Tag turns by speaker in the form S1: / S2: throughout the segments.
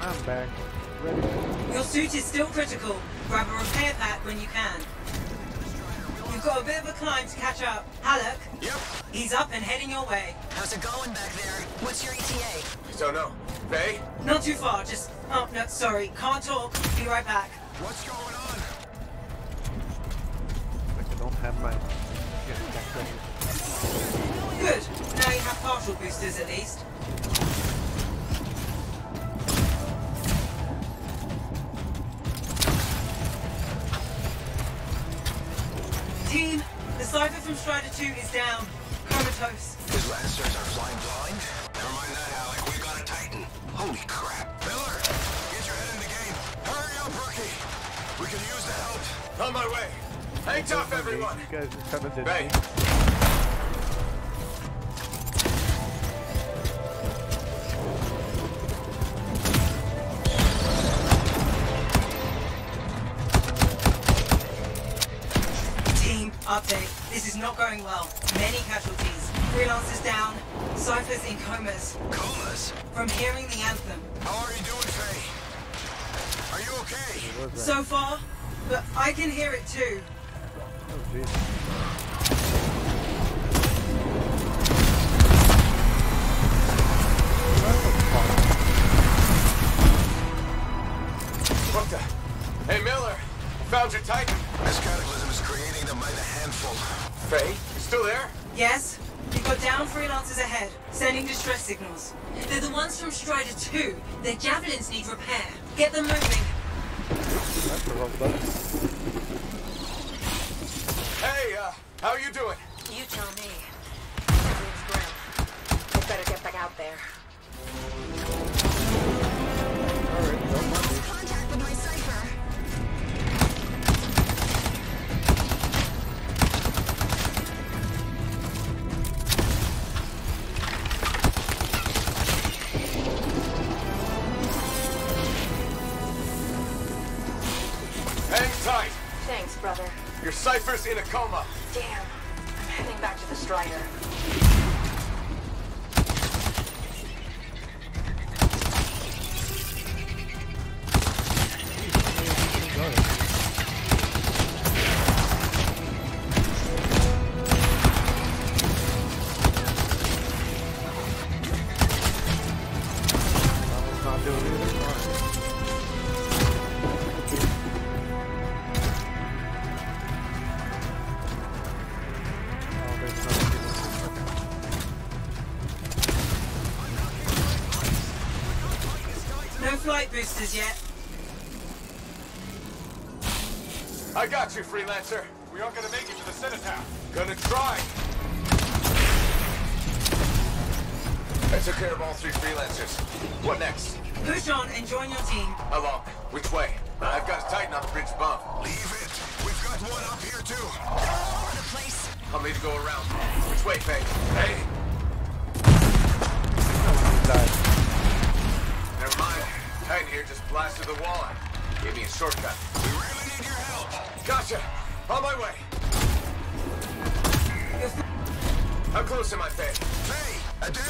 S1: I'm back. Ready.
S2: Your suit is still critical. Grab a repair pack when you can. You've got a bit of a climb to catch up. Halleck?
S3: Yep.
S2: He's up and heading your way.
S4: How's it going back there? What's your ETA?
S3: Don't know. Faye?
S2: Not too far, just... Oh, no, sorry. Can't talk. Be right back.
S3: What's going on?
S1: Like I don't have my...
S2: Good. Now you have partial boosters at least. Team, the Cypher from Strider 2 is down. Comatose.
S3: His lancers are flying blind? Never mind that, Alec. We got a Titan. Holy crap. Miller, get your head in the game. Hurry up, rookie. We can use the help. On my way. Hang tough, everyone.
S1: You guys are coming to
S3: Faye.
S2: Update. This is not going well. Many casualties. Freelancers down. Cyphers in comas.
S3: Comas?
S2: From hearing the anthem.
S3: How are you doing, Faye? Are you okay?
S2: So far, but I can hear it too.
S1: Oh, jeez.
S3: What the? Hey, Miller. Found your Titan. This cataclysm is creating them by the handful. Faye, you still there?
S2: Yes. You've got down freelancers ahead, sending distress signals. They're the ones from Strider 2. Their javelins need repair. Get them moving.
S1: That's the wrong button.
S3: Hey, how are you doing?
S5: You tell me. Everything's grim. I better get back out there.
S1: Alright, don't mind me.
S4: Contact with my Cypher.
S3: Hang tight.
S5: Thanks, brother.
S3: Your Cypher's in a coma.
S5: Damn. I'm heading back to the Strider.
S1: Not doing anything.
S2: No flight boosters yet.
S3: I got you, freelancer. We aren't gonna make it to the cenotaph. Gonna try. I took care of all 3 freelancers. What next?
S2: Push on and join your team.
S3: How long? Which way? I've got a Titan on the bridge above. Leave it. We've got one up here, too.
S4: All over the place.
S3: I'll need to go around. Which way, Faye? Hey! Never mind. Titan here just blasted the wall out. Gave me a shortcut. We really need your help. Gotcha. On my way. How close am I, Faye? Faye! Adair!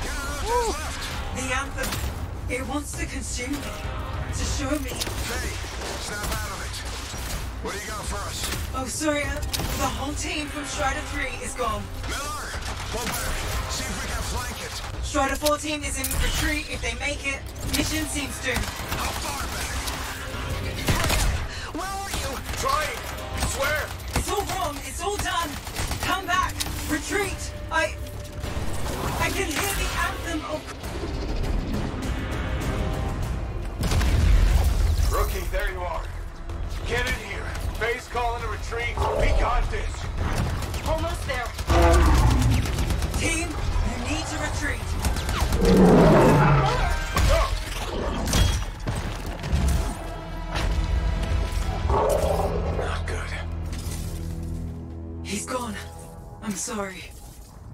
S3: Get out to his left!
S2: The anthem. It wants to consume me. To show me.
S3: Faye! Snap out of it. What do you got for us?
S2: Oh, sorry. The whole team from Strider 3 is gone.
S3: Miller! Pull back. See if we can flank it.
S2: Strider 14 is in retreat if they make it. Mission seems doomed.
S3: How far back?
S4: Where are you?
S3: Trying! I swear!
S2: It's all wrong. It's all done. Come back. Retreat. I can hear the anthem of...
S3: Rookie, there you are. Get in here. Faye's calling a retreat. We got this.
S5: Almost there.
S2: Team, you need to retreat.
S3: Not good.
S2: He's gone. I'm sorry.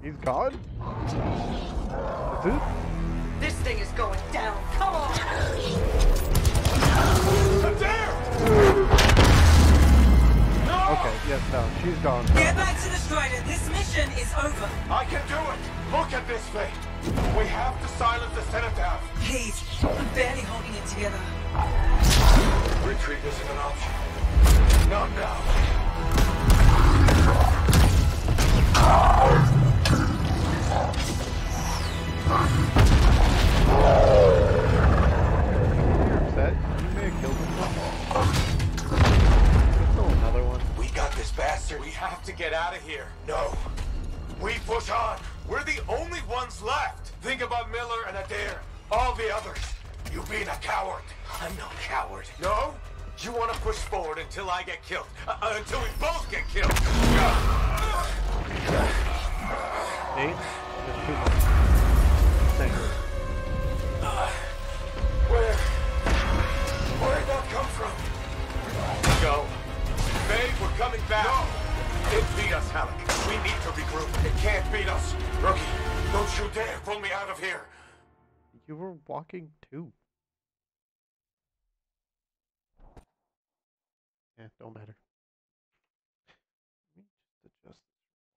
S1: He's gone? That's it?
S5: This thing is going down. Come on.
S3: Adair! No!
S1: Okay, yes, no, she's gone.
S2: Get back to the Strider. This mission is over.
S3: I can do it! Look at this thing! We have to silence the cenotaph!
S2: Please, I'm barely holding it together.
S3: Retreat isn't an option. Not now.
S1: You're upset? You may have killed him. There's still another one.
S3: We got this bastard. We have to get out of here. No. We push on. We're the only ones left. Think about Miller and Adair. All the others. You being a coward. I'm no coward. No? You want to push forward until I get killed. Until we both get killed.
S1: Eight? There's two more. Thanks.
S3: Where'd that come from? Go. Babe, we're coming back. No! It beat us, Halleck. We need to regroup. It can't beat us. Rookie, don't you dare pull me out of here.
S1: You were walking too. Yeah, don't matter. Let me just adjust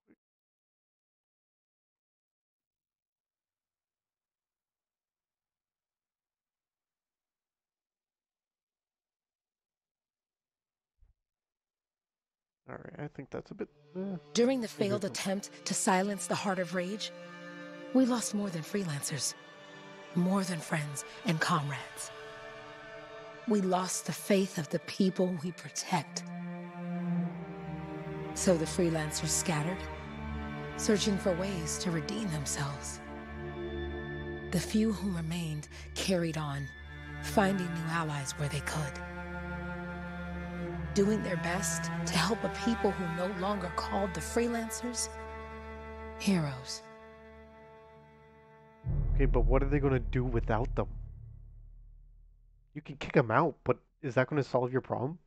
S1: this. Alright, I think that's a bit...
S6: During the failed attempt to silence the Heart of Rage, we lost more than freelancers, more than friends and comrades. We lost the faith of the people we protect. So the freelancers scattered, searching for ways to redeem themselves. The few who remained carried on, finding new allies where they could. Doing their best to help a people who no longer called the freelancers heroes.
S1: Okay, but what are they going to do without them? You can kick them out, but is that going to solve your problem?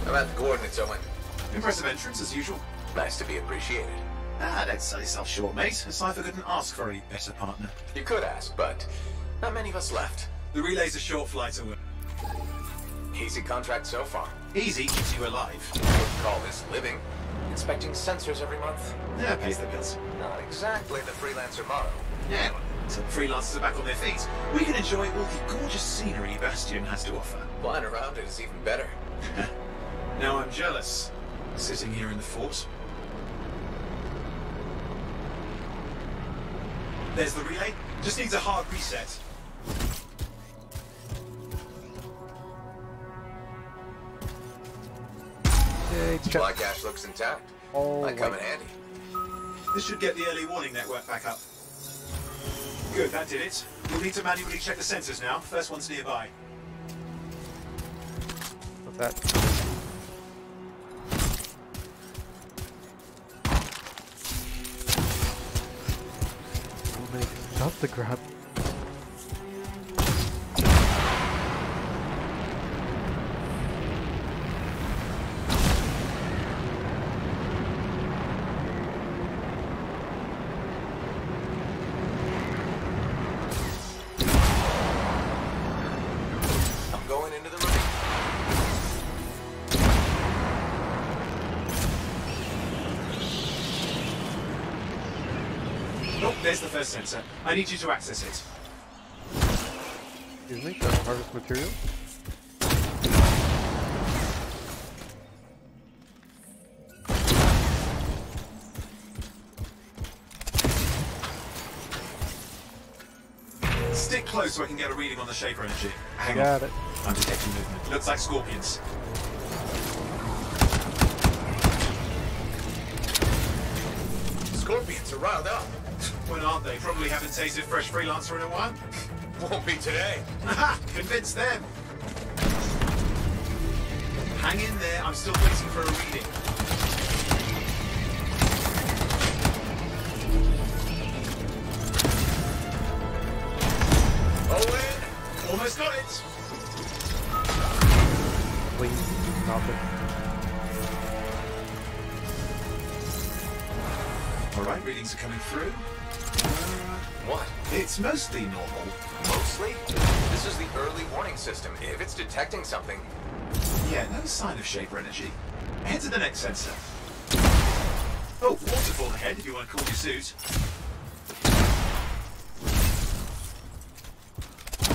S3: How about the coordinates, Owen?
S7: Impressive entrance, as usual.
S3: Nice to be appreciated.
S7: Don't sell yourself short, mate. A Cypher couldn't ask for a better partner.
S3: You could ask, but not many of us left.
S7: The relay's a short flight away.
S3: Easy contract so far.
S7: Easy keeps you alive.
S3: I wouldn't call this living. Inspecting sensors every month.
S7: Yeah, pays the bills.
S3: Not exactly the freelancer motto.
S7: Yeah, well, until the freelancers are back on their feet, we can enjoy all the gorgeous scenery Bastion has to offer.
S3: Flying around it is even better.
S7: Now I'm jealous. Sitting here in the fort. There's the relay. Just needs a hard reset.
S3: Supply cache looks intact. Might come in handy.
S7: This should get the early warning network back up. Good, that did it. You'll need to manually check the sensors now. First one's nearby.
S1: What's that? So many stuff to grab.
S7: There's the first sensor. I need you to access it.
S1: Excuse me, that's harvest material.
S7: Stick close so I can get a reading on the Shaper energy. Hang on.
S1: Got it.
S7: I'm detecting movement. Looks like scorpions.
S3: Scorpions are riled up.
S7: When aren't they? Probably haven't tasted fresh freelancer in a while.
S3: Won't be today.
S7: Aha! Convince them! Hang in there, I'm still waiting for a reading.
S3: Owen!
S7: Almost got it!
S1: Please, stop it.
S7: Alright, readings are coming through.
S3: What?
S7: It's mostly normal.
S3: Mostly? This is the early warning system. If it's detecting something...
S7: Yeah, no sign of Shaper energy. Head to the next sensor. Oh, waterfall ahead if you want to cool your suit.
S1: I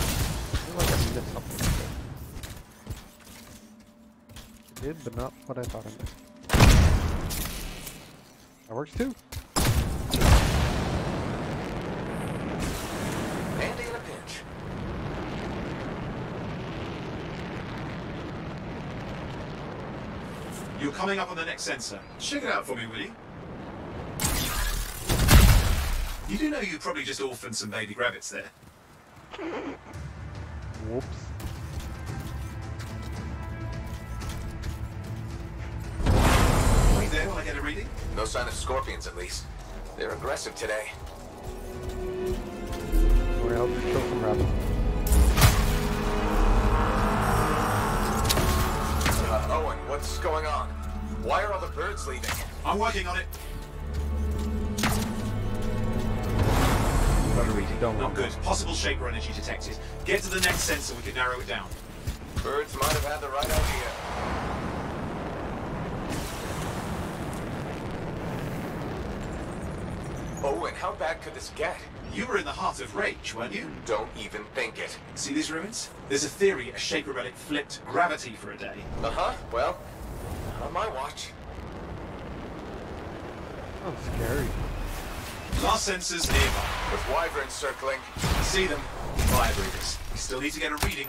S1: feel like I missed something. I did, but not what I thought I missed. That works too.
S3: Handy in a pinch.
S7: You're coming up on the next sensor. Check it out for me, will you? You do know you probably just orphaned some baby rabbits there.
S1: Whoops.
S7: Wait there while I get a reading.
S3: No sign of scorpions, at least. They're aggressive today.
S1: We're helping to kill some rabbits.
S3: Owen, what's going on? Why are all the birds leaving?
S7: I'm working on it. Got a reading.
S1: Don't
S7: Not
S1: worry.
S7: good. Possible Shaper energy detected. Get to the next sensor, we can narrow it down.
S3: Birds might have had the right idea. Owen, how bad could this get?
S7: You were in the heart of Rage, weren't you?
S3: Don't even think it.
S7: See these ruins? There's a theory a Shaper relic flipped gravity for a day.
S3: Uh-huh, well, on my watch.
S1: Oh, scary.
S7: Last sensors nearby.
S3: With wyverns circling.
S7: See them? Fire breathers. We still need to get a reading.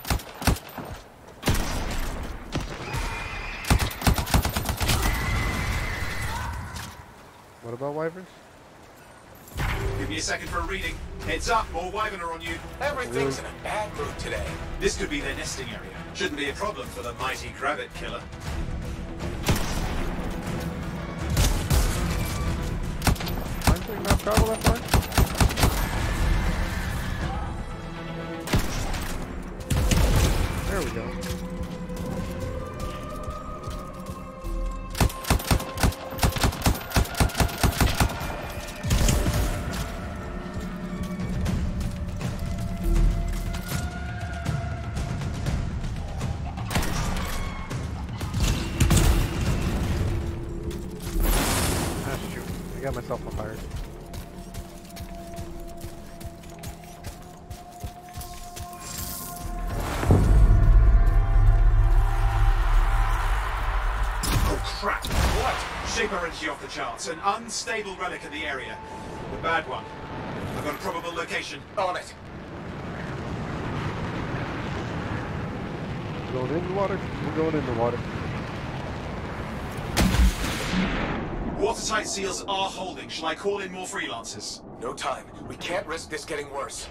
S1: What about wyverns?
S7: Give me a second for a reading. Heads up, more wyvern are on you.
S3: Everything's in a bad mood today.
S7: This could be their nesting area. Shouldn't be a problem for the mighty Grabbit killer.
S1: Mine did not travel that far? There we go. Ah, shoot. I got myself on fire.
S7: Oh crap! What? Shaper energy off the charts. An unstable relic in the area. The bad one. I've got a probable location.
S3: On it.
S1: We're going in the water. We're going in the water.
S7: Watertight seals are holding. Shall I call in more freelancers?
S3: No time. We can't risk this getting worse.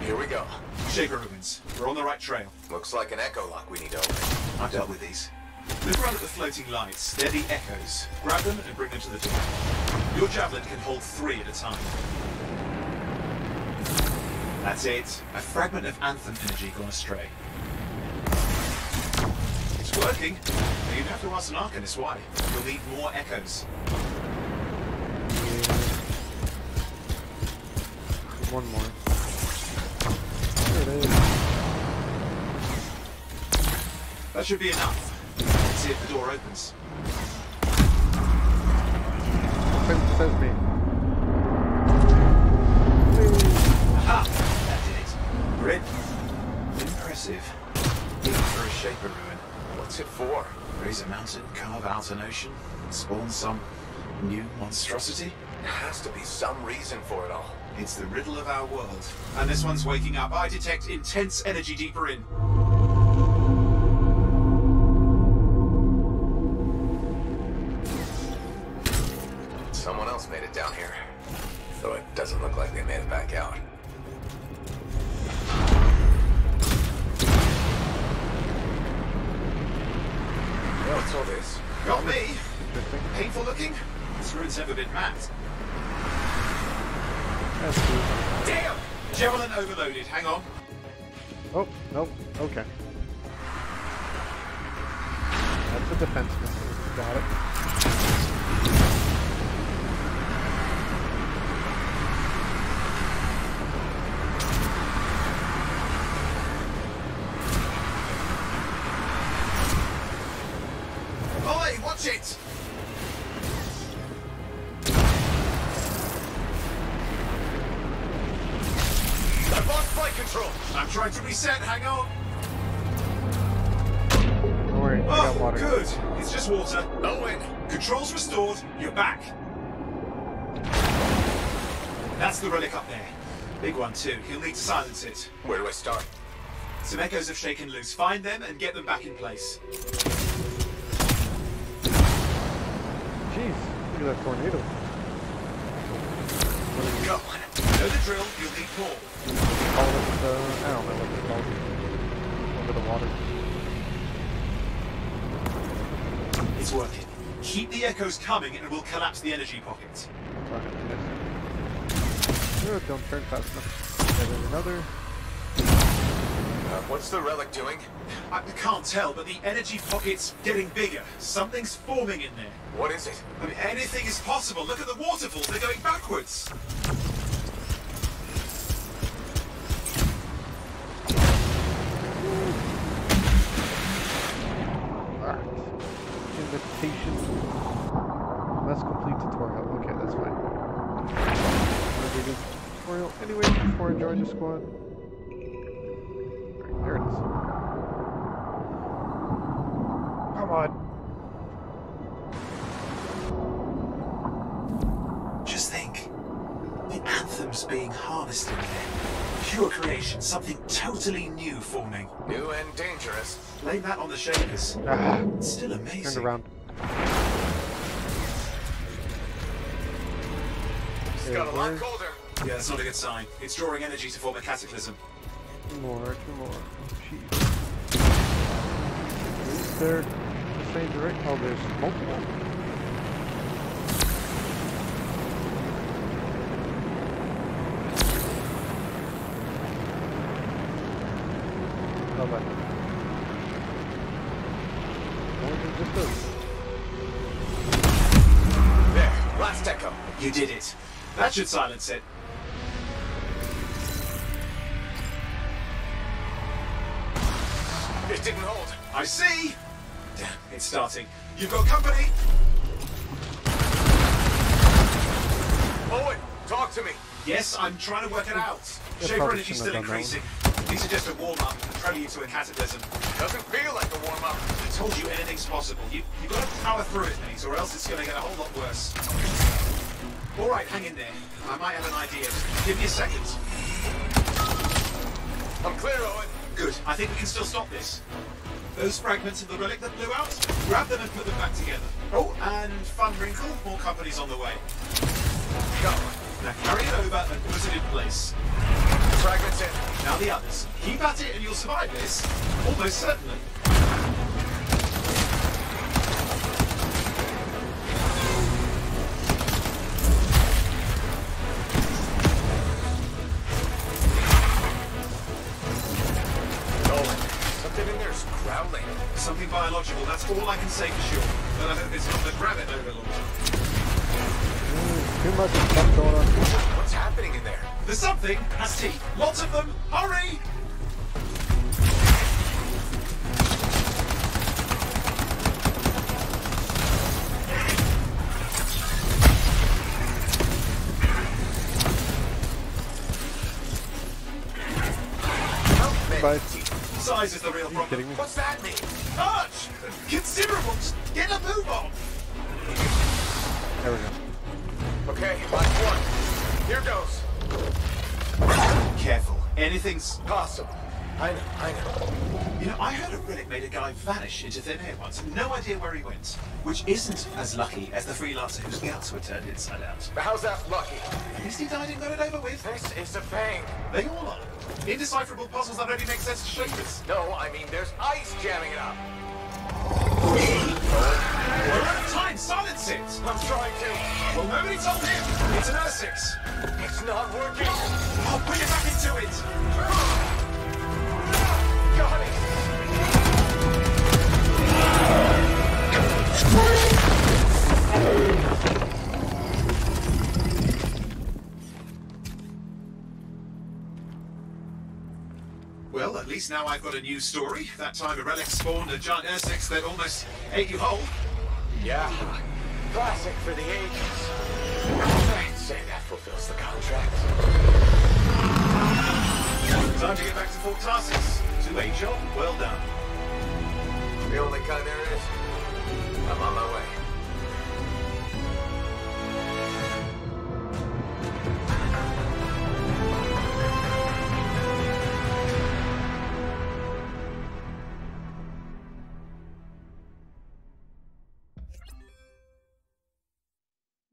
S3: Here we go.
S7: Shaper ruins. We're on the right trail.
S3: Looks like an echo lock we need to open.
S7: I've dealt with these. Look around at the floating lights. They're the echoes. Grab them and bring them to the door. Your javelin can hold 3 at a time. That's it. A fragment of Anthem energy gone astray. It's working. Now you'd have to ask an Arcanist why. You'll need more echoes.
S1: One more. There it is.
S7: That should be enough. Let's see if the door opens.
S1: Says me.
S7: Aha! That did it. Grit. Impressive. Even for a Shaper ruin.
S3: What's it for?
S7: Raise a mountain, carve out an ocean, spawn some new monstrosity?
S3: There has to be some reason for it all.
S7: It's the riddle of our world. And this one's waking up. I detect intense energy deeper in.
S3: Someone else made it down here. Though it doesn't look like they made it back out. What's all this?
S7: Got me. Painful looking? This ruin's never been mapped.
S1: That's cool.
S7: Damn! Javelin overloaded. Hang on.
S1: Oh, no. Okay. It's a defense missile. Got it.
S7: Oi, watch it!
S3: I've lost flight control.
S7: I'm trying to reset, hang on.
S1: Don't worry, I got
S7: Oh,
S1: water.
S7: good. It's just water.
S3: Owen,
S7: Controls restored. You're back. That's the relic up there. Big one too. He'll need to silence it.
S3: where do I start?
S7: Some echoes have shaken loose. Find them and get them back in place.
S1: Jeez, look at that tornado.
S7: Go. Know the drill. You'll need more.
S1: Call it, I don't know what it's called. Under the water.
S7: It's working. Keep the echoes coming and we'll collapse the energy pocket.
S1: Oh, don't turn fast enough. There's another.
S3: What's the relic doing?
S7: I can't tell, but the energy pocket's getting bigger. Something's forming in there.
S3: What is it?
S7: I mean, anything is possible. Look at the waterfalls. They're going backwards.
S1: Alright. Invitation. Must complete tutorial. Okay, that's fine. I'll do this tutorial anyway before I join the squad. Alright, there it is. Come on.
S7: Just think. The Anthem's being harnessed in there. Pure creation. Something totally new forming.
S3: New and dangerous.
S7: Blame that on the Shakers.
S1: Ah,
S7: It's still amazing.
S1: turned around.
S3: It's got a lot colder.
S7: Yeah, that's not a good sign. It's drawing energy to form a cataclysm.
S1: Two more. Oh, jeez. Is there the same direct? Oh, there's multiple. Oh, but more than just this.
S3: There, last echo.
S7: You did it. That should silence it.
S3: It didn't hold.
S7: I see! Damn, it's starting. You've got company!
S3: Owen, talk to me.
S7: Yes, I'm trying to work it out.
S1: Yeah,
S7: Shaper
S1: probably
S7: energy's
S1: shouldn't
S7: still
S1: have done that
S7: increasing. These are just a warm-up, a prelude to a cataclysm.
S3: Doesn't feel like a warm-up.
S7: I told you anything's possible. You've got to power through it, mate, or else it's going to get a whole lot worse. All right, hang in there. I might have an idea. Give me a second.
S3: I'm clear, Owen.
S7: Good. I think we can still stop this. Those fragments of the relic that blew out, grab them and put them back together. Oh, and fun wrinkle, more companies on the way. Go. Now carry it over and put it in place.
S3: Fragments in.
S7: Now the others. Keep at it and you'll survive this. Almost certainly.
S3: Owen, something in there's growling.
S7: Something biological, that's all I can say for sure. But I hope it's not the gravit overlord.
S1: Too much stuff going on.
S3: What's happening in there?
S7: The something has teeth. Lots of them. Hurry!
S1: Bye.
S7: Size is the real problem.
S1: Kidding me?
S3: What's that mean?
S7: Large! Considerable! Just get a move on!
S1: There we go.
S3: Okay, last one. Here goes.
S7: Careful. Anything's...
S3: Possible. I know.
S7: You know, I heard a relic made a guy vanish into thin air once. No idea where he went. Which isn't as lucky as the freelancer whose guts were turned inside out.
S3: But how's that lucky?
S7: At least he died and got it over with.
S3: This is a thing.
S7: They all are. Indecipherable puzzles that only make sense to shapers.
S3: No, I mean there's ice jamming it up.
S7: We're out of time. Silence it.
S3: I'm trying to.
S7: Well, nobody told him. It's an Ursix.
S3: It's not working.
S7: I'll bring it back into it.
S3: Got it.
S7: Well, at least now I've got a new story. That time a relic spawned a giant insect that almost ate you whole.
S3: Yeah. Classic for the ages. I'd say that fulfills the contract.
S7: Time to get back to Fort Tarsus. To a job well done.
S3: The only kind there is. I'm on my way.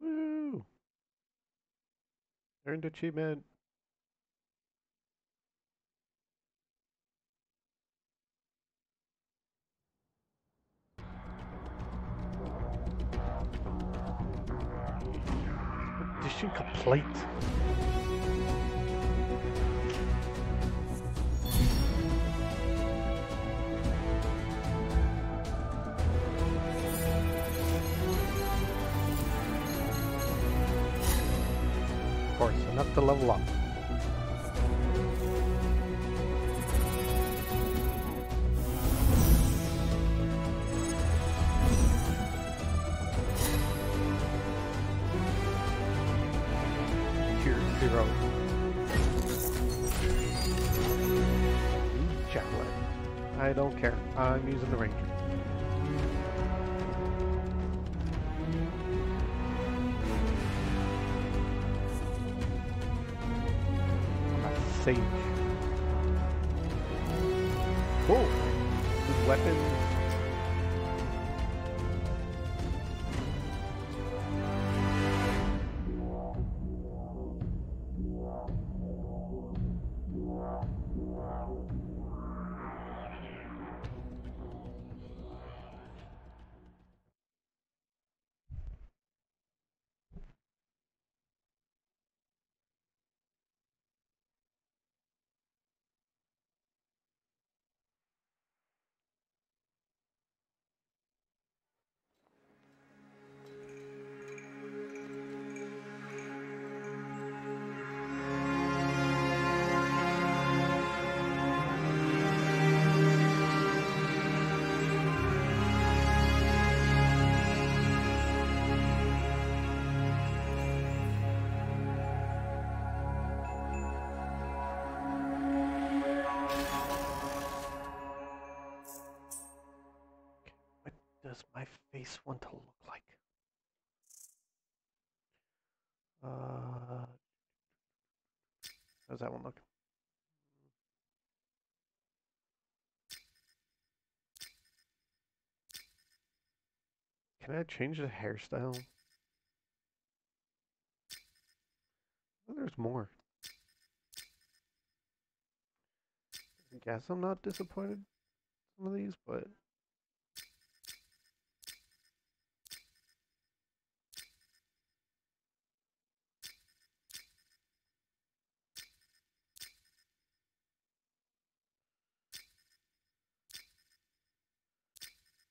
S1: Woo! Earned achievement. Edition complete. Of course, enough to level up. Tier 0. Javelin. I don't care. I'm using the Ranger. Sage. Cool. Good weapons. Does my face want to look like? How's that one look? Can I change the hairstyle? Oh, there's more. I guess I'm not disappointed in some of these, but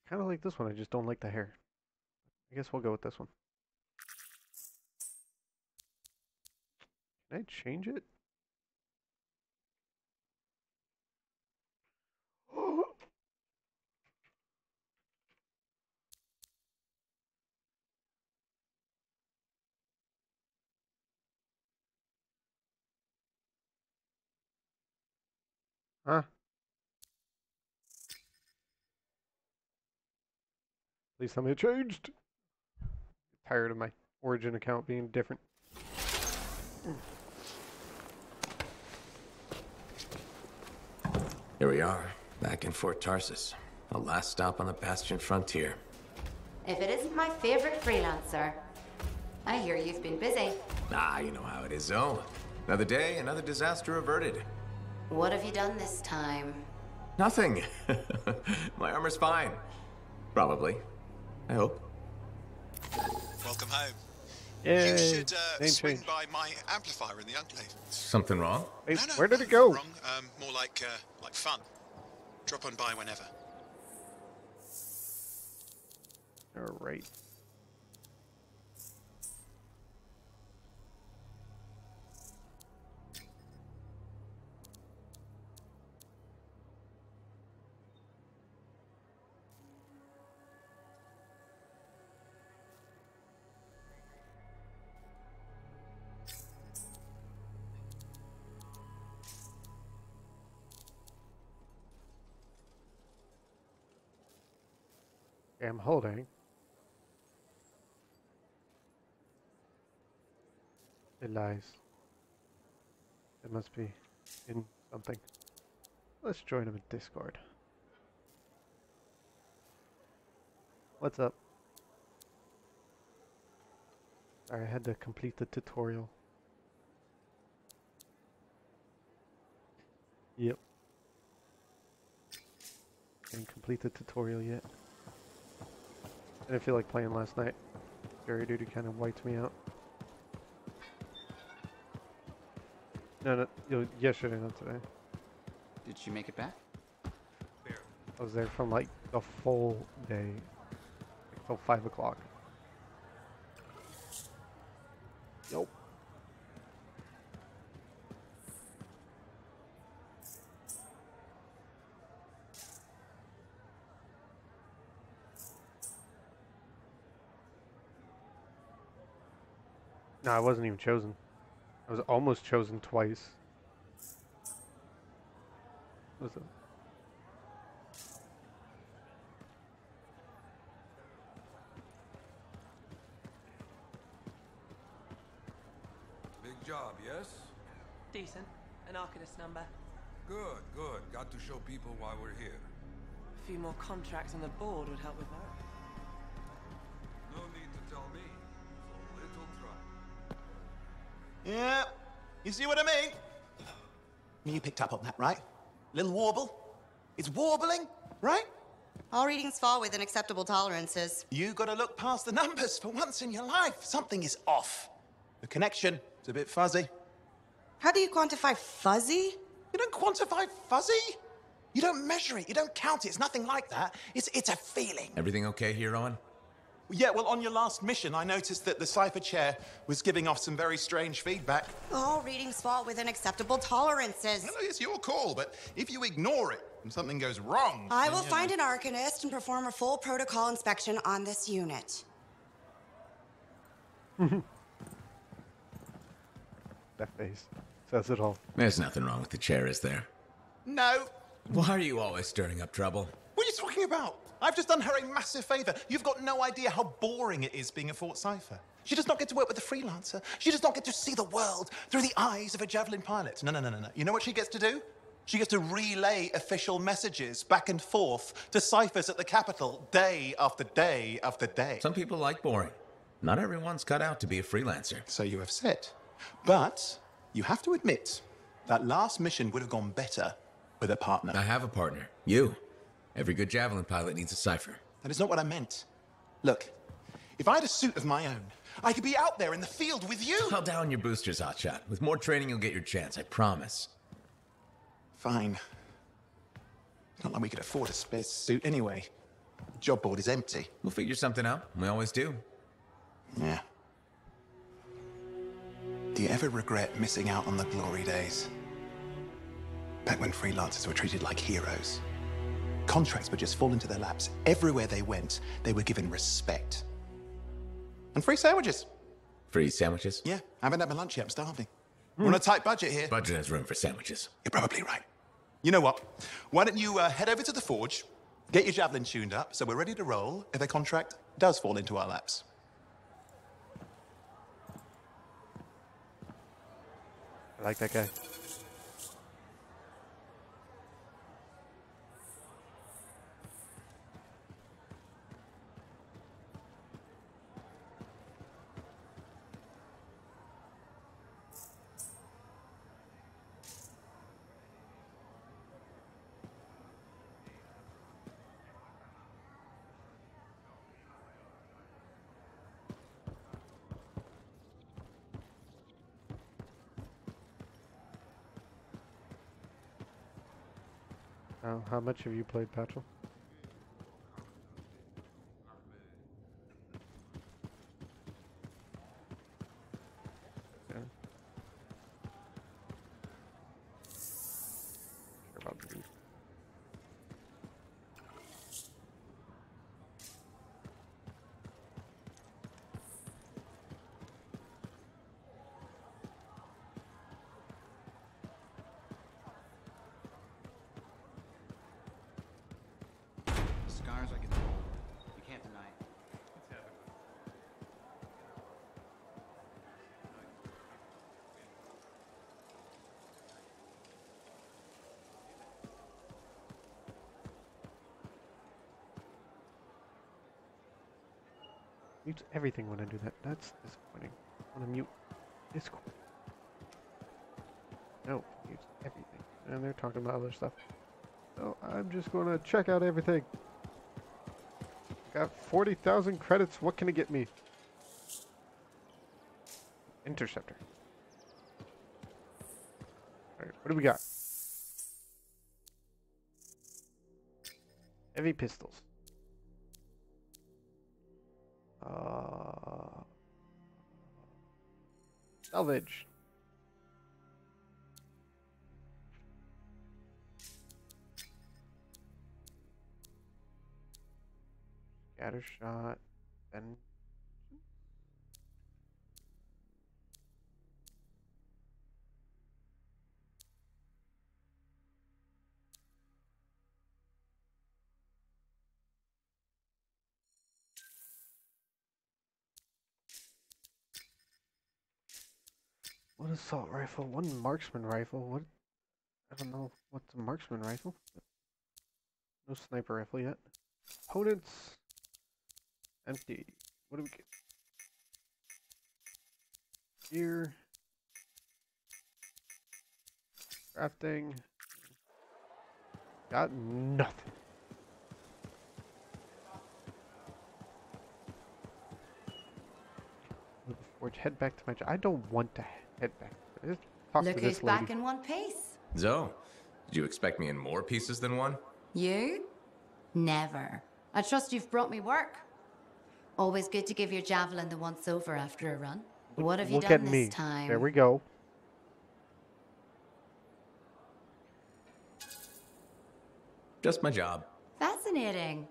S1: kind of like this one. I just don't like the hair. I guess we'll go with this one. Can I change it? Huh? Please tell me it changed. Tired of my Origin account being different.
S3: Here we are, back in Fort Tarsus. The last stop on the Bastion frontier.
S5: If it isn't my favorite freelancer. I hear you've been busy.
S3: Ah, you know how it is, though. Another day, another disaster averted.
S5: What have you done this time?
S3: Nothing. My armor's fine. Probably. I hope.
S8: Welcome home.
S1: Yay.
S8: You should
S1: Name
S8: swing
S1: change.
S8: by my amplifier in the Enclave.
S3: Something wrong?
S1: Wait,
S8: No,
S1: where did it go?
S8: Wrong. More like fun. Drop on by whenever.
S1: All right. Okay, I'm holding. It lies. It must be in something. Let's join him in Discord. What's up? Sorry, I had to complete the tutorial. Yep. Didn't complete the tutorial yet. I didn't feel like playing last night. Jury duty kind of wiped me out. No, yesterday, not today.
S9: Did she make it back?
S1: I was there from like the full day, like till 5 o'clock. Nope. No, I wasn't even chosen. I was almost chosen twice. What was it?
S3: Big job, yes?
S10: Decent. An Arcanist number.
S3: Good, good. Got to show people why we're here.
S10: A few more contracts on the board would help with that.
S3: No need to tell me. So little try.
S11: Yeah, you see what I mean? You picked up on that, right? Little warble? It's warbling, right?
S12: All readings fall within acceptable tolerances.
S11: You gotta look past the numbers for once in your life. Something is off. The connection is a bit fuzzy.
S12: How do you quantify fuzzy?
S11: You don't quantify fuzzy? You don't measure it, you don't count it, it's nothing like that. It's a feeling.
S13: Everything okay here, Owen?
S11: Yeah, well, on your last mission, I noticed that the Cypher chair was giving off some very strange feedback.
S12: All readings fall within acceptable tolerances.
S11: Well, it's your call, but if you ignore it and something goes wrong...
S12: I will find an Arcanist and perform a full protocol inspection on this unit.
S1: That face says it all.
S13: There's nothing wrong with the chair, is there?
S11: No.
S13: Why are you always stirring up trouble?
S11: What are you talking about? I've just done her a massive favor. You've got no idea how boring it is being a Fort Cypher. She does not get to work with a freelancer. She does not get to see the world through the eyes of a Javelin pilot. No. You know what she gets to do? She gets to relay official messages back and forth to Cyphers at the capital day after day after day.
S13: Some people like boring. Not everyone's cut out to be a freelancer.
S11: So you have said. But you have to admit, that last mission would have gone better with a partner.
S13: I have a partner. You. Every good Javelin pilot needs a Cypher.
S11: That is not what I meant. Look, if I had a suit of my own, I could be out there in the field with you.
S13: I'll down your boosters, Hotshot. With more training, you'll get your chance, I promise.
S11: Fine. Not like we could afford a spare suit anyway. The job board is empty.
S13: We'll figure something out. We always do.
S11: Yeah. Do you ever regret missing out on the glory days? Back when freelancers were treated like heroes. Contracts would just fall into their laps. Everywhere they went, they were given respect. And free sandwiches.
S13: Free sandwiches?
S11: Yeah, I haven't had my lunch yet. I'm starving. We're on a tight budget here.
S13: Budget has room for sandwiches.
S11: You're probably right. You know what? Why don't you head over to the forge, get your Javelin tuned up, so we're ready to roll if a contract does fall into our laps.
S1: I like that guy. How much have you played, Patrol? Yeah. Care about the Mutes everything when I do that. That's disappointing. I want to mute Discord. No, mutes everything. And they're talking about other stuff. So I'm just going to check out everything. Got 40,000 credits. What can it get me? Interceptor. Alright, what do we got? Heavy pistols. Salvage. Scatter shot. And one assault rifle, one marksman rifle. What? I don't know what's a marksman rifle. No sniper rifle yet. Opponents. Empty. What do we get? Gear. Crafting. Got nothing. Forge, head back to my job. I don't want to head back. Just talk
S14: Look
S1: to
S14: who's
S1: this lady.
S14: back in one piece.
S13: Zoe, did you expect me in more pieces than one?
S14: You? Never. I trust you've brought me work. Always good to give your javelin the once over after a run. What have you
S1: Look
S14: done
S1: at
S14: this
S1: me.
S14: time?
S1: There we go.
S13: Just my job.
S14: Fascinating.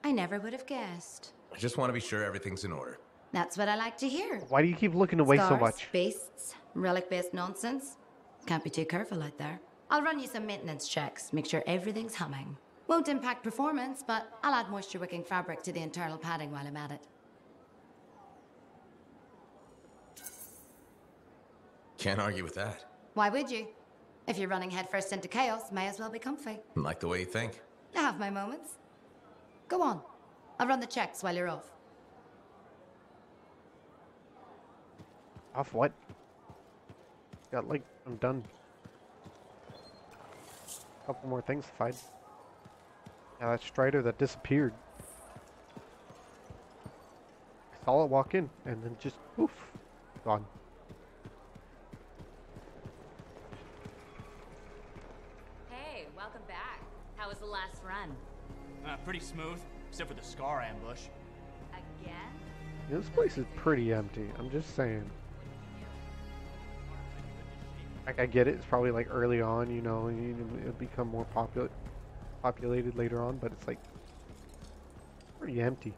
S14: I never would have guessed.
S13: I just want to be sure everything's in order.
S14: That's what I like to hear.
S1: Why do you keep looking away so
S14: Scars,
S1: much?
S14: beasts, relic-based nonsense. Can't be too careful out there. I'll run you some maintenance checks, make sure everything's humming. Won't impact performance, but I'll add moisture-wicking fabric to the internal padding while I'm at it.
S13: Can't argue with that.
S14: Why would you? If you're running headfirst into chaos, may as well be comfy.
S13: Like the way you think.
S14: I have my moments. Go on. I'll run the checks while you're off.
S1: Off what? Got like, I'm done. Couple more things to find. Yeah, that Strider that disappeared. I saw it walk in and then just poof, gone.
S15: Hey, welcome back. How was the last run?
S16: Pretty smooth, except for the Scar ambush.
S15: Again?
S1: Yeah, this place is pretty empty. I'm just saying. Like, I get it. It's probably like early on, you know, it'll become more populated later on, but it's like pretty empty.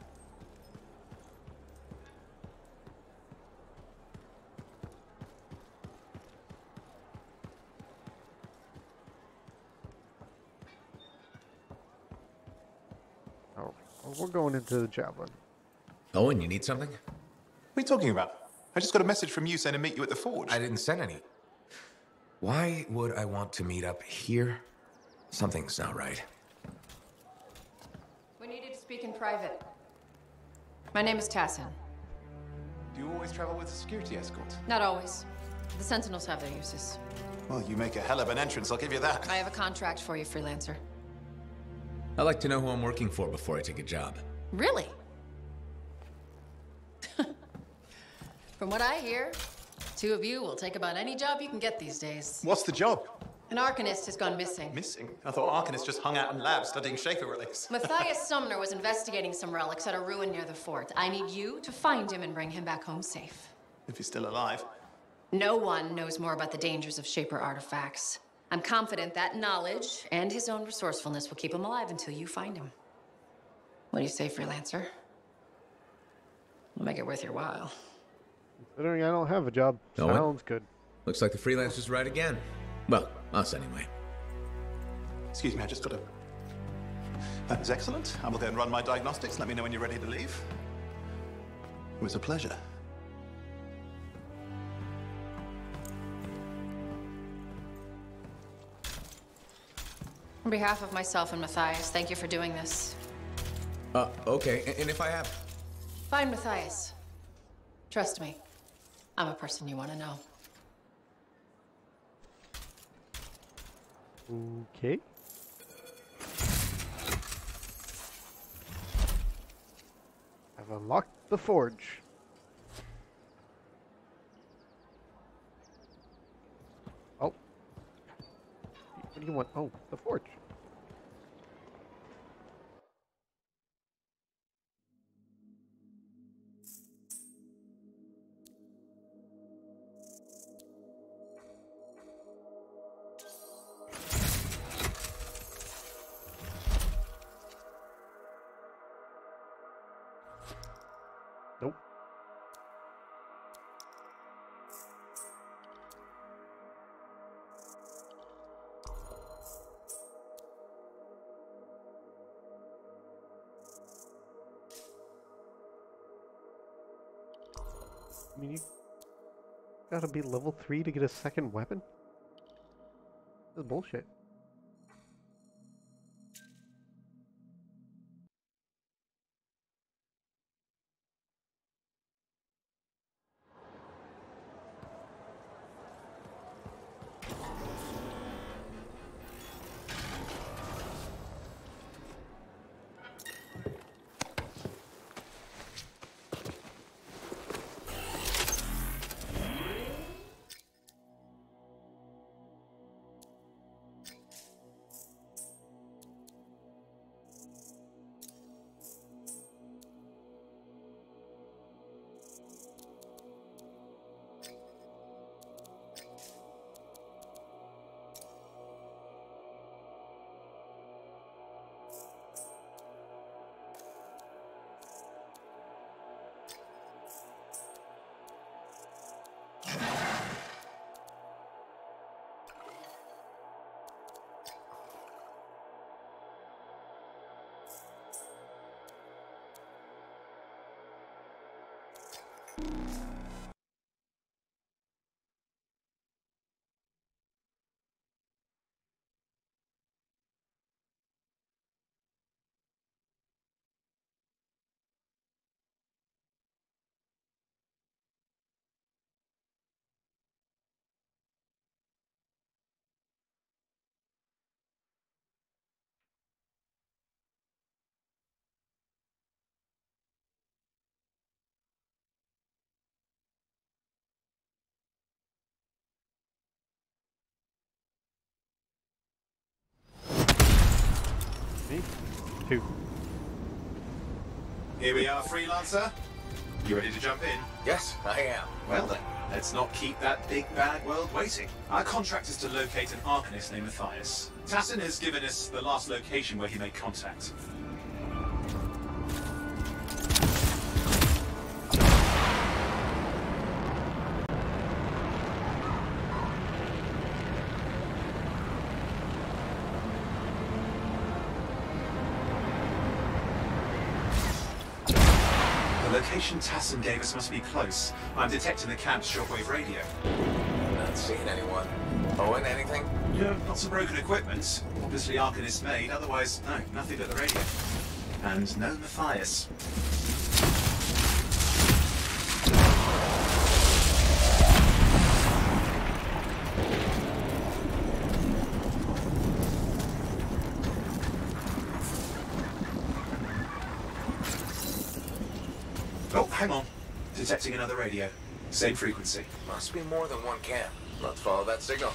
S1: Oh, well, we're going into the javelin.
S13: Owen, you need something?
S11: What are you talking about? I just got a message from you saying to meet you at the forge.
S13: I didn't send any. Why would I want to meet up here? Something's not right.
S17: We needed to speak in private. My name is Tassin.
S11: Do you always travel with a security escort?
S17: Not always. The Sentinels have their uses.
S11: Well, you make a hell of an entrance, I'll give you that.
S17: I have a contract for you, freelancer.
S13: I like to know who I'm working for before I take a job.
S17: Really? From what I hear, two of you will take about any job you can get these days.
S11: What's the job?
S17: An Arcanist has gone missing.
S11: Missing? I thought Arcanists just hung out in labs studying Schaefer relics.
S17: Matthias Sumner was investigating some relics at a ruin near the fort. I need you to find him and bring him back home safe.
S11: If he's still alive.
S17: No one knows more about the dangers of Shaper artifacts. I'm confident that knowledge and his own resourcefulness will keep him alive until you find him. What do you say, freelancer? We'll make it worth your while.
S1: Considering I don't have a job,
S13: Owen?
S1: sounds good.
S13: Looks like the freelancer's right again. Well, us anyway.
S11: Excuse me, I just got to... That was excellent. I will go and run my diagnostics. Let me know when you're ready to leave. It was a pleasure.
S17: On behalf of myself and Matthias, thank you for doing this.
S13: Okay, and if I have...
S17: Find Matthias. Trust me, I'm a person you want to know.
S1: Okay. I've unlocked the forge. Oh. What do you want? Oh, the forge. Nope. I mean, you gotta be level 3 to get a second weapon? This is bullshit. Me? 2.
S7: Here we are, Freelancer. You ready to jump in?
S13: Yes, I am.
S7: Well then, let's not keep that big bad world waiting. Our contract is to locate an Arcanist named Matthias. Tassin has given us the last location where he made contact. The location Tassin gave us must be close. I'm detecting the camp's shortwave radio.
S13: Not seeing anyone. Owen, anything?
S7: Yeah, not some broken equipment. Obviously Arcanist made, otherwise, no, nothing but the radio. And no Matthias. Oh, hang on. Detecting another radio. Same frequency.
S13: Must be more than one camp. Let's follow that signal.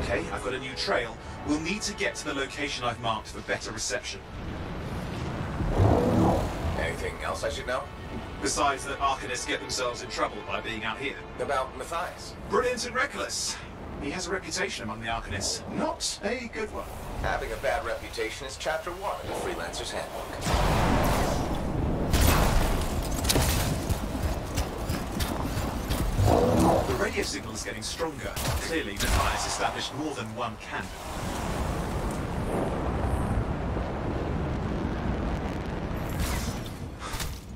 S7: Okay, I've got a new trail. We'll need to get to the location I've marked for better reception.
S13: Anything else I should know?
S7: Besides that Arcanists get themselves in trouble by being out here.
S13: About Matthias?
S7: Brilliant and reckless. He has a reputation among the Arcanists. Not a good one.
S13: Having a bad reputation is chapter 1 of the Freelancer's Handbook.
S7: The radio signal is getting stronger. Clearly, Matthias established more than one camp.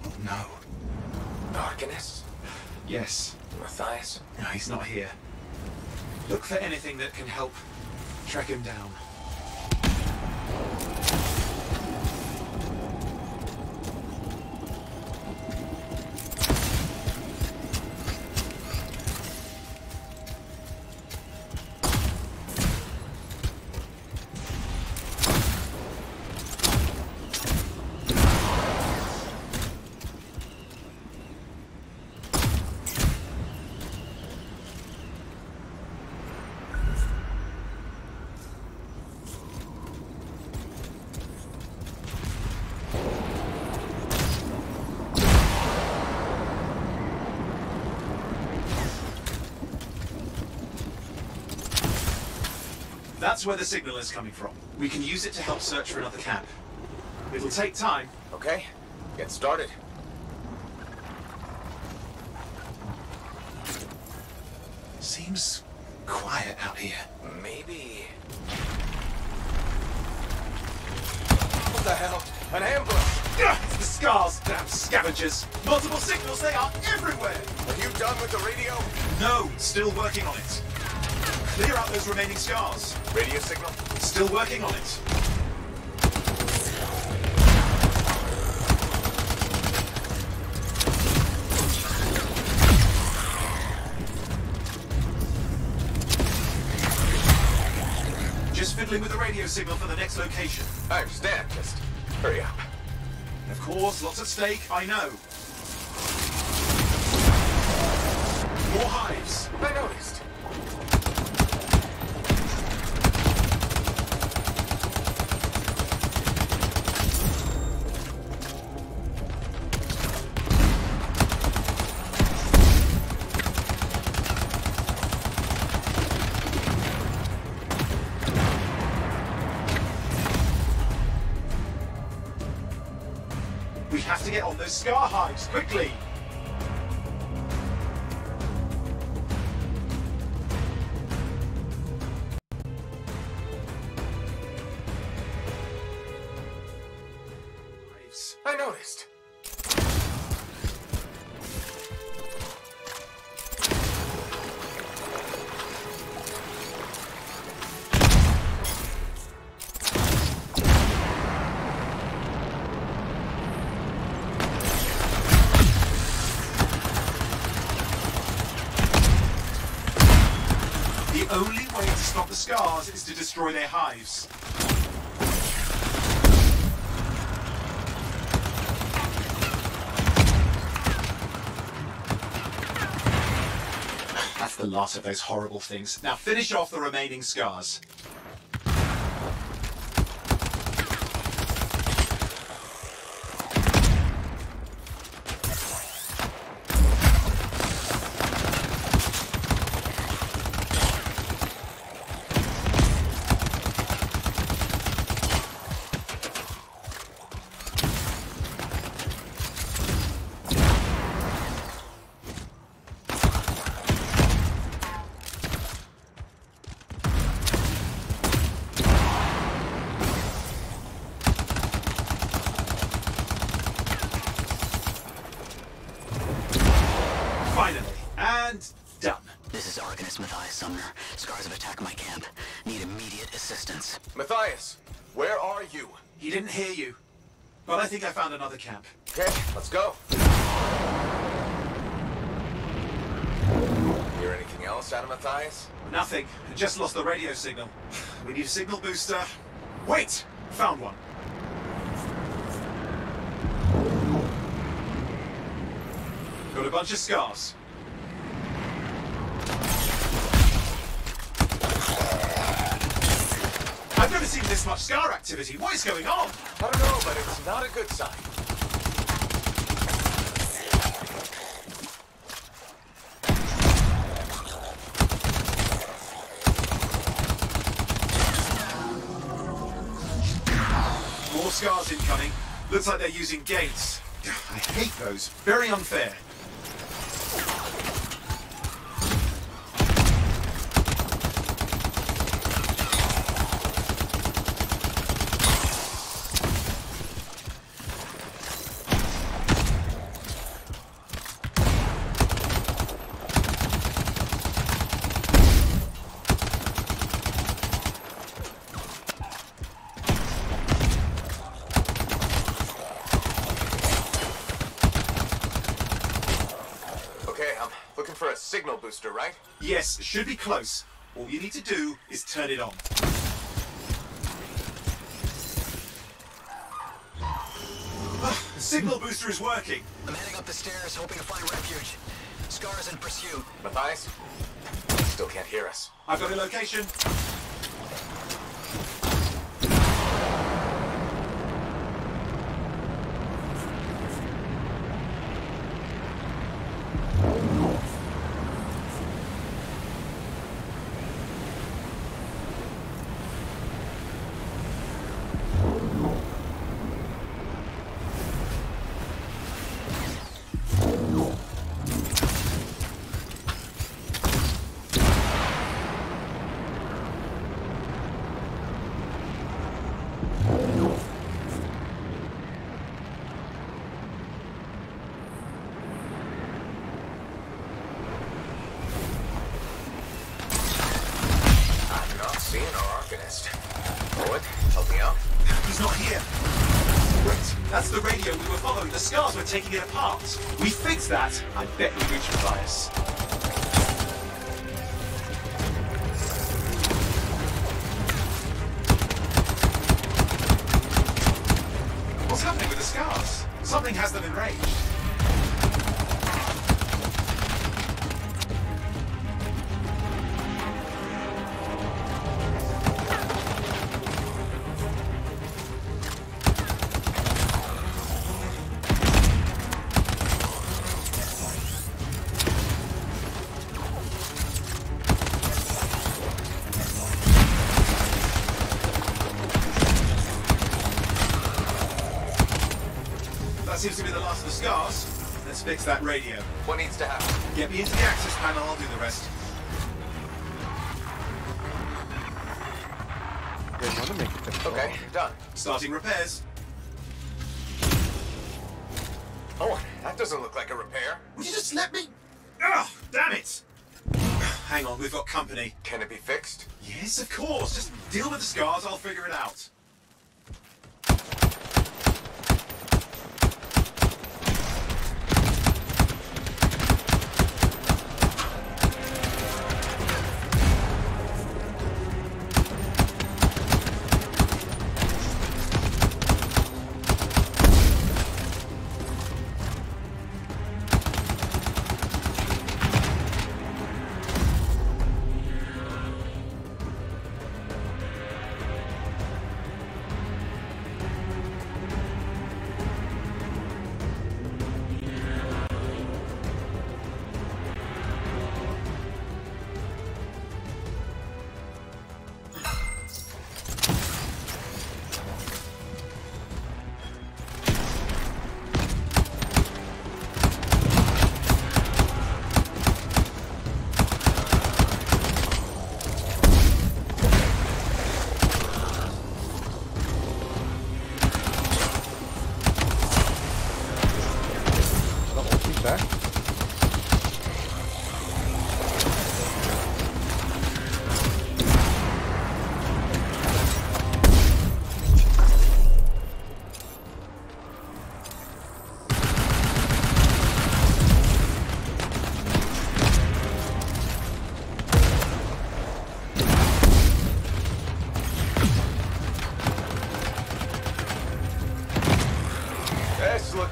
S7: Oh no. Yes.
S13: Matthias?
S7: No, he's not here. Look for anything that can help track him down. That's where the signal is coming from. We can use it to help search for another camp. It'll take time.
S13: Okay, get started.
S7: Seems quiet out here.
S13: Maybe... What the hell? An ambush!
S7: Ugh, it's the scars, damn scavengers! Multiple signals, they are everywhere!
S13: Are you done with the radio?
S7: No, still working on it. Clear out those remaining scars.
S13: Radio signal?
S7: Still working on it. Just fiddling with the radio signal for the next location.
S13: I understand, just hurry up.
S7: Of course, lots at stake, I know. More hives.
S13: I noticed.
S7: We have to get on those scar hives, quickly!
S13: I noticed.
S7: The only way to stop the scars is to destroy their hives. That's the last of those horrible things. Now finish off the remaining scars. Finally, and done.
S18: This is Arcanist Matthias Sumner. Scars have attacked my camp. Need immediate assistance.
S13: Matthias, where are you?
S7: He didn't hear you, but I think I found another camp.
S13: Okay, let's go. Hear anything else out of Matthias?
S7: Nothing. I just lost the radio signal. We need a signal booster. Wait! Found one. Got a bunch of scars. I've never seen this much scar activity. What is going on?
S13: I don't know, but it's not a good sign.
S7: More scars incoming. Looks like they're using gates. I hate those. Very unfair.
S3: signal booster, right?
S7: Yes, should be close. All you need to do is turn it on. The signal booster is working.
S18: I'm heading up the stairs, hoping to find refuge. Scar's in pursuit.
S3: Matthias? Still can't hear us.
S7: I've got a location. The scars were taking it apart. We fixed that. I bet we reached Matthias. What's happening with the scars? Something has them enraged. Seems to be the last of the scars. Let's fix that radio.
S3: What needs to happen?
S7: Get me into the access panel, I'll do the rest.
S1: Didn't want to make it difficult.
S3: Okay, done.
S7: Starting repairs.
S3: Oh, that doesn't look like a repair.
S7: Would you just let me? Ugh, damn it! Hang on, we've got company.
S3: Can it be fixed?
S7: Yes, of course. Just deal with the scars, I'll figure it out.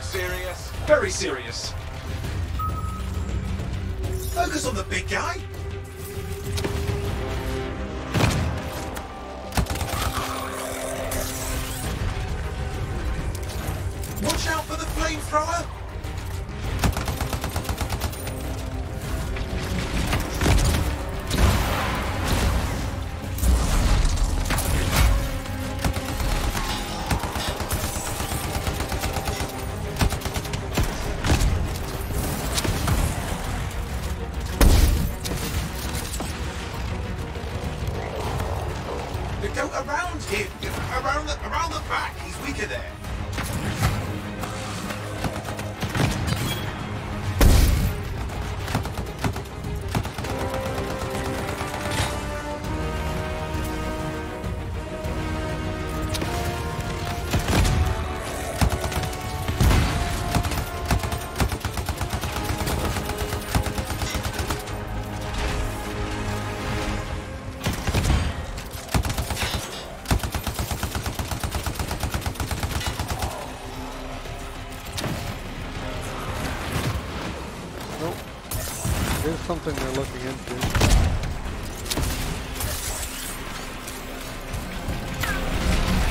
S3: Serious?
S7: Very serious. Focus on the big guy. Watch out for the flamethrower. Go around him, around the back. He's weaker there.
S1: something they're looking into.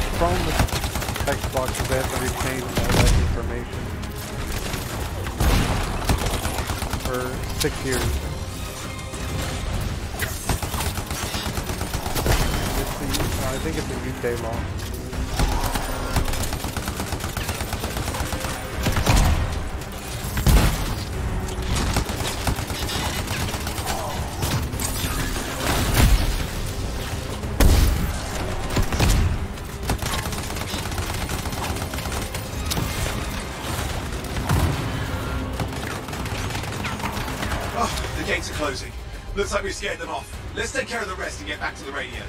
S1: The problem with text boxes, they have to retain all that information for 6 years. I think it's a UK law.
S7: Oh, the gates are closing. Looks like we scared them off. Let's take care of the rest and get back to the radio.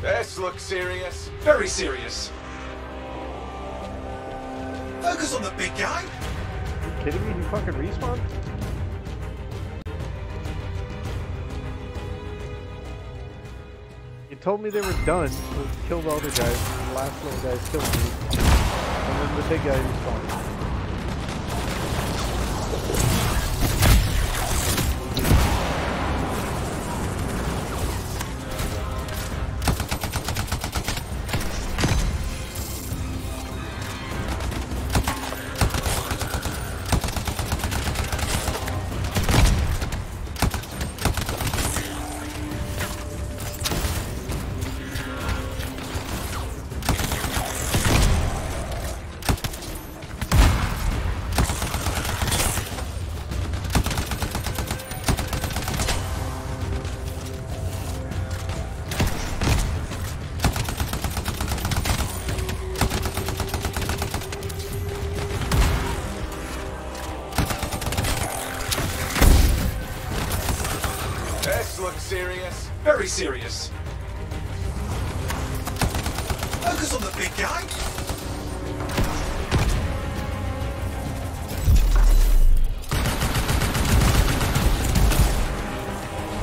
S3: This looks serious.
S7: Very serious. Focus on the big guy.
S1: Are you kidding me? You fucking respawn? You told me they were done, so killed all the guys, and the last little guy killed me. And then the big guy respawned.
S3: Serious?
S7: Very serious. Focus on the big guy.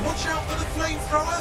S7: Watch out for the flamethrower.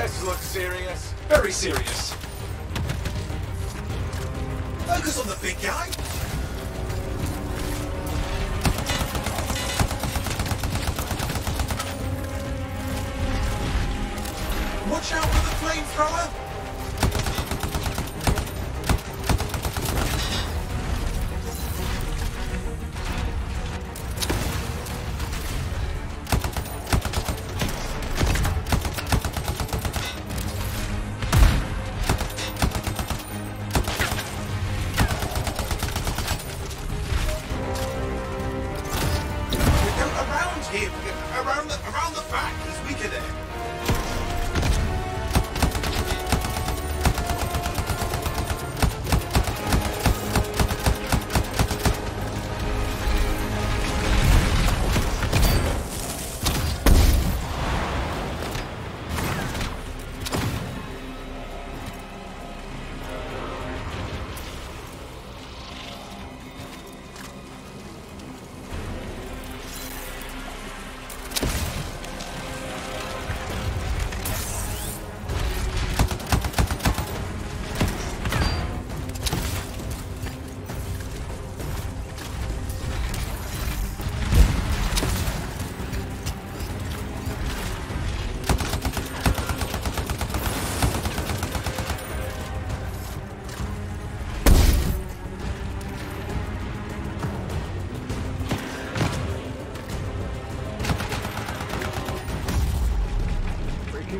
S3: This looks serious.
S7: Very serious. Focus on the big guy. Watch out for the flamethrower. Around the back, he's weaker there.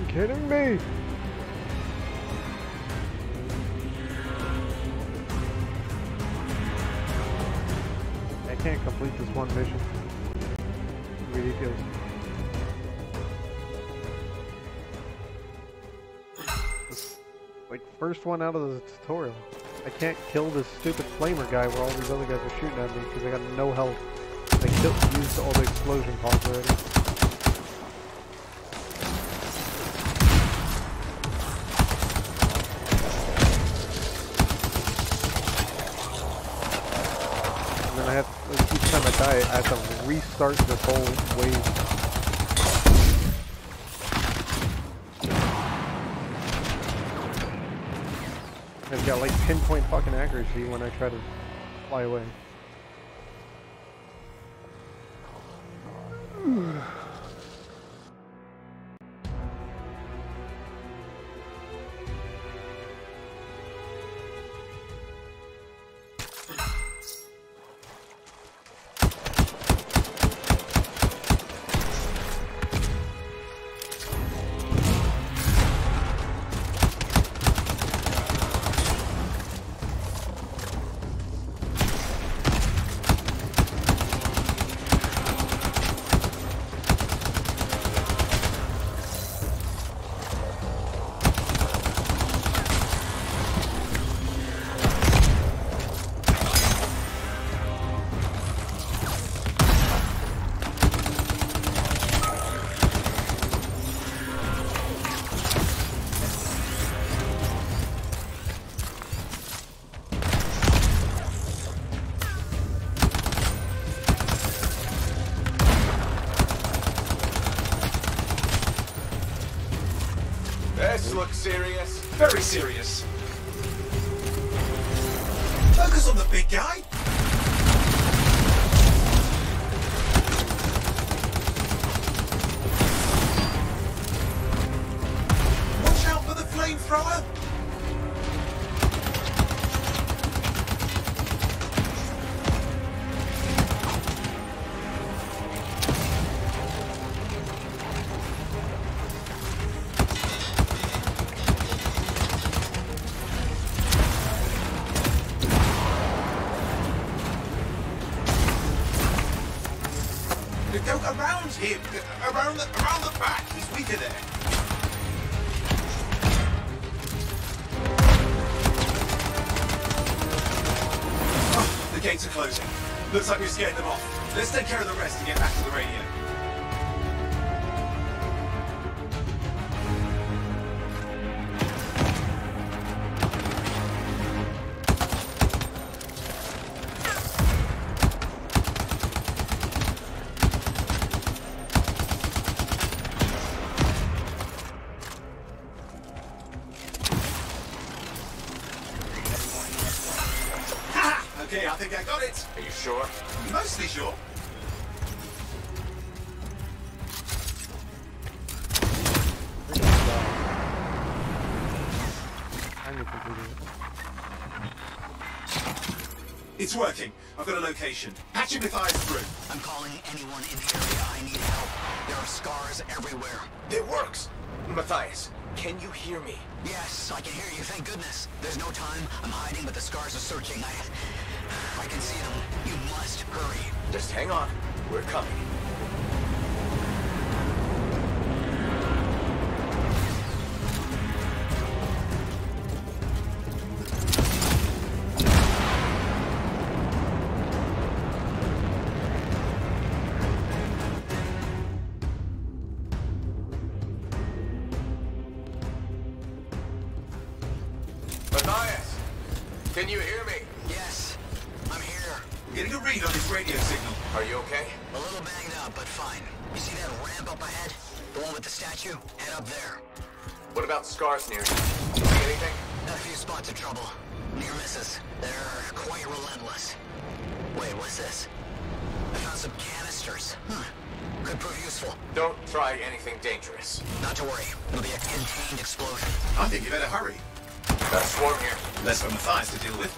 S1: Kidding me? I can't complete this one mission. Ridiculous. Like, first one out of the tutorial. I can't kill this stupid flamer guy where all these other guys are shooting at me because I got no health. I used all the explosion pods already. Each time I die, I have to restart this whole wave. I've got like pinpoint fucking accuracy when I try to fly away.
S3: This looks serious.
S7: Very serious. Focus on the big guy. Watch out for the flamethrower. Go around him! Around the back! He's weaker there! Oh, the gates are closing. Looks like we've scared them off. Let's take care of the rest and get back to the radio. Okay, I think I got it.
S3: Are you sure?
S7: Mostly sure. It's working. I've got a location. Patching Matthias through.
S18: I'm calling anyone in the area. I need help. There are scars everywhere.
S3: It works. Matthias, can you hear me?
S18: Yes, I can hear you, thank goodness. There's no time. I'm hiding, but the scars are searching. I can see them. You must hurry.
S3: Just hang on. We're coming. Matthias, can you hear me?
S18: Yes, I'm here.
S7: I'm getting a read on his radio signal.
S3: Are you okay?
S18: A little banged up, but fine. You see that ramp up ahead? The one with the statue? Head up there.
S3: What about scars near you? See anything?
S18: A few spots of trouble. Near misses. They're quite relentless. Wait, what's this? I found some canisters. Could prove useful.
S3: Don't try anything dangerous.
S18: Not to worry. It'll be a contained explosion.
S7: I think you better hurry.
S3: Got a swarm here.
S7: Less for Matthias to deal with.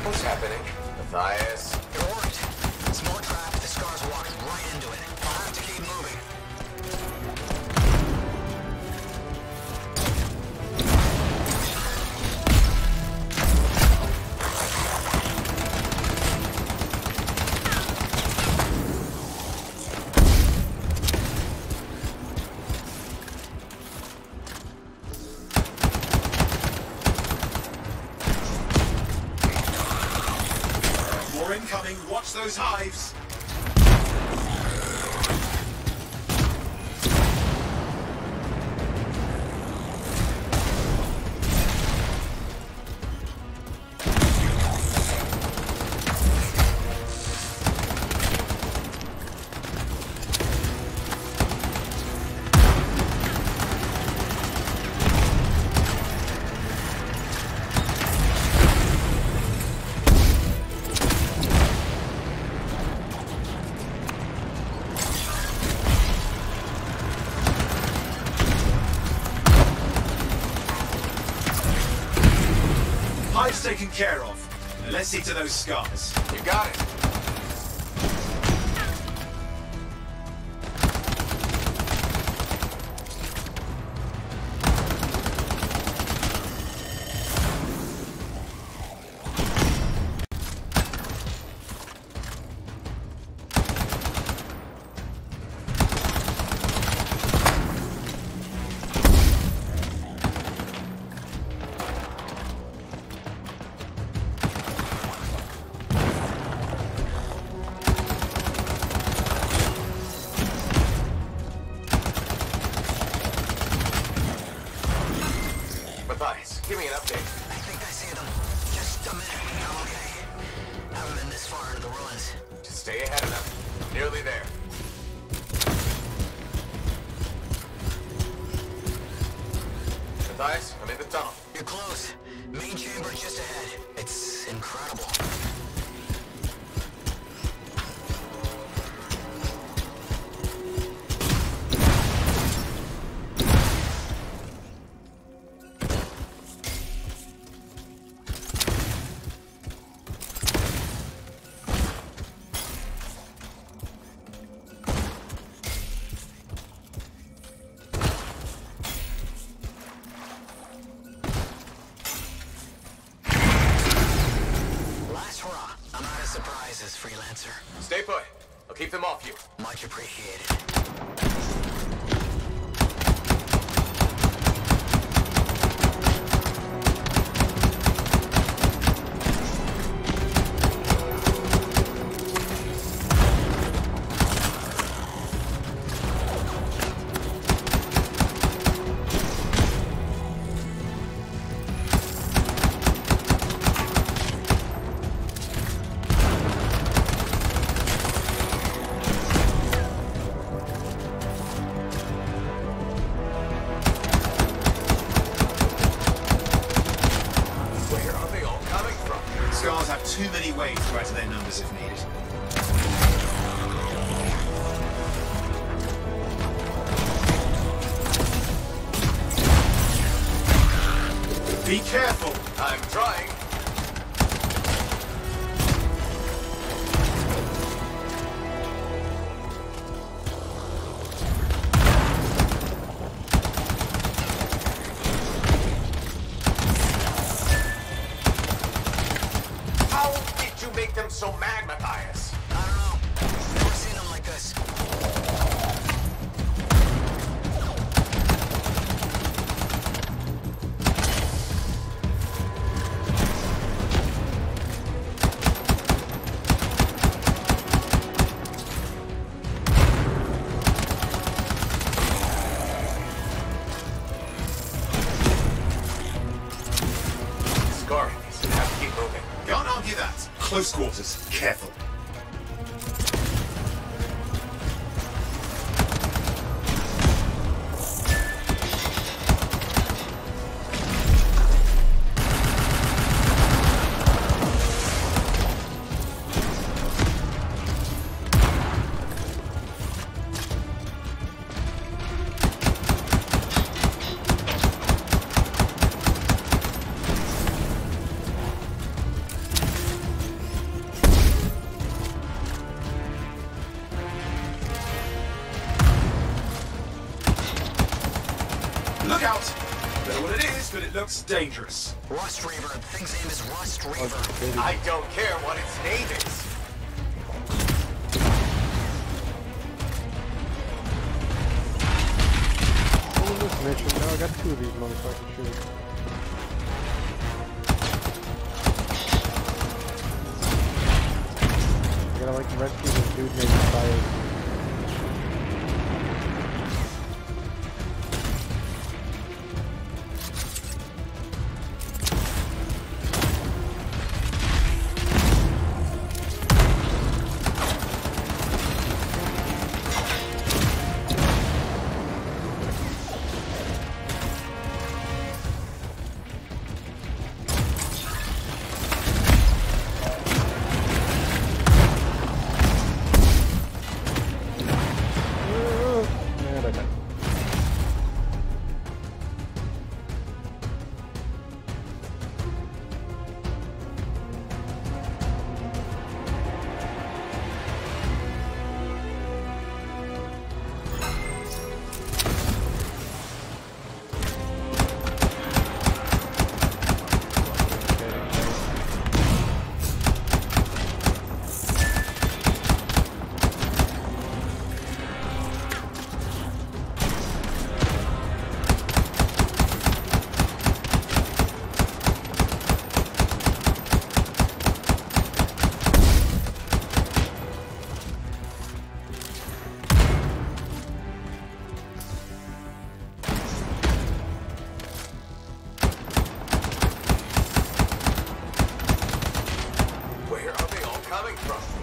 S3: What's happening? Matthias?
S18: You're worried. Small trap, the scars walked right into it. I'll have to keep moving.
S7: More incoming. Watch those hives. Hive's taken care of. Now let's see to those scars.
S3: You got it. Matthias, give me an update.
S18: I think I see them. Just a minute. Okay. Haven't been this far into the ruins.
S3: Just stay ahead of them. Nearly there. Matthias, I'm in the tunnel.
S18: You're close. Main chamber just ahead. It's incredible.
S3: Stay put. I'll keep them off you.
S18: Much appreciated.
S7: Scars have too many ways to add to their numbers if needed. Be careful!
S3: I'm trying. How did you make them so mad, Matthias?
S18: I don't know. Never seen them like this.
S7: Scar, you have to keep moving. Can't argue that. Close quarters. Careful. Look out! Don't know what it is, but it looks dangerous.
S18: Rust Reaver. The thing's name is Rust Reaver.
S3: I don't care what its name is.
S1: In this mission, now I got 2 of these motherfuckers shooting. I gotta like rescue this dude named Fire.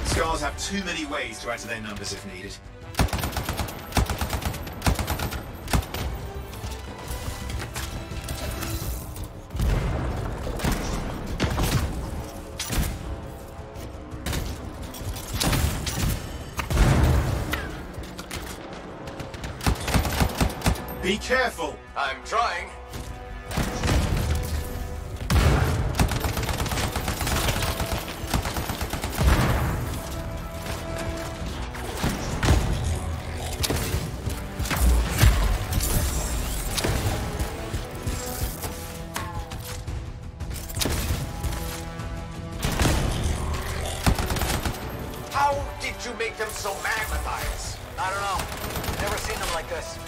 S7: Scars have too many ways to add to their numbers if needed. Be careful!
S3: I'm trying. How did you
S18: you make them so mad, Matthias? I don't know. Never seen them like this.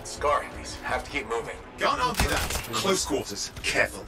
S18: Scar, please. Have to keep moving.
S7: Can't argue that. Close quarters. Careful.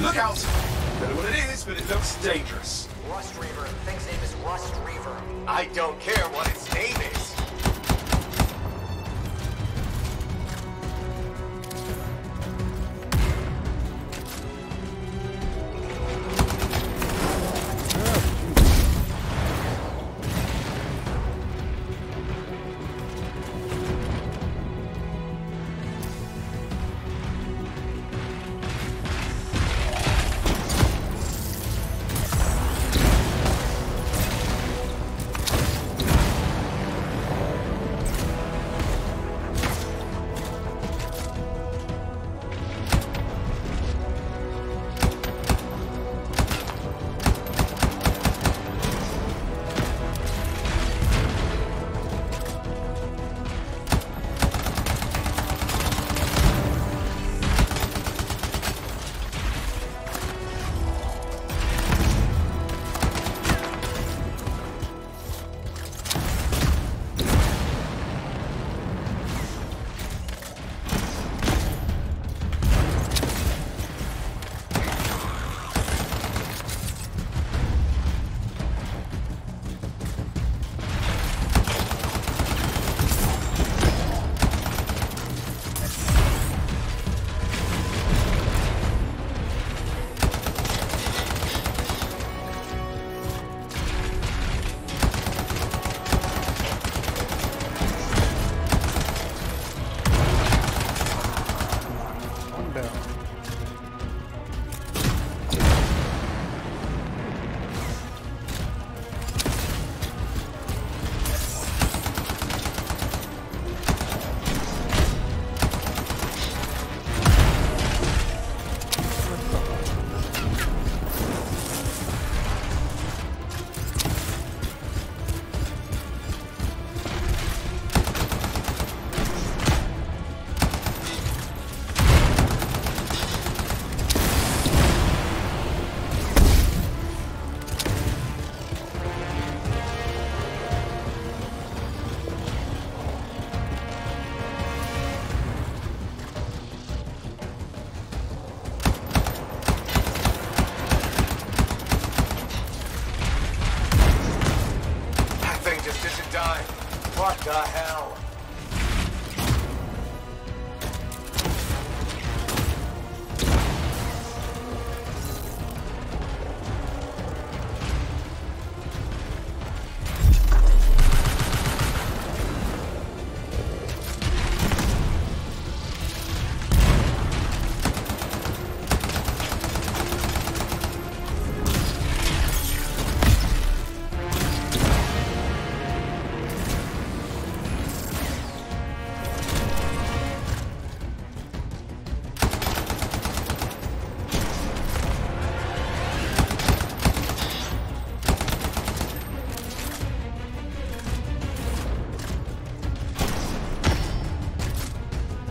S7: Look out! Don't know what it is, but it looks dangerous.
S18: Rust Reaver. Thing's name is Rust Reaver. I don't care what its name is.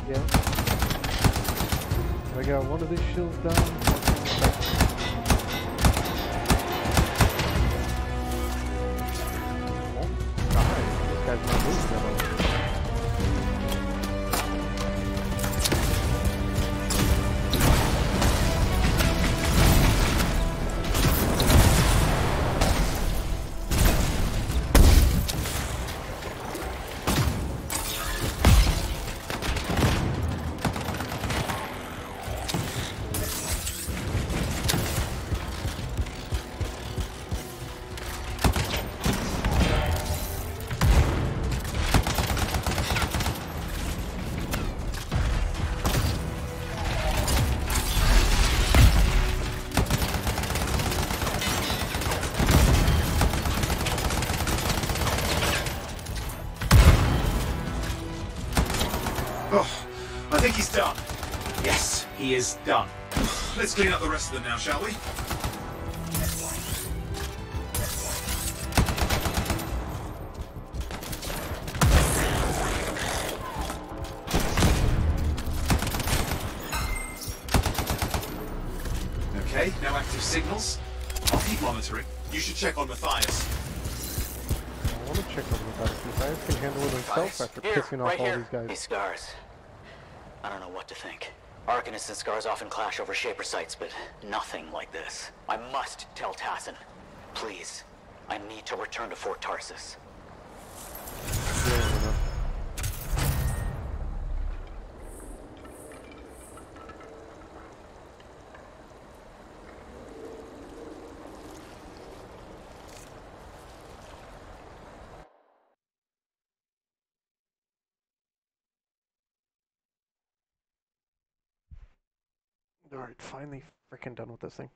S1: Yeah. I got one of these shields down. Oh, God. This guy's not moving at all.
S7: I think he's done. Yes, he is done. Let's clean up the rest of them now, shall we? Okay, no active signals. I'll keep monitoring. You should check on Matthias.
S1: I want to check on Matthias. Matthias can handle it himself after pissing off all these guys.
S18: These scars. I don't know what to think. Arcanists and scars often clash over Shaper sites, but nothing like this. I must tell Tassin. Please. I need to return to Fort Tarsus.
S1: Yeah, Alright, finally freaking done with this thing.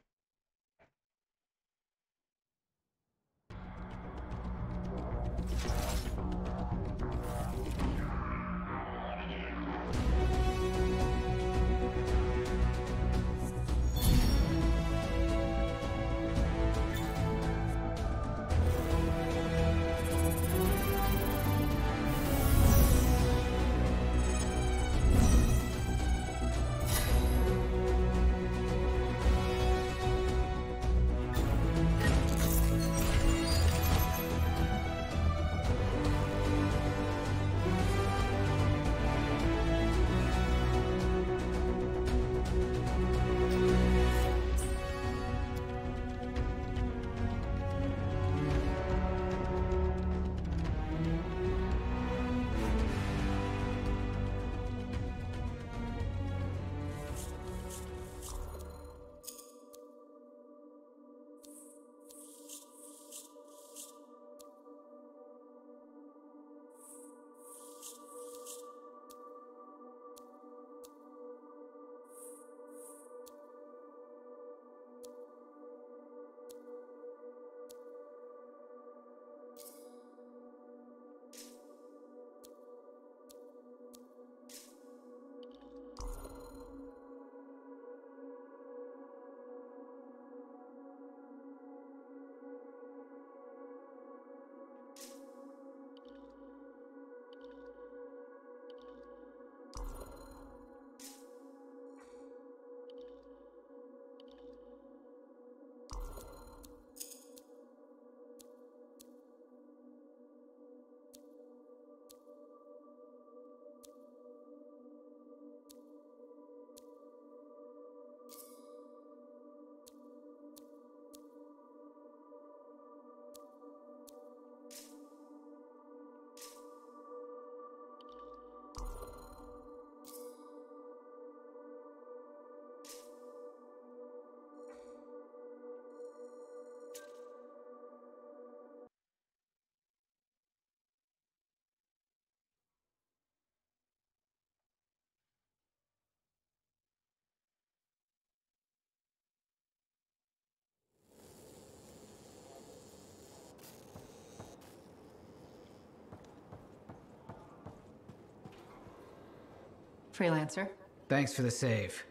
S17: Freelancer.
S9: Thanks for the save.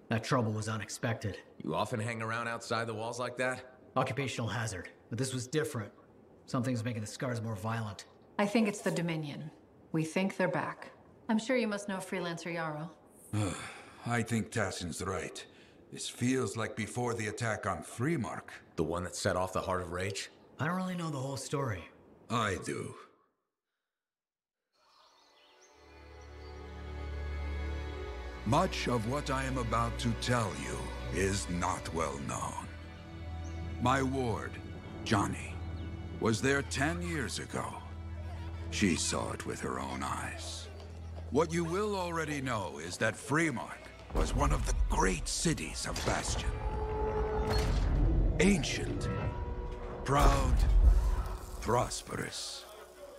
S9: That trouble was unexpected.
S13: You often hang around outside the walls like that?
S9: Occupational hazard, but this was different. Something's making the scars more violent.
S17: I think it's the Dominion. We think they're back. I'm sure you must know Freelancer Yarrow.
S19: I think Tassin's right. This feels like before the attack on Freemark.
S13: The one that set off the Heart of Rage?
S9: I don't really know the whole story.
S19: I do. Much of what I am about to tell you is not well known. My ward, Johnny, was there 10 years ago. She saw it with her own eyes. What you will already know is that Freemark was one of the great cities of Bastion. Ancient, proud, prosperous.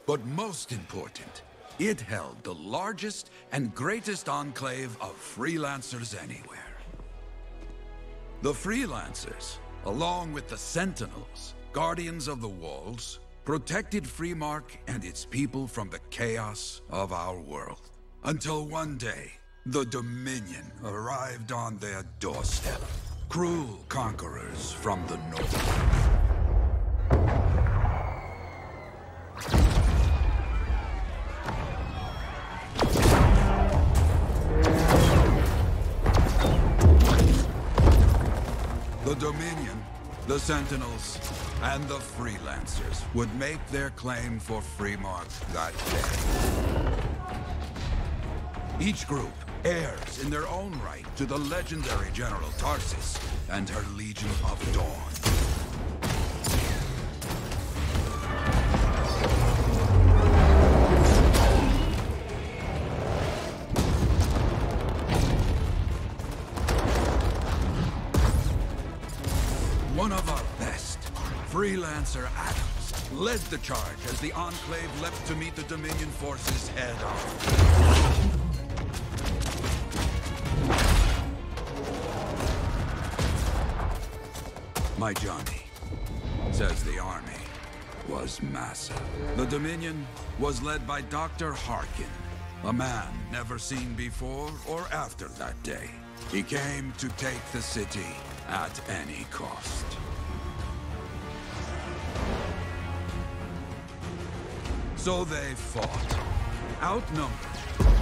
S19: But most important, it held the largest and greatest enclave of freelancers anywhere. The freelancers, along with the Sentinels, guardians of the walls, protected Freemark and its people from the chaos of our world. Until one day, the Dominion arrived on their doorstep. Cruel conquerors from the north. The Dominion, the Sentinels, and the Freelancers would make their claim for Freemark that day. Each group heirs in their own right to the legendary General Tarsis and her Legion of Dawn. One of our best, Freelancer Adams, led the charge as the Enclave leapt to meet the Dominion forces head-on. My Johnny says the army was massive. The Dominion was led by Dr. Harkin, a man never seen before or after that day. He came to take the city at any cost. So they fought, outnumbered,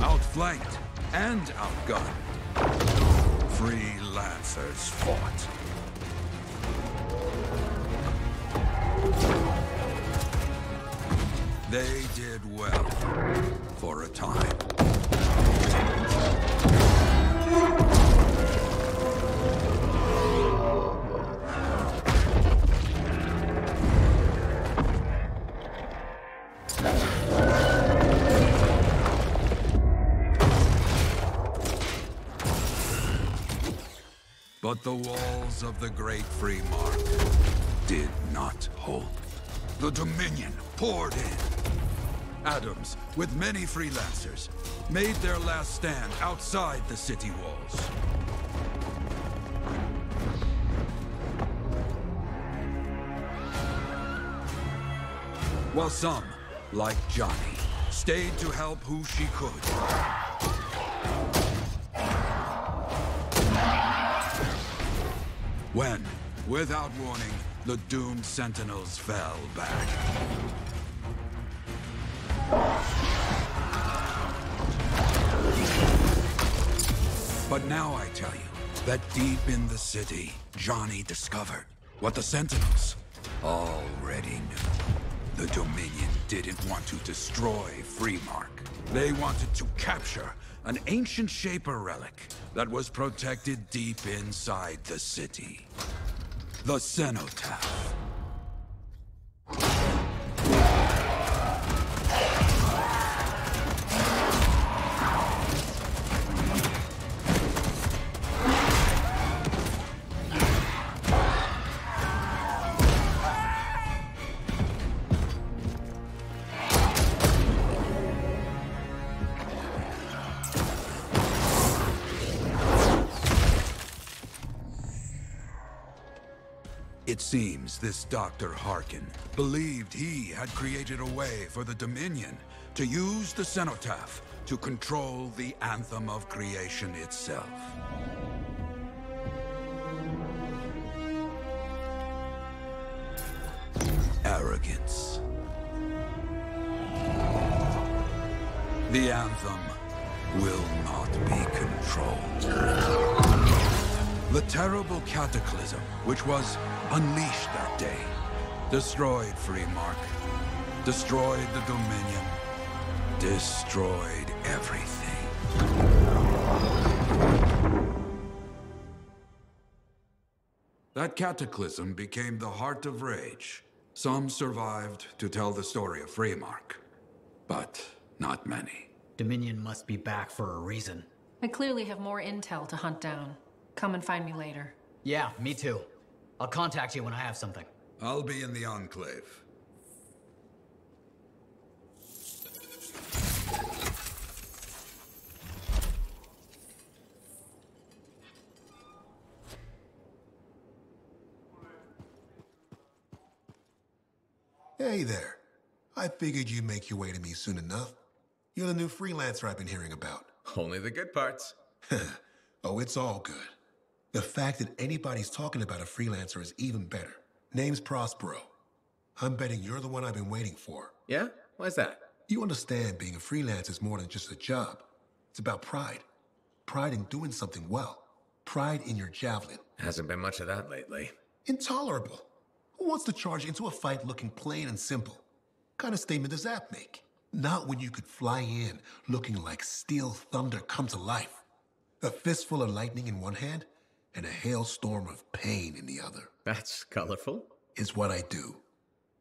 S19: outflanked, and outgunned. Freelancers fought. They did well for a time. But the walls of the Great Freemark did not hold. The Dominion poured in. Adams, with many freelancers, made their last stand outside the city walls. While some, like Johnny, stayed to help who she could. When, without warning, the doomed Sentinels fell back. But now I tell you that deep in the city, Johnny discovered what the Sentinels already knew. The Dominion didn't want to destroy Freemark. They wanted to capture an ancient Shaper relic that was protected deep inside the city. The Cenotaph. It seems this Dr. Harkin believed he had created a way for the Dominion to use the Cenotaph to control the Anthem of creation itself. Arrogance. The Anthem will not be controlled. The terrible cataclysm, which was unleashed that day, destroyed Freemark, destroyed the Dominion, destroyed everything. That cataclysm became the heart of rage. Some survived to tell the story of Freemark, but not many.
S9: Dominion must be back for a reason.
S17: I clearly have more intel to hunt down. Come and find me later.
S9: Yeah, me too. I'll contact you when I have something.
S19: I'll be in the Enclave.
S20: Hey there. I figured you'd make your way to me soon enough. You're the new freelancer I've been hearing about.
S13: Only the good parts.
S20: Oh, it's all good. The fact that anybody's talking about a freelancer is even better. Name's Prospero. I'm betting you're the one I've been waiting for.
S13: Yeah? Why's that?
S20: You understand being a freelancer is more than just a job. It's about pride. Pride in doing something well. Pride in your javelin.
S13: Hasn't been much of that lately.
S20: Intolerable. Who wants to charge into a fight looking plain and simple? What kind of statement does that make? Not when you could fly in looking like steel thunder come to life. A fistful of lightning in one hand and a hailstorm of pain in the other.
S13: That's colorful.
S20: Is what I do.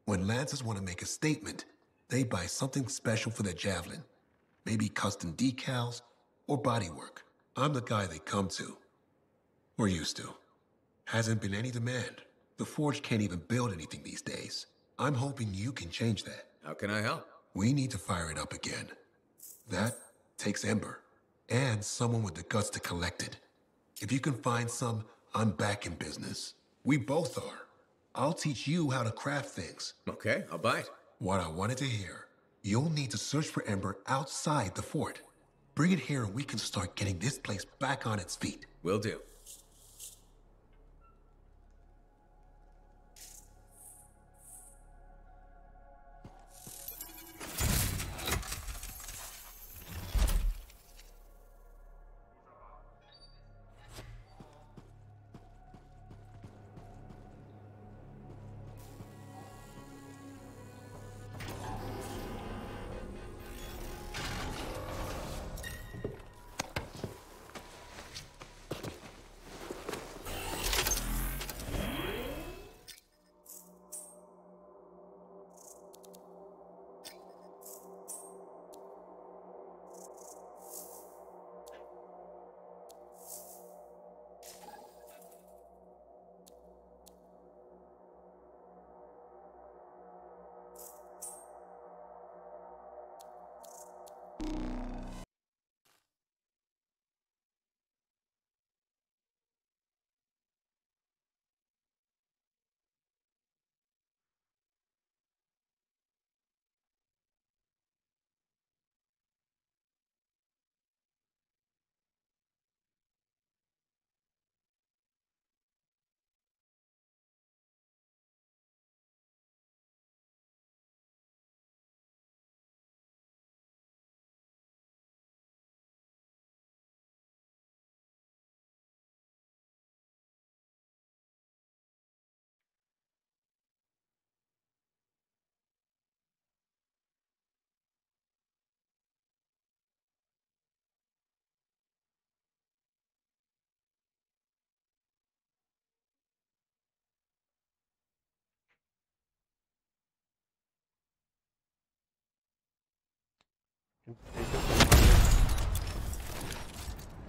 S20: When Lancers want to make a statement, they buy something special for their javelin. Maybe custom decals or bodywork. I'm the guy they come to. Or used to. Hasn't been any demand. The Forge can't even build anything these days. I'm hoping you can change that.
S13: How can I help?
S20: We need to fire it up again. That takes Ember. And someone with the guts to collect it. If you can find some, I'm back in business. We both are. I'll teach you how to craft things.
S13: Okay, I'll bite.
S20: What I wanted to hear. You'll need to search for Ember outside the fort. Bring it here and we can start getting this place back on its feet.
S13: Will do.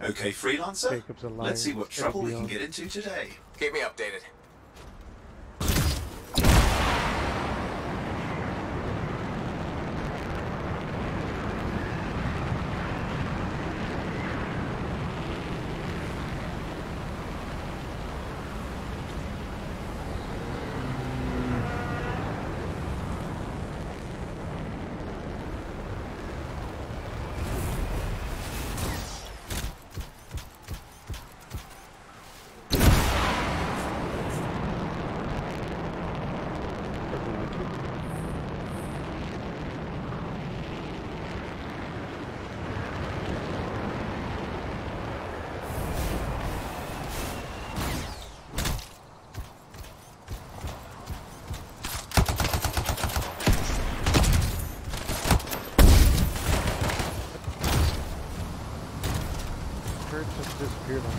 S7: Okay, freelancer.
S1: Jacob's a liar.
S7: Let's see what trouble we can
S1: beyond.
S7: get into today.
S13: Keep me updated.
S1: turret just disappeared on me.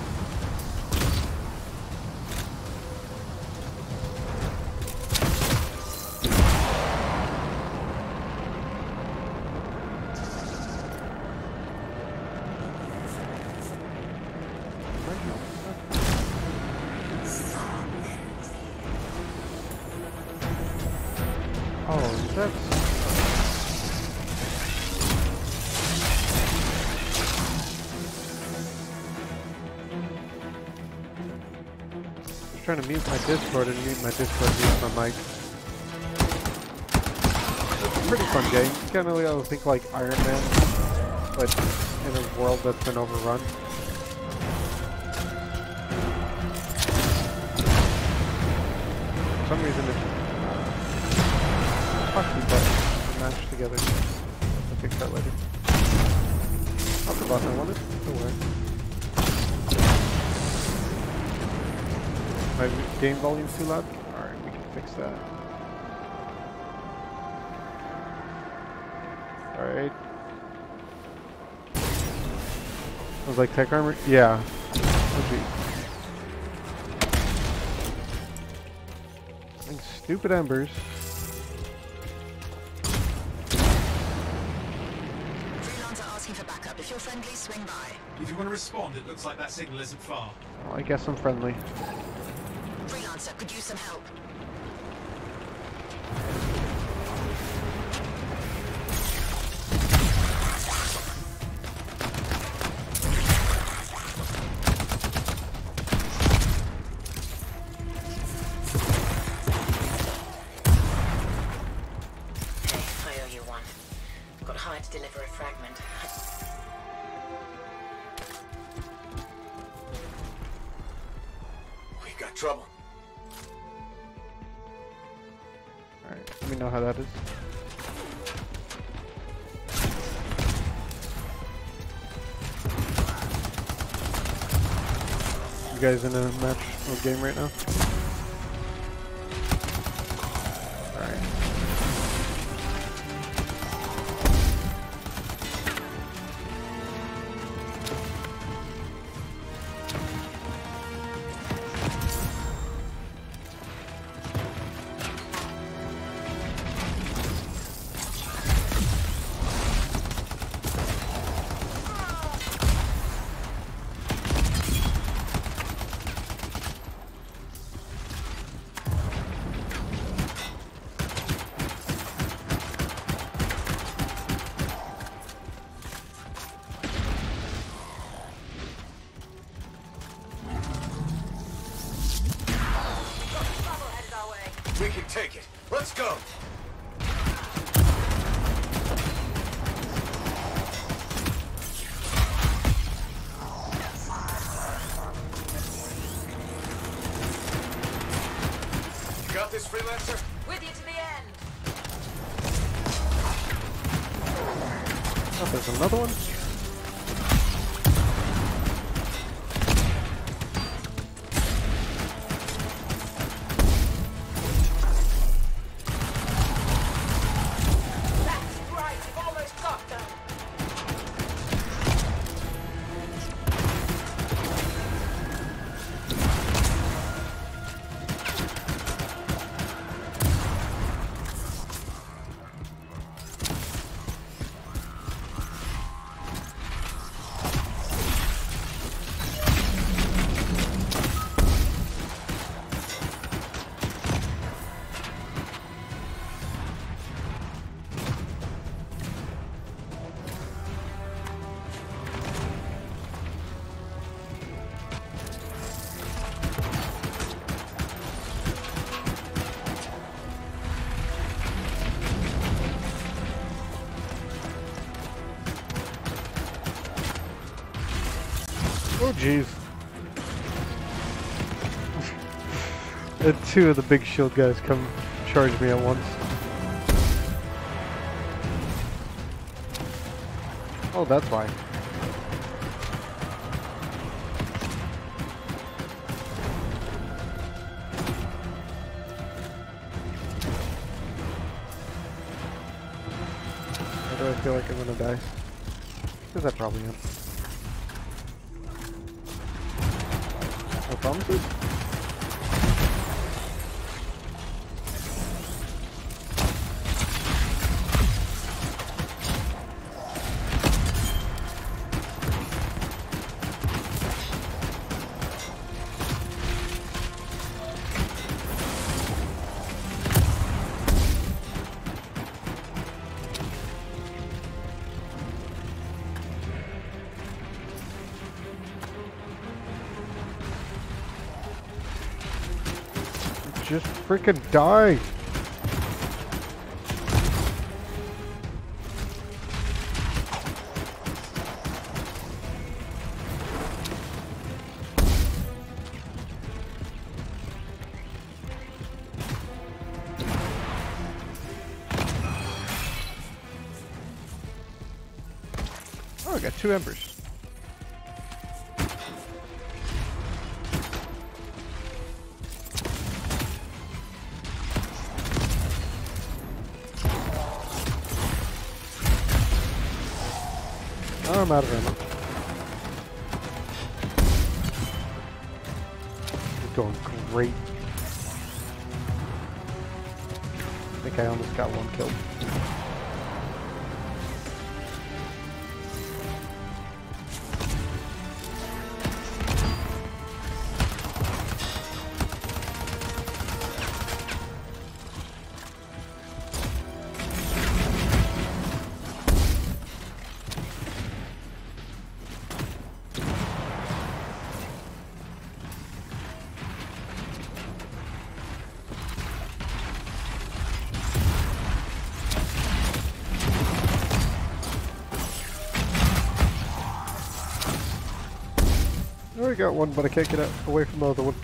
S1: Oh, that's... trying to mute my Discord and mute my Discord mute my mic. It's a pretty fun game. You kind of think like Iron Man, but in a world that's been overrun. For some reason it's hockey buttons matched together. I'll fix that later. Not the button I wanted. Don't worry. My game volume's too loud? Alright, we can fix that. Alright. I was like, tech armor? Yeah. Like stupid embers.
S4: Freelancer asking for backup. If you're friendly, swing by.
S7: If you want to respond, it looks like that signal isn't far.
S1: Well, I guess I'm friendly.
S4: Freelancer, could use some help.
S5: Hey, I owe you one. Got hired to deliver a fragment.
S3: We got trouble.
S1: Alright, let me know how that is. You guys in a match or game right now? Alright.
S3: We can take it. Let's go. You got this, Freelancer?
S5: With you to the end.
S1: Oh, there's another one? Oh jeez. Two of the big shield guys come charge me at once. Oh, that's why. Why do I feel like I'm gonna die? Because I probably am. No promises? Just freaking die! Oh, I got 2 embers. Oh, I'm out of ammo. It's going great. I think I almost got 1 kill. I already got 1, but I can't get away from the other one.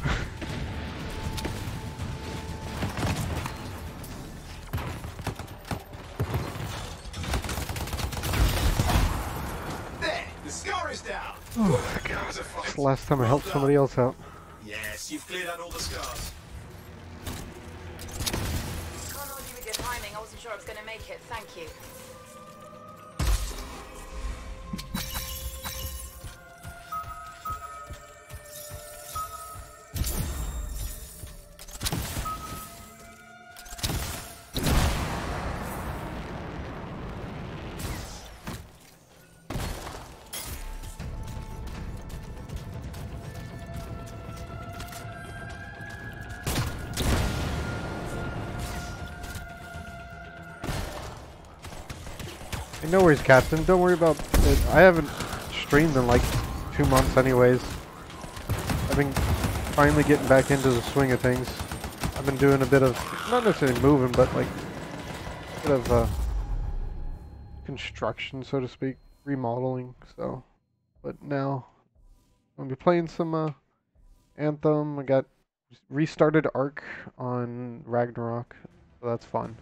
S7: There, the scar is down.
S1: Oh my god, it's the last time I helped somebody else out.
S7: Yes, you've cleared out all the scars.
S5: Can't argue with your timing. I wasn't sure I was going to make it. Thank you.
S1: No worries, Captain. Don't worry about it. I haven't streamed in like 2 months anyways. I've been finally getting back into the swing of things. I've been doing a bit of, not necessarily moving, but like a bit of construction, so to speak, remodeling. So, but now I'm gonna be playing some Anthem. I got restarted Ark on Ragnarok, so that's fun.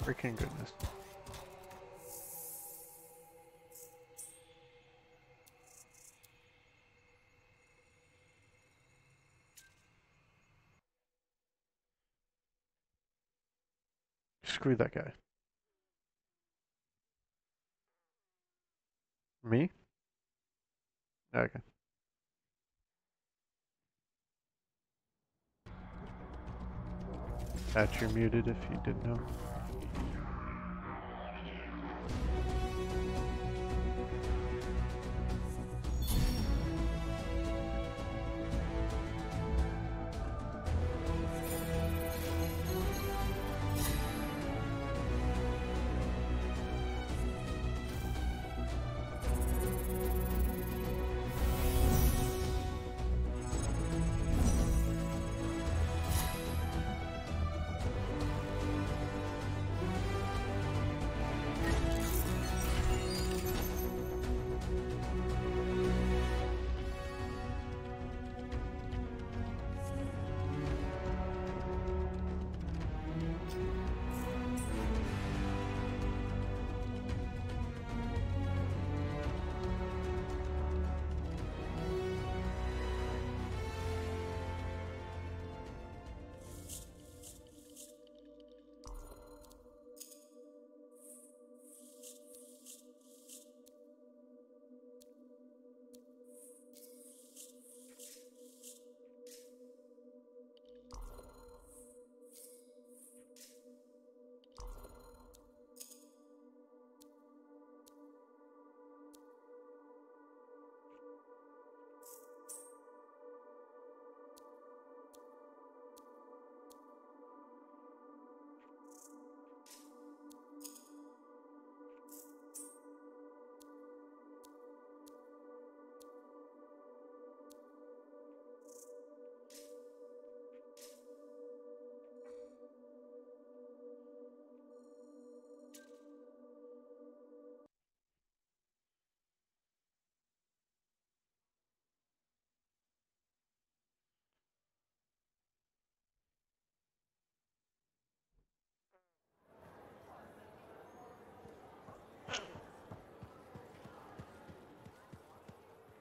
S1: Freaking goodness. Screw that guy. Me? Okay. That you're muted if you didn't know.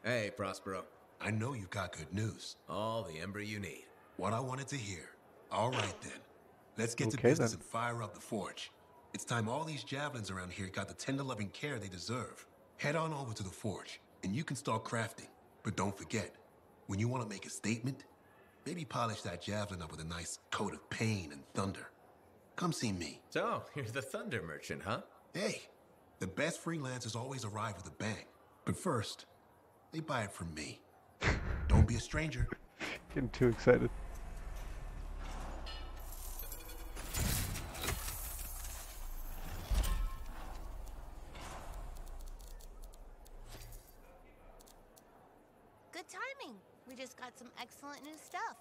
S13: Hey, Prospero.
S20: I know you got good news.
S13: All the ember you need.
S20: What I wanted to hear. All right, then. Let's get to
S1: Okay,
S20: business
S1: then.
S20: and fire up the forge. It's time all these javelins around here got the tender loving care they deserve. Head on over to the forge, and you can start crafting. But don't forget, when you want to make a statement, maybe polish that javelin up with a nice coat of pain and thunder. Come see me.
S13: So, you're the thunder merchant, huh?
S20: Hey, the best freelancers always arrive with a bang. But first, they buy it from me. Don't be a stranger.
S1: Getting too excited.
S21: Good timing. We just got some excellent new stuff.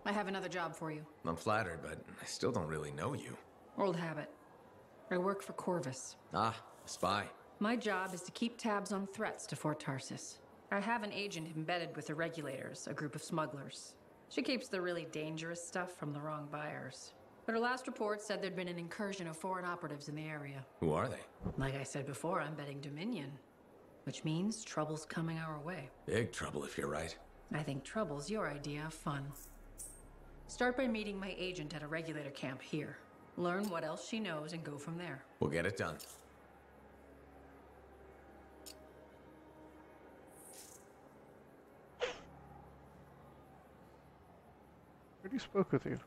S17: I have another job for you.
S13: I'm flattered, but I still don't really know you.
S17: Old habit. I work for Corvus.
S13: Ah, a spy.
S17: My job is to keep tabs on threats to Fort Tarsis. I have an agent embedded with the regulators, a group of smugglers. She keeps the really dangerous stuff from the wrong buyers. But her last report said there'd been an incursion of foreign operatives in the area.
S13: Who are they?
S17: Like I said before, I'm betting Dominion. Which means trouble's coming our way.
S13: Big trouble if you're right.
S17: I think trouble's your idea of fun. Start by meeting my agent at a regulator camp here. Learn what else she knows and go from there.
S13: We'll get it done.
S1: Already spoke with you.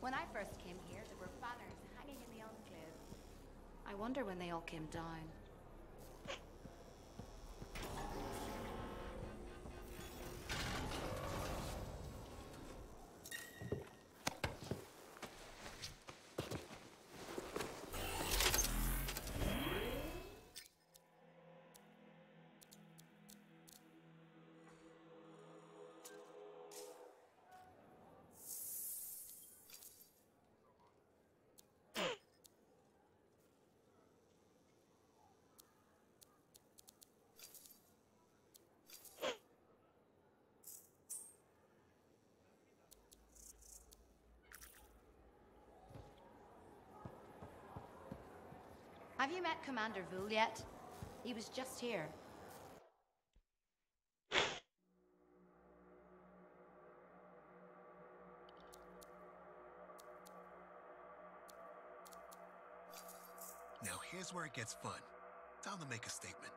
S14: When I first came here, there were banners hanging in the enclave. I wonder when they all came down. Have you met Commander Vul yet? He was just here.
S20: Now here's where it gets fun. Time to make a statement.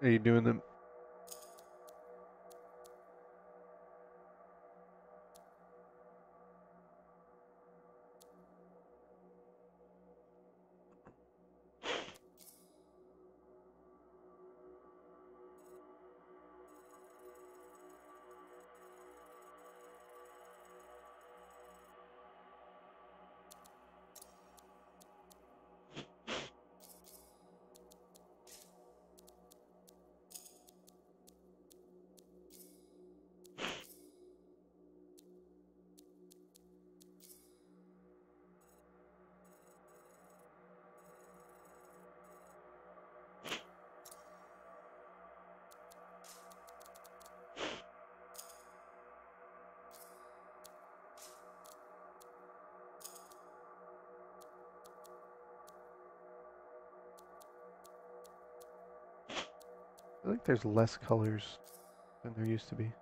S1: Are you doing them? I think there's less colors than there used to be.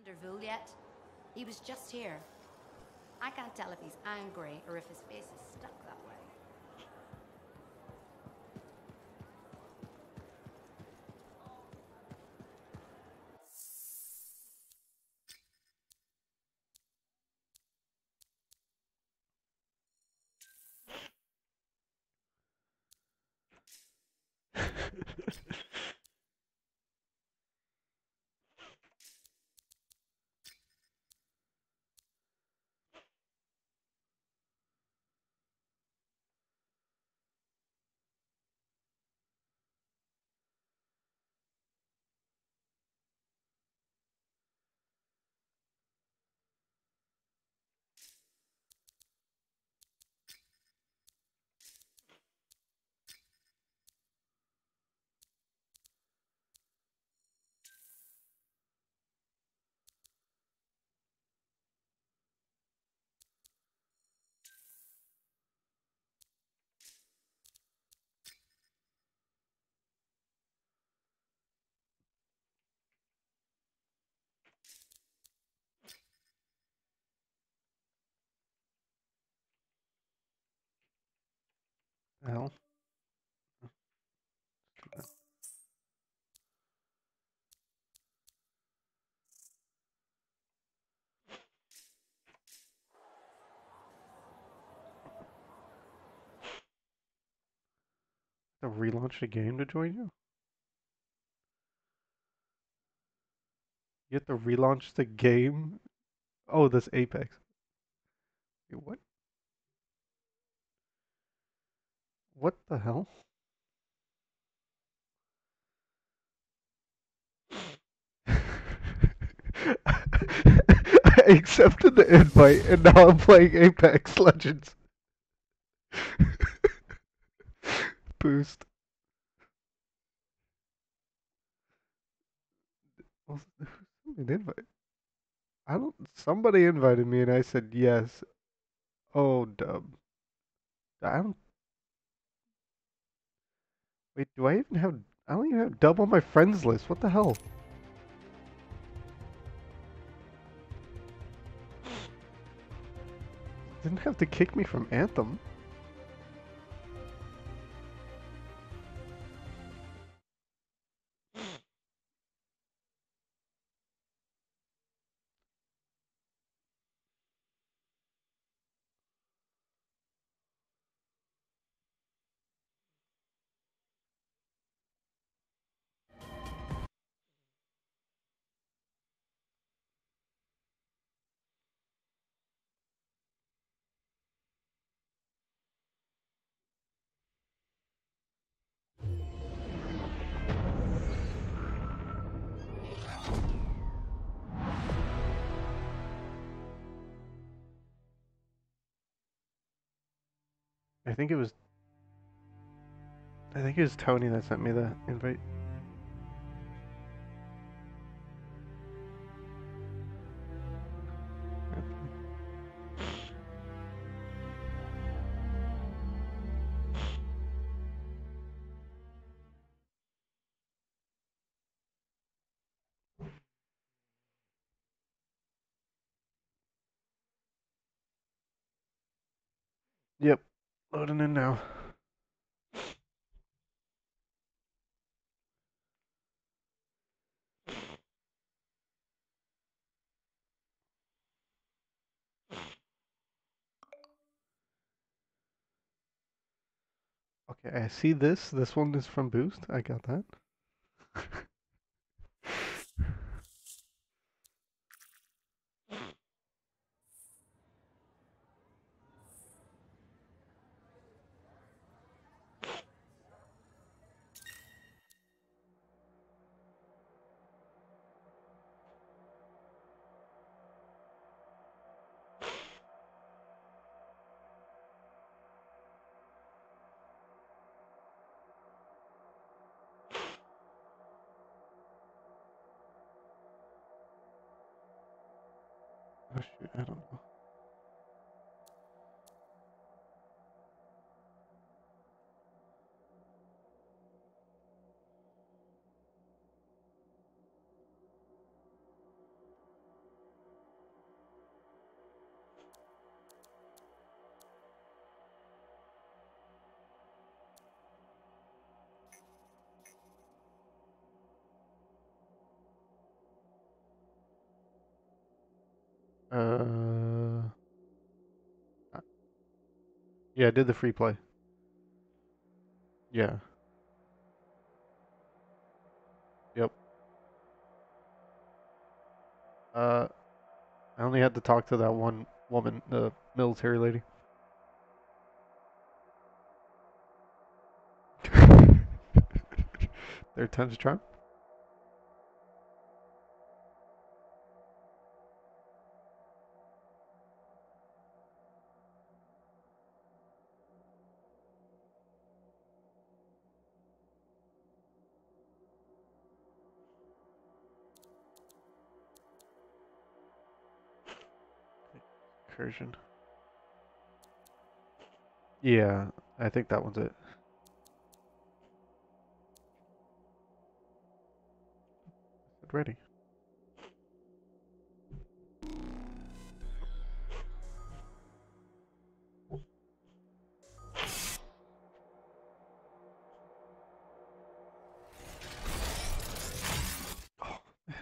S14: Derville yet? He was just here. I can't tell if he's angry or if his face is stuck that way.
S1: Hell. To relaunch the game to join you? You have to relaunch the game? Oh, this Apex. Wait, what? What the hell? I accepted the invite and now I'm playing Apex Legends. Boost. Well, an invite. I don't. Somebody invited me and I said yes. Oh, dub. I don't. Wait, do I even have? I don't even have dub on my friends list. What the hell? Didn't have to kick me from Anthem. I think it was. I think it was Tony that sent me the invite. Yep, loading in now. Okay, I see this. This one is from Boost. I got that. Oh shoot, I don't know. Yeah, I did the free play. Yeah. Yep. I only had to talk to that one woman, the military lady. Their time's a charm. Incursion. Yeah, I think that one's it. Ready. Oh, man.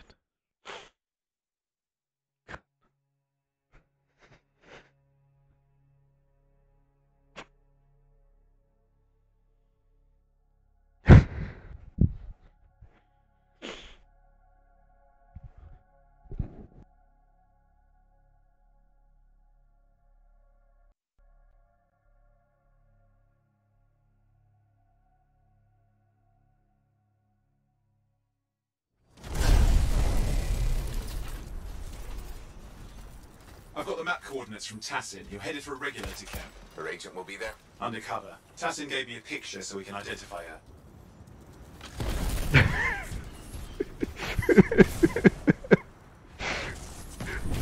S7: I've got the map coordinates from Tassin. You're headed for a regulator camp.
S13: Her agent will be there?
S7: Undercover. Tassin gave me a picture so we can identify her.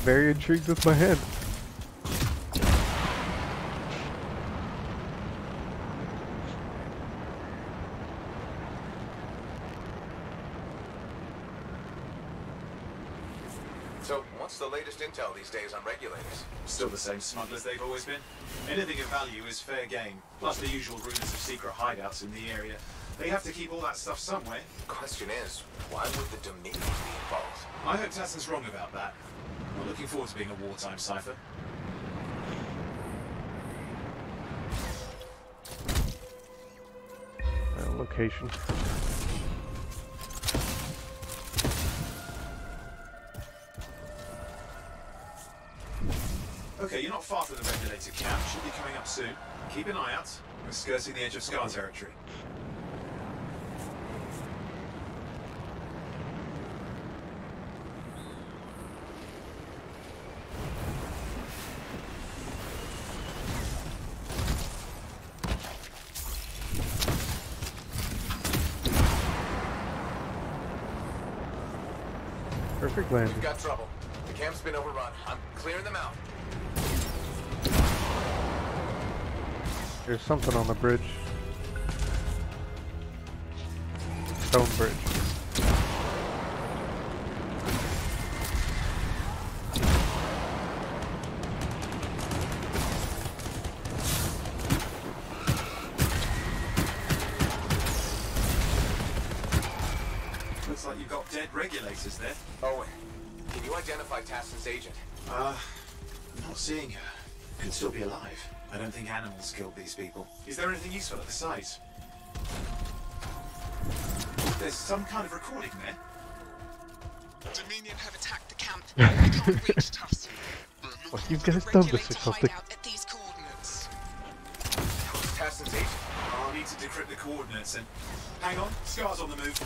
S1: Very intrigued with my head.
S13: So, what's the latest intel these days on regulators?
S7: Still the same smugglers they've always been. Anything of value is fair game, plus the usual rumors of secret hideouts in the area. They have to keep all that stuff somewhere.
S13: Question is, why would the Dominion be involved?
S7: I hope Tassin's wrong about that. I'm looking forward to being a wartime cipher.
S1: Location.
S7: Okay, you're not far from the regulator camp. Should be coming up soon. Keep an eye out. We're skirting the edge of Scar territory.
S1: Perfect landing.
S13: We've got trouble. The camp's been overrun. I'm clearing them out.
S1: There's something on the bridge. Stone bridge.
S7: Looks like you've got dead regulators there.
S13: Owen, can you identify Tassin's agent?
S7: I'm not seeing her. Could still be alive. I don't think animals killed these people. Is there anything useful at the site? There's some kind of recording there.
S2: Dominion have attacked the camp. They can't reach Tassin.
S1: What you guys done with something?
S2: At these coordinates.
S7: Who's Tassin's agent? I'll need to decrypt the coordinates and... Hang on, Scar's on the move.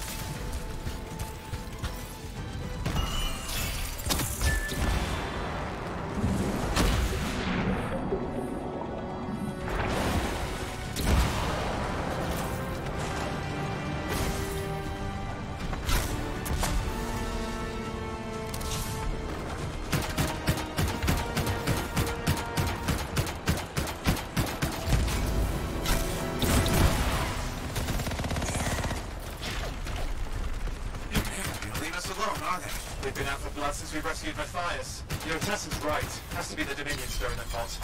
S7: They've been out for blood since we rescued Matthias. You know, Tassin's right. Has to be the Dominion stirring the pot.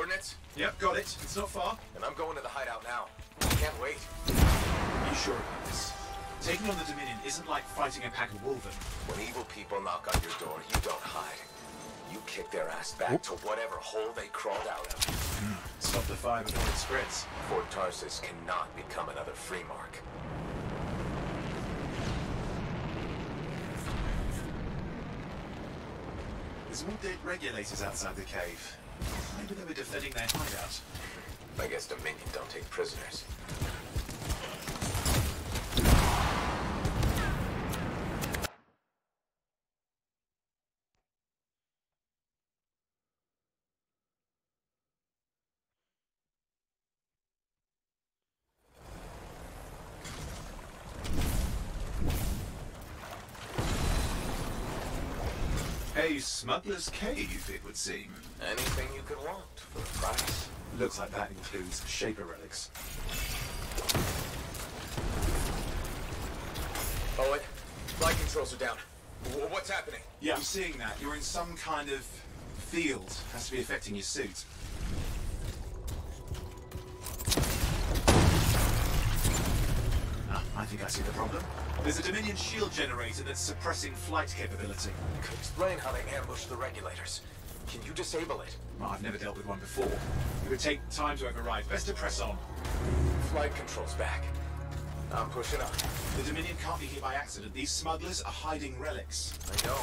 S3: Coordinates?
S7: Yep, got it. It's not far.
S3: And I'm going to the hideout now. Can't wait.
S7: Are you sure about this? Taking on the Dominion isn't like fighting a pack of wolven.
S3: When evil people knock on your door, you don't hide. You kick their ass back to whatever hole they crawled out of.
S7: Stop the fire before it spreads.
S3: Fort Tarsus cannot become another free mark.
S7: There's more dead regulators outside the cave. Maybe they were defending their hideout.
S3: I guess Dominion don't take prisoners.
S7: A smuggler's cave, it would seem.
S3: Anything you could want for a price.
S7: Looks like that includes Shaper relics.
S3: Owen, flight controls are down. What's happening?
S7: Yeah, I'm seeing that. You're in some kind of field. Has to be affecting your suit. I think I see the problem. There's a Dominion shield generator that's suppressing flight capability.
S3: Could explain how they ambushed the regulators. Can you disable it?
S7: Well, I've never dealt with one before. It would take time to override. Best to press on.
S3: Flight controls back. I'm pushing up.
S7: The Dominion can't be here by accident. These smugglers are hiding relics.
S3: I know.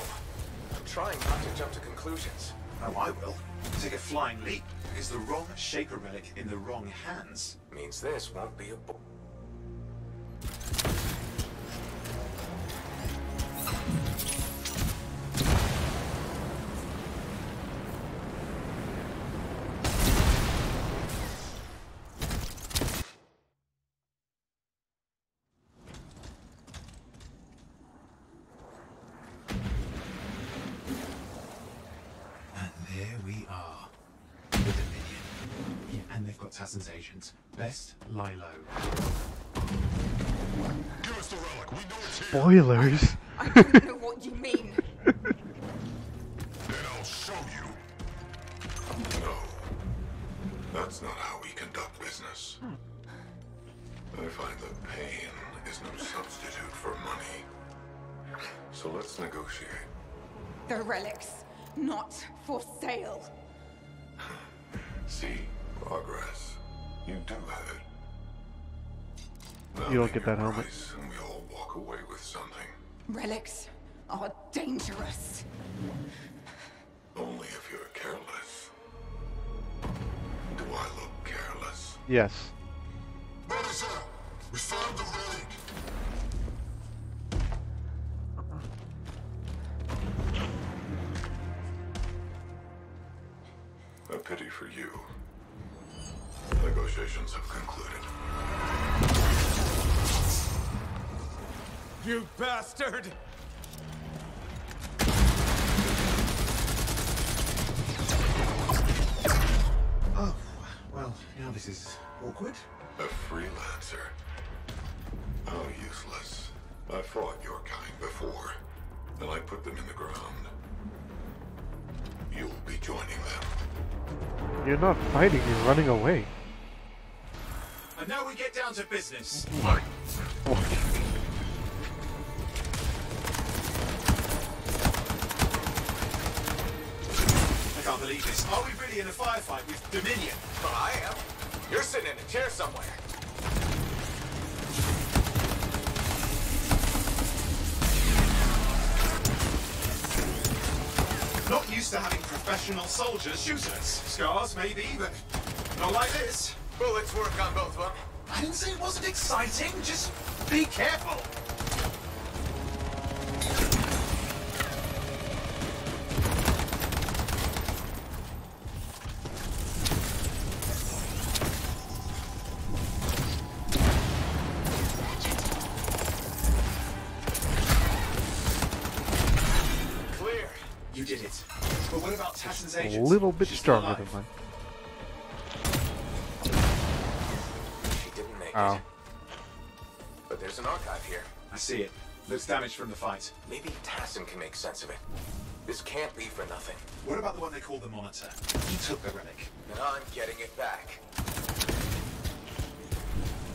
S3: I'm trying not to jump to conclusions.
S7: Oh, I will. Take a flying leap. Is the wrong Shaper relic in the wrong hands?
S3: Means this won't be a
S7: Assassin's agents. Best lie low.
S3: Give us the relic. We know it's here.
S1: Spoilers.
S5: I don't know what you mean.
S3: Then I'll show you.
S6: No. That's not how we conduct business. I find that pain is no substitute for money. So let's negotiate.
S5: The relics, not for sale.
S6: See? Progress. You do have it.
S1: You don't get that helmet.
S6: And we all walk away with something.
S5: Relics are dangerous.
S6: Only if you're careless. Do I look careless?
S1: Yes.
S6: Brothers out! We found the relic! A pity for you. Negotiations have concluded.
S3: You bastard!
S7: Oh, well, now this is awkward.
S6: A freelancer? How useless. I fought your kind before, and I put them in the ground. You'll be joining them.
S1: You're not fighting, you're running away.
S7: And now we get down to business.
S1: What?
S7: I can't believe this. Are we really in a firefight with Dominion?
S3: Well, I am. You're sitting in a chair somewhere.
S7: Not used to having professional soldiers shoot us. Scars, maybe, but not like this.
S3: Bullets work on both of them.
S7: I didn't say it wasn't exciting. Just be careful.
S3: Clear.
S7: You did it. But what about Tassin's
S1: A
S7: agents?
S1: little bit
S7: She's
S1: stronger
S7: alive.
S1: than mine.
S3: She didn't make
S1: Oh.
S3: it. But there's an archive here.
S7: I see it. Looks damaged from the fight.
S3: Maybe Tassin can make sense of it.
S13: This can't be for nothing.
S7: What about the one they call the Monitor? He took the relic.
S13: And I'm getting it back.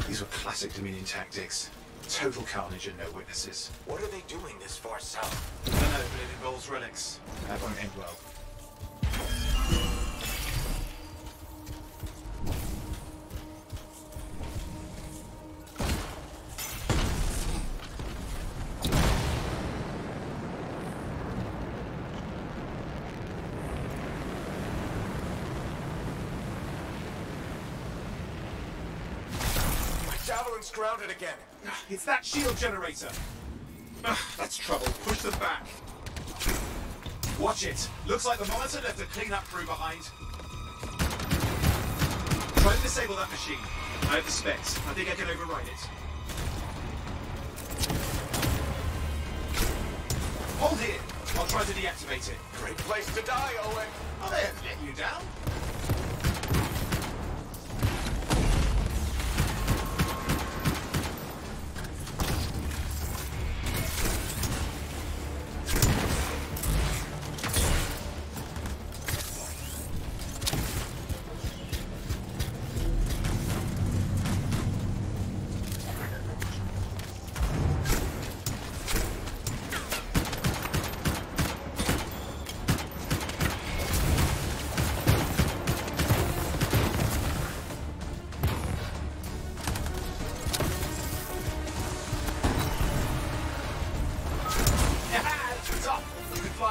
S7: These were classic Dominion tactics. Total carnage and no witnesses.
S13: What are they doing this far south?
S7: I don't know, but it involves relics. That won't end well.
S13: Javelin's grounded again.
S7: It's that shield generator. That's trouble. Push them back. Watch it. Looks like the Monitor left a cleanup crew behind. Try to disable that machine. I have the specs. I think I can override it. Hold here. I'll try to deactivate it.
S13: Great place to die, Owen.
S7: Oh, they haven't let you down.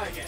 S7: Again.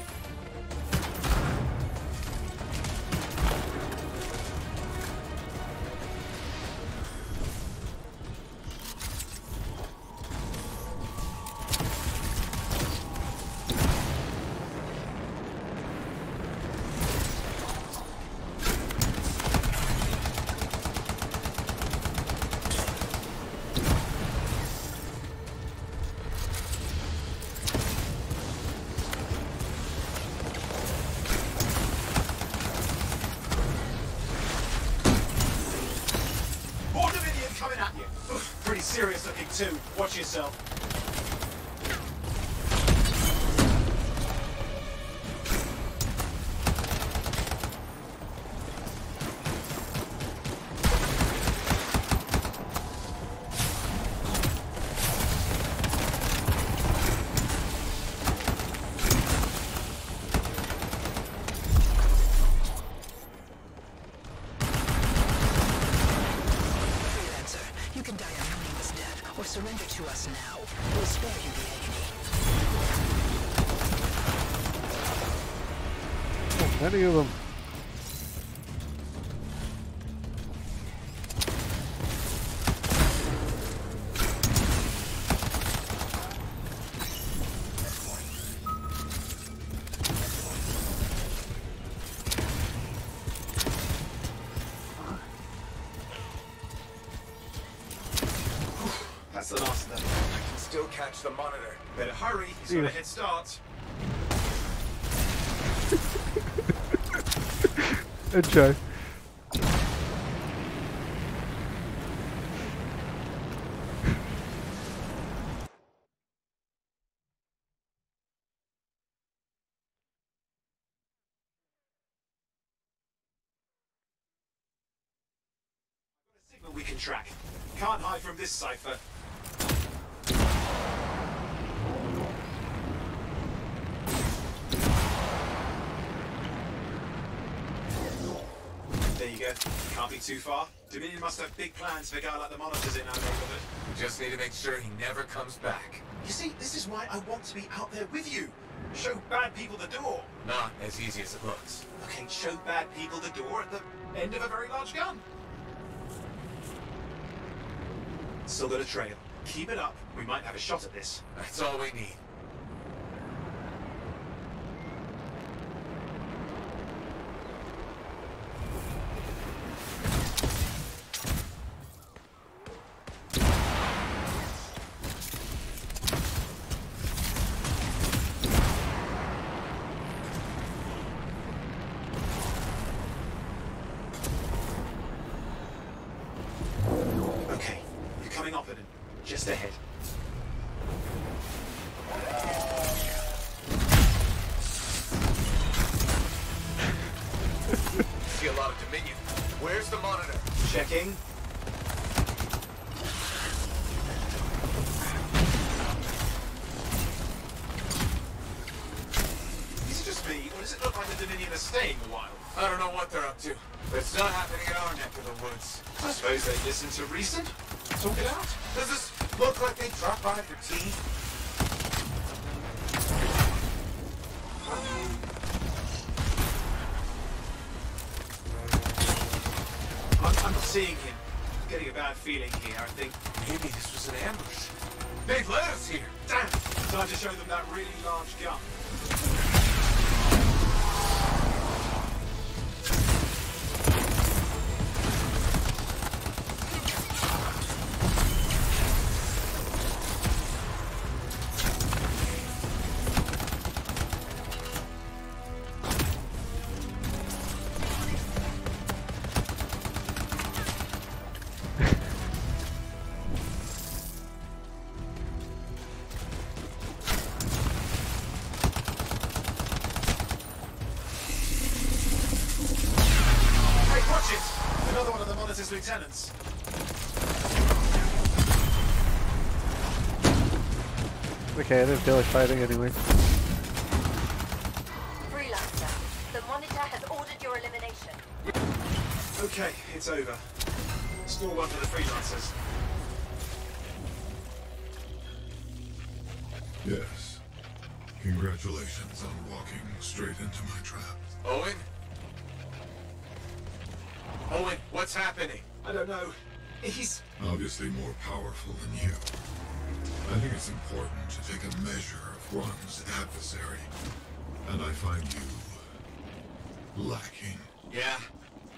S7: Serious looking too. Watch yourself.
S4: Surrender to us now. We'll spare you the agony.
S1: Oh, many of them.
S7: That's the last of them.
S13: I can still catch the Monitor.
S7: Better hurry, he's got a head start.
S1: Enjoy.
S7: Signal we can track. Can't hide from this cipher. There you go. Can't be too far. Dominion must have big plans for a guy like the Monitors in our neighborhood.
S13: We just need to make sure he never comes back.
S7: You see, this is why I want to be out there with you. Show bad people the door.
S13: Not as easy as it looks.
S7: Okay, show bad people the door at the end of a very large gun. Still got a trail. Keep it up. We might have a shot at this.
S13: That's all we need.
S7: Okay, you're coming up at it. Just ahead. thing. Is it just me, or does it look like the Dominion are staying a while?
S3: I don't know what they're up to, but it's not happening in our neck of the woods.
S7: I suppose they listen to reason. Talk it out.
S3: Does this look like they dropped by for tea?
S7: I'm not seeing him. I'm getting a bad feeling here, I think.
S3: Maybe this was an ambush. They've led us here.
S7: Damn! Time to show them that really large gun. Lieutenants.
S1: Okay, I didn't feel like fighting anyway.
S5: Freelancer, the monitor has ordered your elimination.
S7: Okay, it's over. Score one for the freelancers.
S6: Yes. Congratulations on walking straight into my trap.
S3: Owen? Owen, what's happening?
S7: I don't know. He's
S6: obviously more powerful than you. I think it's important to take a measure of one's adversary. And I find you lacking.
S3: Yeah?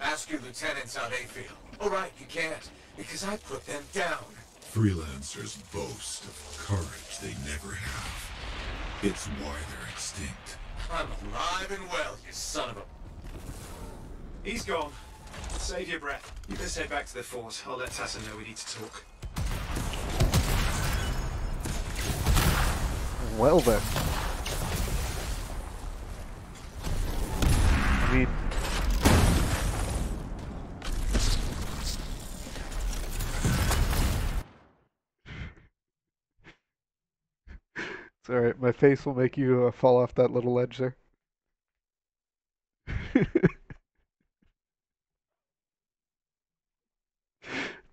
S3: Ask your lieutenants how they feel. All right, you can't, because I put them down.
S6: Freelancers boast of courage they never have. It's why they're extinct.
S3: I'm alive and well, you son of a...
S7: He's gone. Save your breath. You best head back to the fort. I'll let Tassin know we need to talk.
S1: Well then. I mean... It's alright, my face will make you fall off that little ledge there.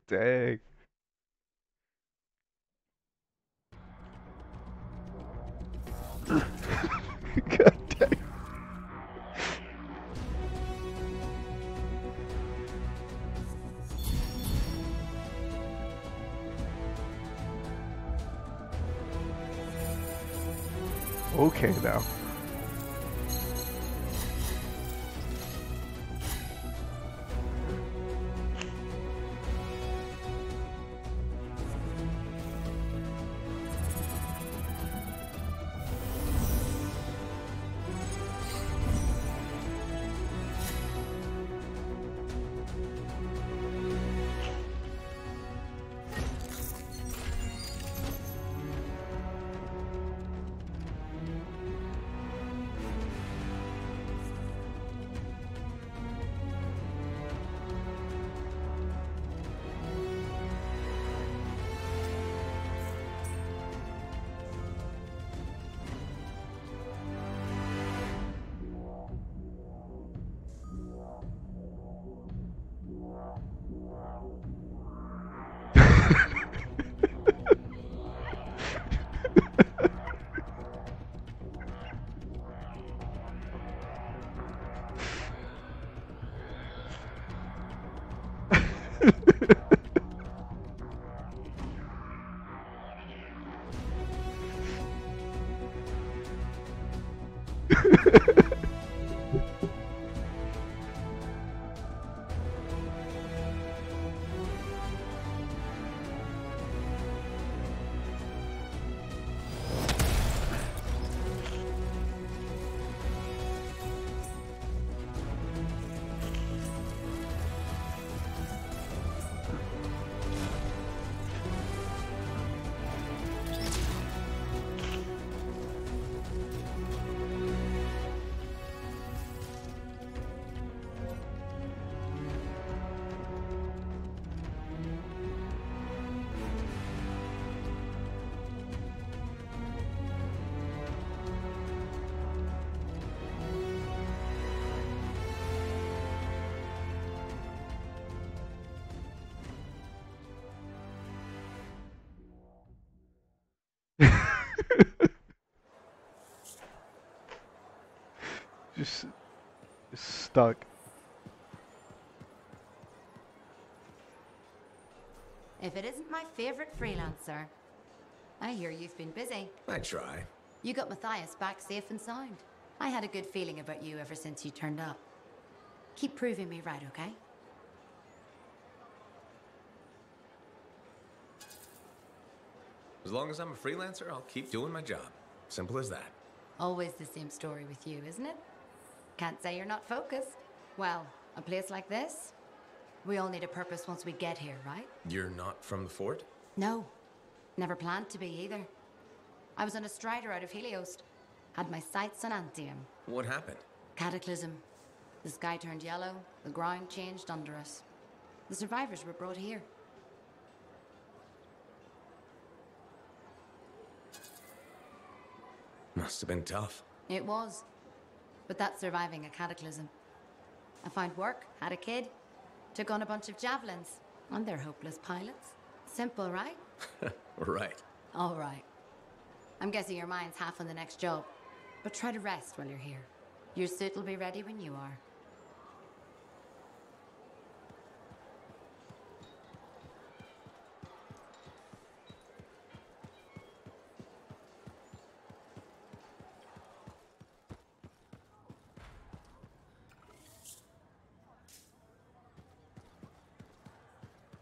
S1: Dang. God dang. Okay now. just stuck.
S14: If it isn't my favorite freelancer. I hear you've been busy.
S13: I try.
S14: You got Matthias back safe and sound. I had a good feeling about you ever since you turned up. Keep proving me right, okay?
S13: As long as I'm a freelancer, I'll keep doing my job. Simple as that.
S14: Always the same story with you, isn't it? Can't say you're not focused. Well, a place like this, we all need a purpose once we get here, right?
S13: You're not from the fort?
S14: No. Never planned to be either. I was on a strider out of Helios. Had my sights on Anthem.
S13: What happened?
S14: Cataclysm. The sky turned yellow, the ground changed under us. The survivors were brought here.
S13: Must have been tough.
S14: It was. But that's surviving a cataclysm. I found work, had a kid, took on a bunch of javelins, and they're hopeless pilots. Simple, right?
S13: Right.
S14: All right. I'm guessing your mind's half on the next job. But try to rest while you're here. Your suit will be ready when you are.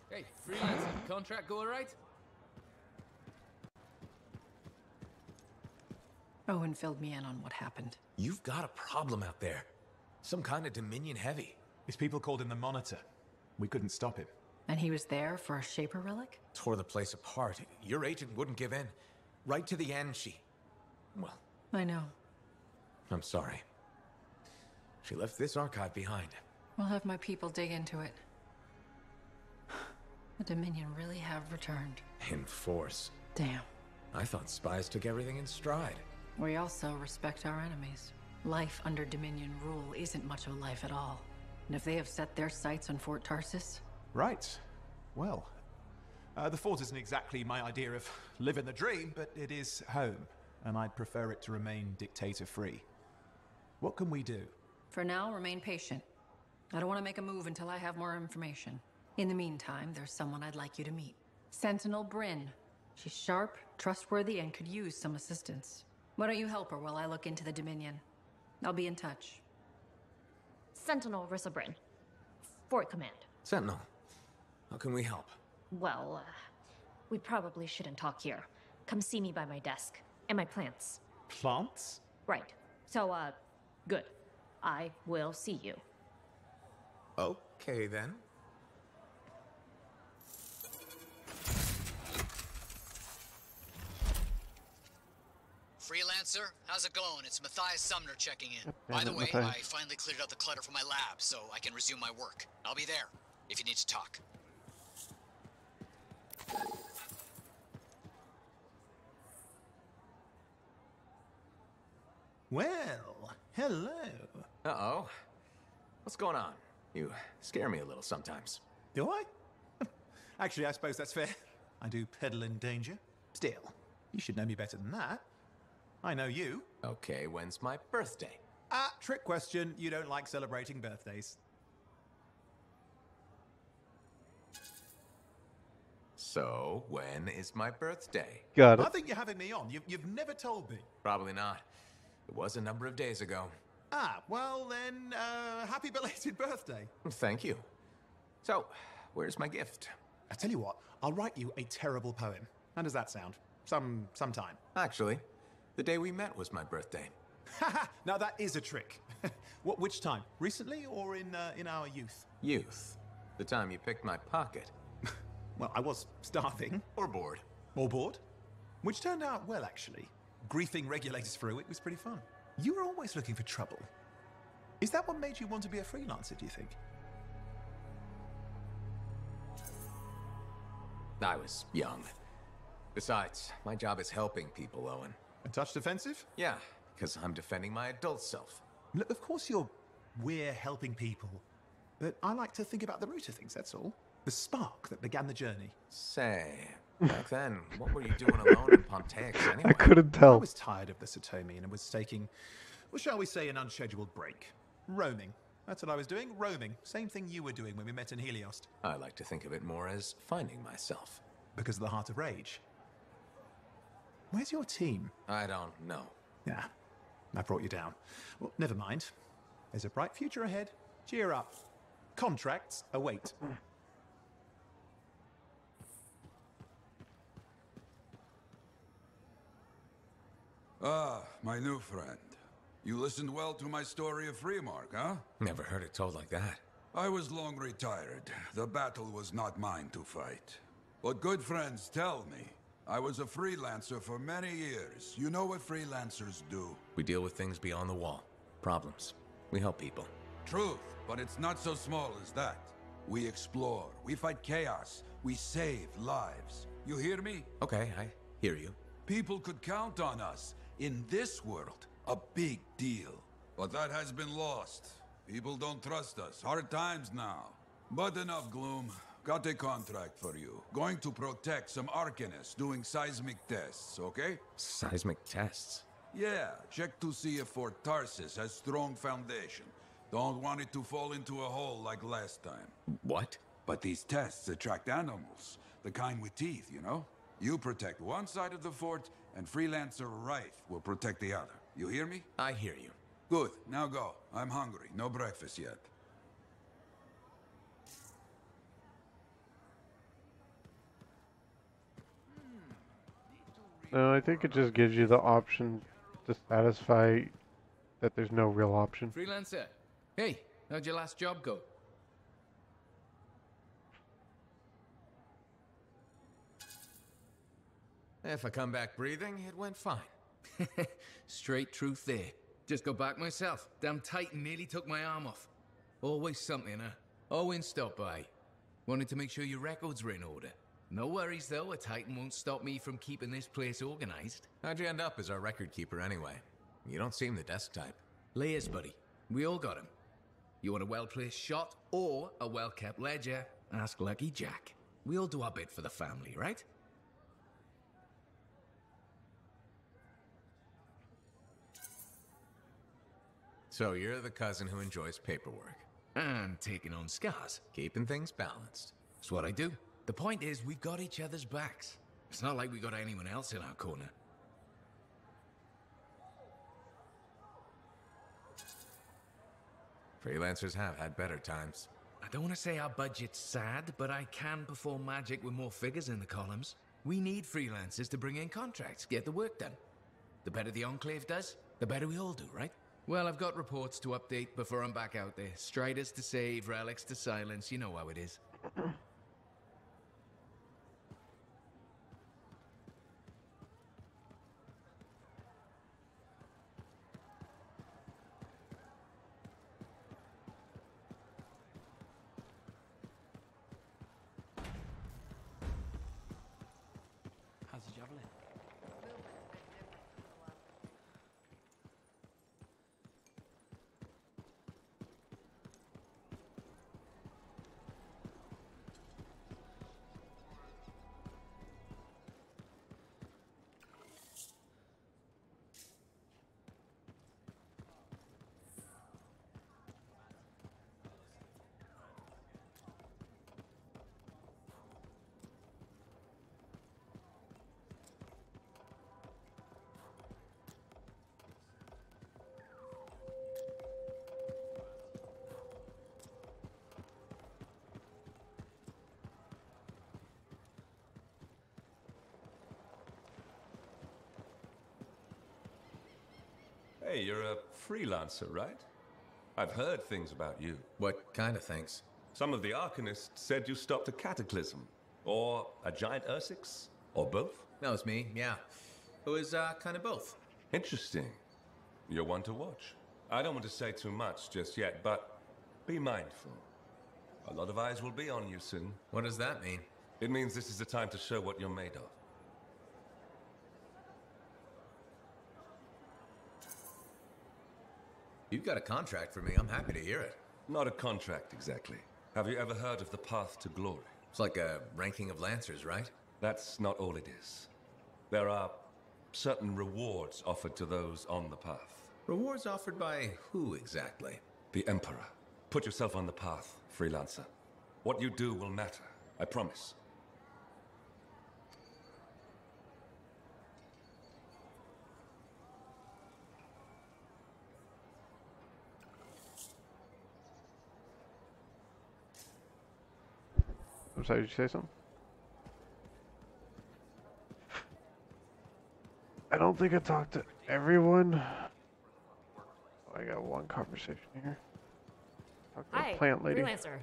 S8: Hey, freelancer, contract go alright?
S17: Owen filled me in on what happened.
S13: You've got a problem out there. Some kind of Dominion heavy.
S11: His people called him the Monitor. We couldn't stop him.
S17: And he was there for a Shaper relic?
S13: Tore the place apart. Your agent wouldn't give in. Right to the end, well,
S17: I know.
S13: I'm sorry. She left this archive behind.
S17: We'll have my people dig into it. The Dominion really have returned.
S13: In force.
S17: Damn.
S13: I thought spies took everything in stride.
S17: We also respect our enemies. Life under Dominion rule isn't much of a life at all. And if they have set their sights on Fort Tarsus...
S11: Right. Well, the fort isn't exactly my idea of living the dream, but it is home, and I'd prefer it to remain dictator-free. What can we do?
S17: For now, remain patient. I don't want to make a move until I have more information. In the meantime, there's someone I'd like you to meet. Sentinel Bryn. She's sharp, trustworthy, and could use some assistance. Why don't you help her while I look into the Dominion? I'll be in touch.
S22: Sentinel Rissa Bryn. Fort Command.
S13: Sentinel, how can we help?
S22: Well, we probably shouldn't talk here. Come see me by my desk. And my plants.
S11: Plants?
S22: Right. So, good. I will see you.
S13: Okay, then.
S18: Freelancer, how's it going? It's Matthias Sumner checking in.
S1: Yep,
S18: By the way,
S1: Matthias.
S18: I finally cleared out the clutter from my lab, so I can resume my work. I'll be there, if you need to talk.
S11: Well, hello.
S13: Uh-oh. What's going on? You scare me a little sometimes.
S11: Do I? Actually, I suppose that's fair. I do peddle in danger. Still, you should know me better than that. I know you.
S13: Okay, when's my birthday?
S11: Trick question. You don't like celebrating birthdays.
S13: So, when is my birthday?
S1: Got it.
S11: I think you're having me on. You've never told me.
S13: Probably not. It was a number of days ago.
S11: Well then, happy belated birthday.
S13: Thank you. So, where's my gift?
S11: I tell you what, I'll write you a terrible poem. How does that sound? Sometime.
S13: Actually, the day we met was my birthday.
S11: Haha, now that is a trick. Which time? Recently or in our youth?
S13: Youth. The time you picked my pocket.
S11: Well, I was starving.
S13: Or bored.
S11: Or bored? Which turned out well, actually. Griefing regulators for a week was pretty fun. You were always looking for trouble. Is that what made you want to be a freelancer, do you think?
S13: I was young. Besides, my job is helping people, Owen.
S11: A touch defensive?
S13: Yeah, because I'm defending my adult self.
S11: Look, of course we're helping people. But I like to think about the root of things, that's all. The spark that began the journey.
S13: Say, back then, what were you doing alone in Pontex anyway?
S1: I couldn't tell.
S11: I was tired of the Satomi and was taking Well, shall we say an unscheduled break? Roaming. That's what I was doing, roaming. Same thing you were doing when we met in Heliost.
S13: I like to think of it more as finding myself.
S11: Because of the Heart of Rage. Where's your team?
S13: I don't know.
S11: Yeah, I brought you down. Well, never mind. There's a bright future ahead. Cheer up. Contracts await.
S19: Ah, my new friend. You listened well to my story of Freemark, huh?
S13: Never heard it told like that.
S19: I was long retired. The battle was not mine to fight. But good friends tell me, I was a freelancer for many years. You know what freelancers do?
S13: We deal with things beyond the wall. Problems. We help people.
S19: Truth, but it's not so small as that. We explore, we fight chaos, we save lives. You hear me?
S13: Okay, I hear you.
S19: People could count on us. In this world, a big deal. But that has been lost. People don't trust us. Hard times now. But enough gloom. Got a contract for you. Going to protect some Arcanists doing seismic tests, okay?
S13: Seismic tests?
S19: Yeah, check to see if Fort Tarsis has strong foundation. Don't want it to fall into a hole like last time.
S13: What?
S19: But these tests attract animals. The kind with teeth, you know? You protect one side of the fort, and Freelancer Rife will protect the other. You hear me?
S13: I hear you.
S19: Good. Now go. I'm hungry. No breakfast yet.
S1: No, I think it just gives you the option to satisfy that there's no real option.
S8: Freelancer, hey, how'd your last job go?
S13: If I come back breathing, it went fine.
S8: Straight truth there. Just got back myself. Damn Titan nearly took my arm off. Always something, huh? Owen stopped by. Wanted to make sure your records were in order. No worries though, a Titan won't stop me from keeping this place organized.
S13: How'd you end up as our record keeper anyway? You don't seem the desk type.
S8: Layers, buddy. We all got 'em. You want a well-placed shot or a well-kept ledger? Ask Lucky Jack. We all do our bit for the family, right?
S13: So you're the cousin who enjoys paperwork.
S8: And taking on scars.
S13: Keeping things balanced.
S8: That's what I do. The point is, we've got each other's backs. It's not like we got anyone else in our corner.
S13: Freelancers have had better times.
S8: I don't want to say our budget's sad, but I can perform magic with more figures in the columns. We need freelancers to bring in contracts, get the work done. The better the Enclave does, the better we all do, right? Well, I've got reports to update before I'm back out there. Striders to save, relics to silence, you know how it is.
S16: How's the javelin?
S10: Hey, you're a freelancer, right? I've heard things about you.
S13: What kind of things?
S10: Some of the Arcanists said you stopped a cataclysm. Or a giant Ursix. Or both.
S13: That was me, yeah. It was, kind of both.
S10: Interesting. You're one to watch. I don't want to say too much just yet, but be mindful. A lot of eyes will be on you soon.
S13: What does that mean?
S10: It means this is the time to show what you're made of.
S13: You've got a contract for me. I'm happy to hear it.
S10: Not a contract, exactly. Have you ever heard of the Path to Glory?
S13: It's like a ranking of Lancers, right?
S10: That's not all it is. There are certain rewards offered to those on the path.
S13: Rewards offered by who exactly?
S10: The Emperor. Put yourself on the path, freelancer. What you do will matter, I promise.
S1: I'm sorry, did you say something? I don't think I talked to everyone. Oh, I got one conversation here. Talk to
S12: Hi,
S1: the plant lady.
S12: freelancer.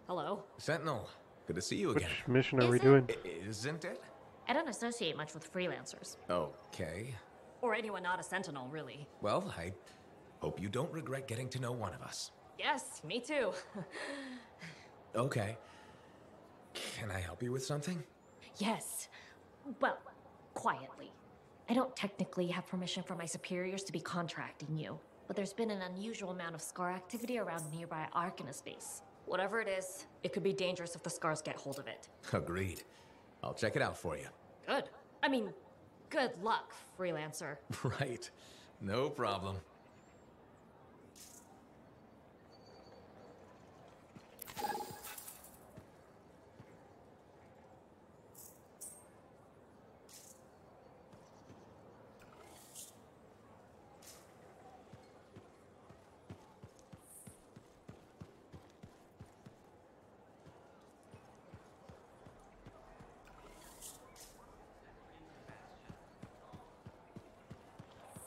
S12: Hello.
S13: Sentinel, good to see you
S1: Which
S13: again.
S1: mission are we
S12: Is it?
S1: doing?
S13: Isn't it?
S12: I don't associate much with freelancers.
S13: Okay.
S12: Or anyone not a sentinel, really.
S13: Well, I hope you don't regret getting to know one of us.
S12: Yes, me too.
S13: Okay. Can I help you with something?
S22: Yes. Well, quietly. I don't technically have permission from my superiors to be contracting you, but there's been an unusual amount of scar activity around nearby Arcanus base. Whatever it is, it could be dangerous if the scars get hold of it.
S13: Agreed. I'll check it out for you.
S12: Good. I mean, good luck, freelancer.
S13: Right. No problem.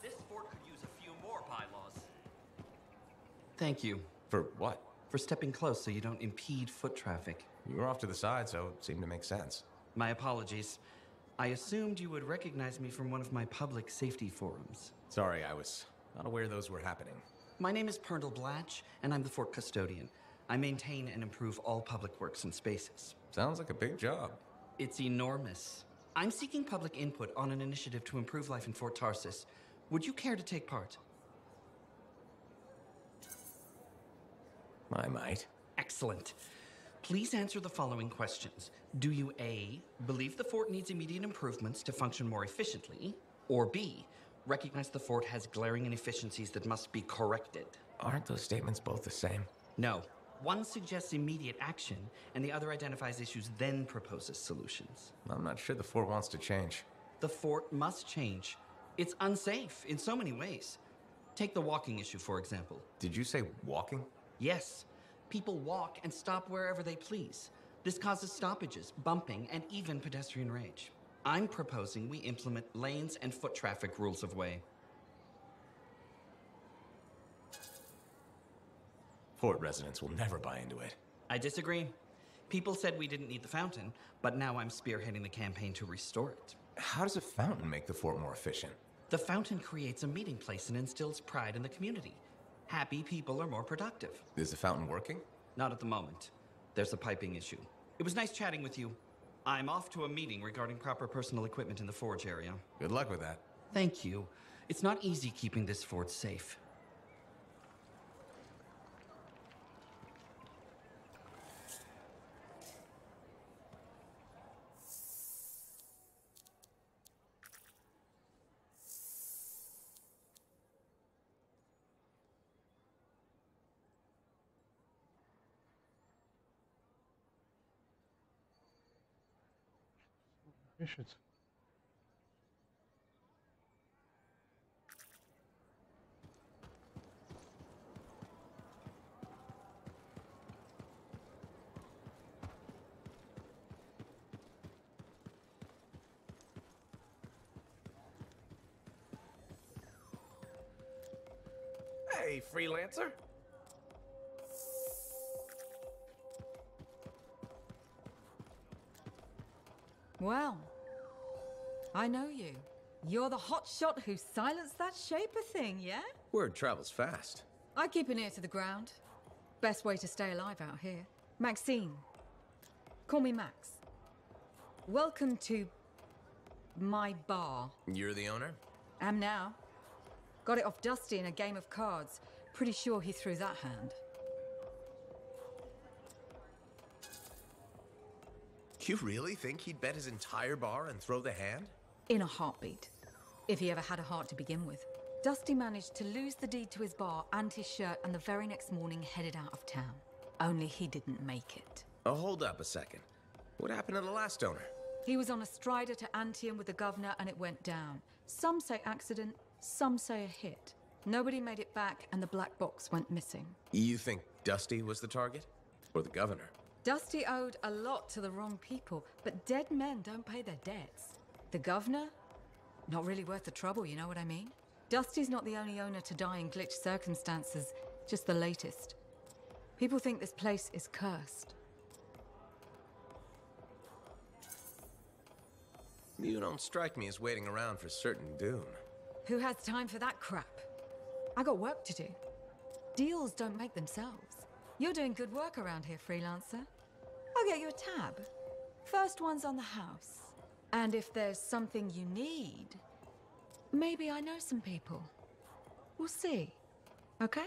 S16: This fort could use a few more bylaws.
S13: Thank you. For what?
S16: For stepping close so you don't impede foot traffic.
S13: You were off to the side, so it seemed to make sense.
S16: My apologies. I assumed you would recognize me from one of my public safety forums.
S13: Sorry, I was not aware those were happening.
S16: My name is Pernell Blatch, and I'm the fort custodian. I maintain and improve all public works and spaces.
S13: Sounds like a big job.
S16: It's enormous. I'm seeking public input on an initiative to improve life in Fort Tarsis. Would you care to take part?
S13: I might.
S16: Excellent. Please answer the following questions. Do you A, believe the fort needs immediate improvements to function more efficiently? Or B, recognize the fort has glaring inefficiencies that must be corrected?
S13: Aren't those statements both the same?
S16: No. One suggests immediate action, and the other identifies issues, then proposes solutions.
S13: I'm not sure the fort wants to change.
S16: The fort must change. It's unsafe in so many ways. Take the walking issue, for example.
S13: Did you say walking?
S16: Yes. People walk and stop wherever they please. This causes stoppages, bumping, and even pedestrian rage. I'm proposing we implement lanes and foot traffic rules of way.
S13: Fort residents will never buy into it.
S16: I disagree. People said we didn't need the fountain, but now I'm spearheading the campaign to restore it.
S13: How does a fountain make the fort more efficient?
S16: The fountain creates a meeting place and instills pride in the community. Happy people are more productive.
S13: Is the fountain working?
S16: Not at the moment. There's a piping issue. It was nice chatting with you. I'm off to a meeting regarding proper personal equipment in the forge area.
S13: Good luck with that.
S16: Thank you. It's not easy keeping this fort safe.
S1: Missions.
S13: Hey, freelancer.
S15: Well, I know you. You're the hotshot who silenced that Shaper thing, yeah?
S13: Word travels fast.
S15: I keep an ear to the ground. Best way to stay alive out here. Maxine. Call me Max. Welcome to my bar.
S13: You're the owner?
S15: Am now. Got it off Dusty in a game of cards. Pretty sure he threw that hand.
S13: You really think he'd bet his entire bar and throw the hand?
S15: In a heartbeat. If he ever had a heart to begin with. Dusty managed to lose the deed to his bar and his shirt, and the very next morning headed out of town. Only he didn't make it.
S13: Oh, hold up a second. What happened to the last owner?
S15: He was on a strider to Anthem with the governor, and it went down. Some say accident, some say a hit. Nobody made it back, and the black box went missing.
S13: You think Dusty was the target? Or the governor?
S15: Dusty owed a lot to the wrong people, but dead men don't pay their debts. The governor? Not really worth the trouble, you know what I mean? Dusty's not the only owner to die in glitched circumstances, just the latest. People think this place is cursed.
S13: You don't strike me as waiting around for certain doom.
S15: Who has time for that crap? I got work to do. Deals don't make themselves. You're doing good work around here, freelancer. I'll get you a tab. First one's on the house. And if there's something you need, maybe I know some people. We'll see. Okay?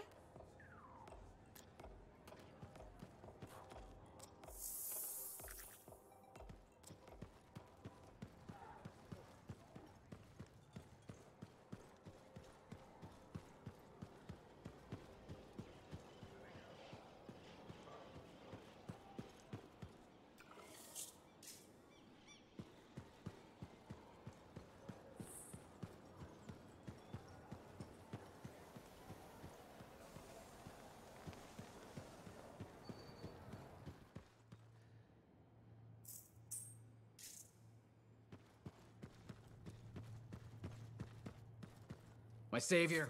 S18: My savior,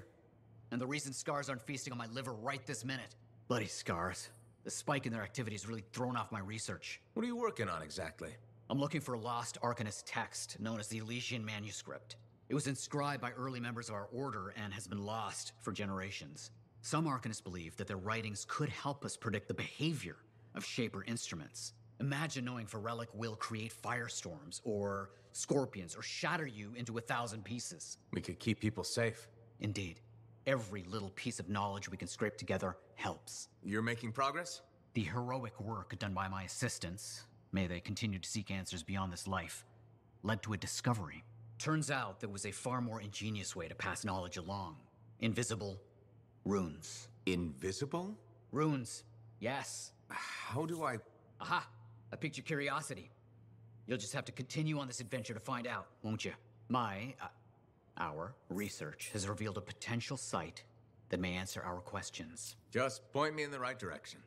S18: and the reason scars aren't feasting on my liver right this minute. Bloody scars. The spike in their activity has really thrown off my research.
S13: What are you working on exactly?
S18: I'm looking for a lost Arcanist text known as the Elysian Manuscript. It was inscribed by early members of our order and has been lost for generations. Some Arcanists believe that their writings could help us predict the behavior of Shaper instruments. Imagine knowing if a relic will create firestorms, or scorpions, or shatter you into 1,000 pieces.
S13: We could keep people safe.
S18: Indeed. Every little piece of knowledge we can scrape together helps.
S13: You're making progress?
S18: The heroic work done by my assistants, may they continue to seek answers beyond this life, led to a discovery. Turns out there was a far more ingenious way to pass knowledge along. Invisible runes.
S13: Invisible?
S18: Runes, yes.
S13: How do I...
S18: Aha! I piqued your curiosity. You'll just have to continue on this adventure to find out, won't you? Our research has revealed a potential site that may answer our questions.
S13: Just point me in the right direction.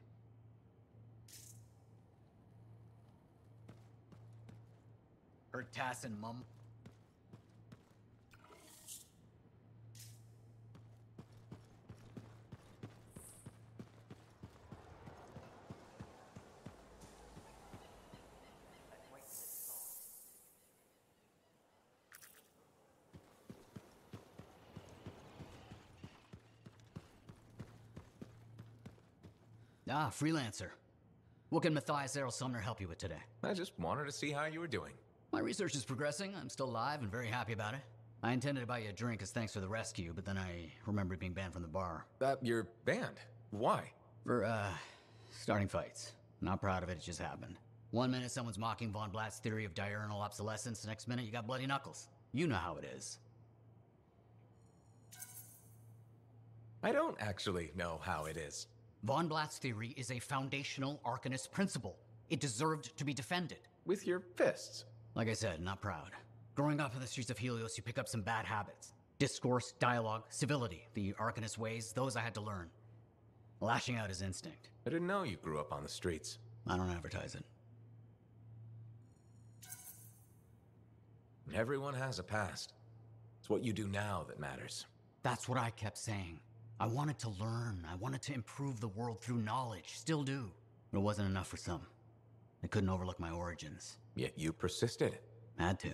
S18: Heard Tassin mum. Ah, freelancer. What can Matthias Errol Sumner help you with today?
S13: I just wanted to see how you were doing.
S18: My research is progressing. I'm still alive and very happy about it. I intended to buy you a drink as thanks for the rescue, but then I remembered being banned from the bar.
S13: You're banned? Why?
S18: For, starting fights. Not proud of it, it just happened. One minute someone's mocking Von Blatt's theory of diurnal obsolescence, the next minute you got bloody knuckles. You know how it is.
S13: I don't actually know how it is.
S18: Von Blatt's theory is a foundational Arcanist principle. It deserved to be defended.
S13: With your fists?
S18: Like I said, not proud. Growing up in the streets of Helios, you pick up some bad habits. Discourse, dialogue, civility, the Arcanist ways, those I had to learn. Lashing out is instinct.
S13: I didn't know you grew up on the streets.
S18: I don't advertise it.
S13: Everyone has a past. It's what you do now that matters.
S18: That's what I kept saying. I wanted to learn. I wanted to improve the world through knowledge. Still do. But it wasn't enough for some. I couldn't overlook my origins.
S13: Yet you persisted.
S18: Had to.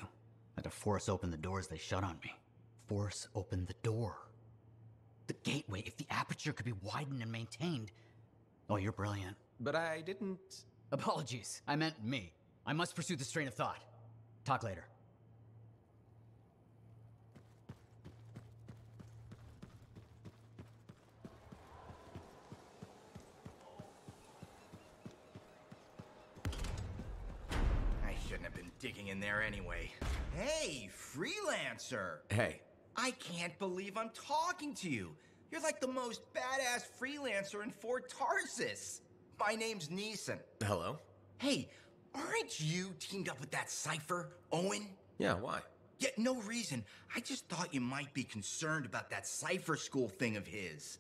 S18: Had to force open the doors they shut on me. Force open the door. The gateway, if the aperture could be widened and maintained. Oh, you're brilliant.
S13: But I didn't...
S18: Apologies. I meant me. I must pursue this train of thought. Talk later.
S9: I shouldn't have been digging in there anyway. Hey, freelancer!
S13: Hey,
S9: I can't believe I'm talking to you. You're like the most badass freelancer in Fort Tarsis. My name's Neeson.
S13: Hello?
S9: Hey, aren't you teamed up with that Cypher, Owen?
S13: Yeah, why?
S9: Yeah, no reason. I just thought you might be concerned about that Cypher school thing of his.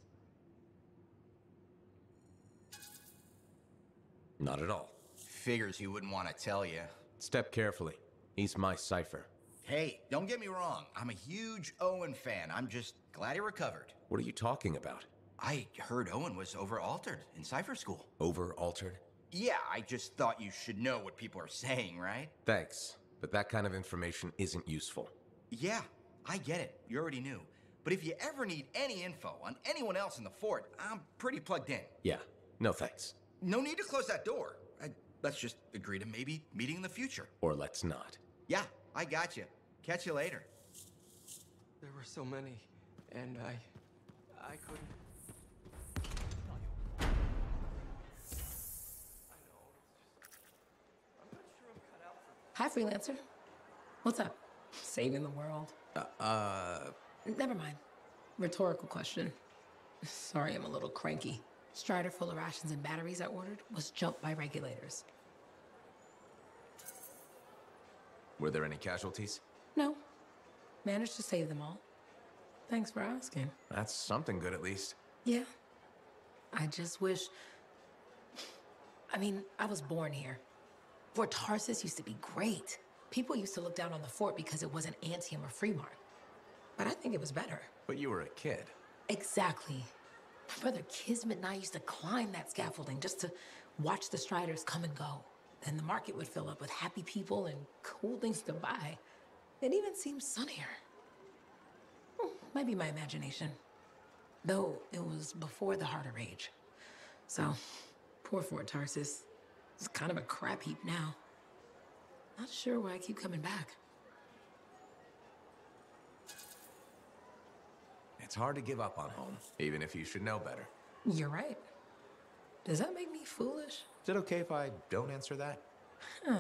S13: Not at all.
S9: Figures he wouldn't want to tell you.
S13: Step carefully. He's my Cypher.
S9: Hey, don't get me wrong. I'm a huge Owen fan. I'm just glad he recovered.
S13: What are you talking about?
S9: I heard Owen was over-altered in Cypher school.
S13: Over-altered?
S9: Yeah, I just thought you should know what people are saying, right?
S13: Thanks, but that kind of information isn't useful.
S9: Yeah, I get it. You already knew. But if you ever need any info on anyone else in the fort, I'm pretty plugged in.
S13: Yeah, no thanks.
S9: No need to close that door. Let's just agree to maybe meeting in the future.
S13: Or let's not.
S9: Yeah, I got you. Catch you later.
S21: There were so many, and I couldn't.
S17: Hi, freelancer. What's up? Saving the world? Never mind. Rhetorical question. Sorry, I'm a little cranky. Strider full of rations and batteries I ordered was jumped by regulators.
S13: Were there any casualties?
S17: No. Managed to save them all. Thanks for asking.
S13: That's something good, at least.
S17: Yeah. I just wish... I mean, I was born here. Fort Tarsis used to be great. People used to look down on the fort because it wasn't Anthem or Fremont. But I think it was better.
S13: But you were a kid.
S17: Exactly. My brother Kismet and I used to climb that scaffolding just to watch the Striders come and go. Then the market would fill up with happy people and cool things to buy. It even seemed sunnier. Might be my imagination. Though it was before the Harder Age. So, poor Fort Tarsis. It's kind of a crap heap now. Not sure why I keep coming back.
S13: It's hard to give up on home, even if you should know better.
S17: You're right. Does that make me foolish?
S13: Is it okay if I don't answer that?
S17: Huh.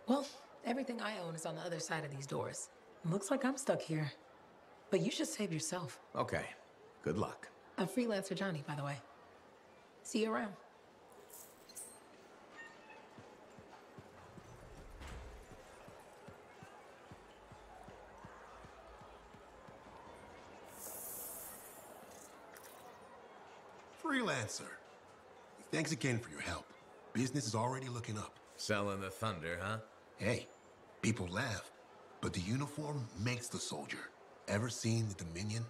S17: Well, everything I own is on the other side of these doors. Looks like I'm stuck here. But you should save yourself.
S13: Okay. Good luck.
S17: I'm freelancer Johnny, by the way. See you around.
S20: Freelancer. Thanks again for your help. Business is already looking up.
S13: Selling the thunder, huh?
S20: Hey, people laugh, but the uniform makes the soldier. Ever seen the Dominion?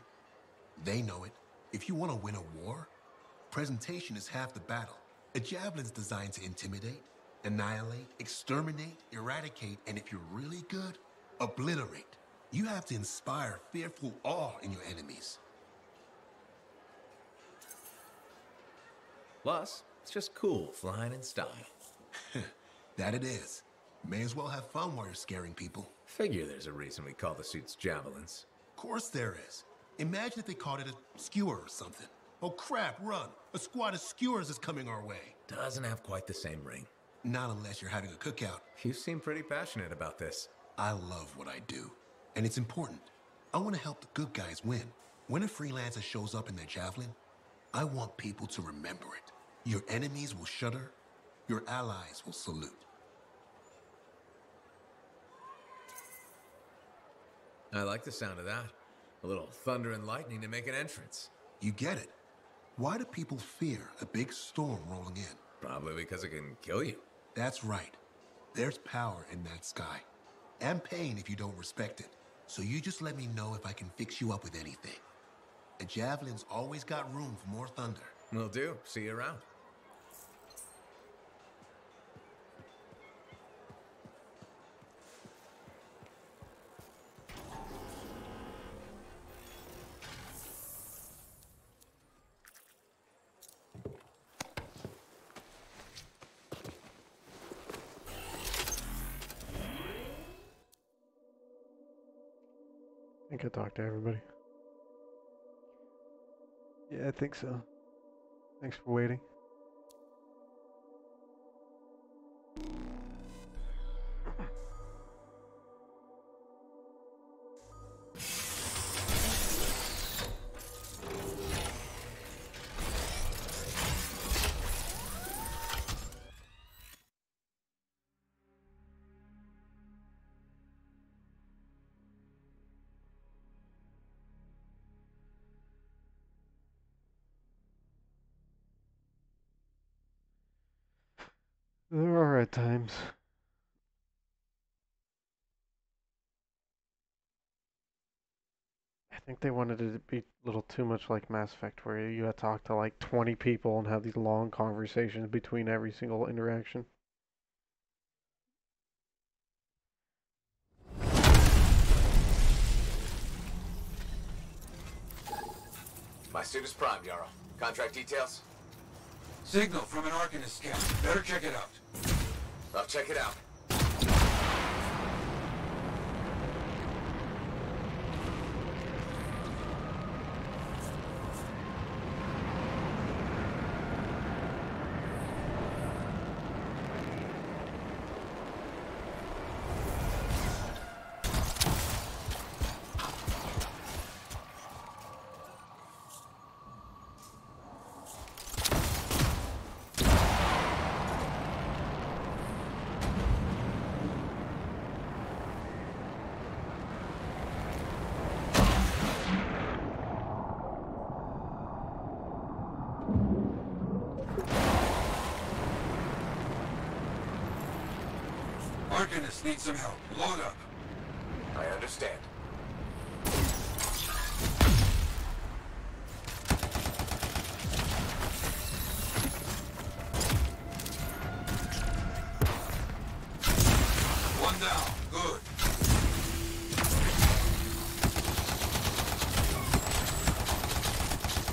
S20: They know it. If you want to win a war, presentation is half the battle. A javelin's designed to intimidate, annihilate, exterminate, eradicate, and if you're really good, obliterate. You have to inspire fearful awe in your enemies.
S13: Plus, it's just cool flying in style.
S20: That it is. May as well have fun while you're scaring people.
S13: Figure there's a reason we call the suits javelins.
S20: Of course there is. Imagine if they called it a skewer or something. Oh crap, run! A squad of skewers is coming our way.
S13: Doesn't have quite the same ring.
S20: Not unless you're having a cookout.
S13: You seem pretty passionate about this.
S20: I love what I do. And it's important. I want to help the good guys win. When a freelancer shows up in their javelin, I want people to remember it. Your enemies will shudder. Your allies will salute.
S13: I like the sound of that. A little thunder and lightning to make an entrance.
S20: You get it. Why do people fear a big storm rolling in?
S13: Probably because it can kill you.
S20: That's right. There's power in that sky. And pain if you don't respect it. So you just let me know if I can fix you up with anything. A javelin's always got room for more thunder.
S13: Will do. See you around.
S1: I think I talked to everybody. Yeah, I think so. Thanks for waiting. There are at times. I think they wanted it to be a little too much like Mass Effect, where you had to talk to like 20 people and have these long conversations between every single interaction.
S3: My suit is primed, Yarrow. Contract details?
S19: Signal from an Arcanist scan. Better check it out.
S3: I'll check it out.
S19: Arcanist needs some help. Load up.
S3: I understand.
S19: One down. Good.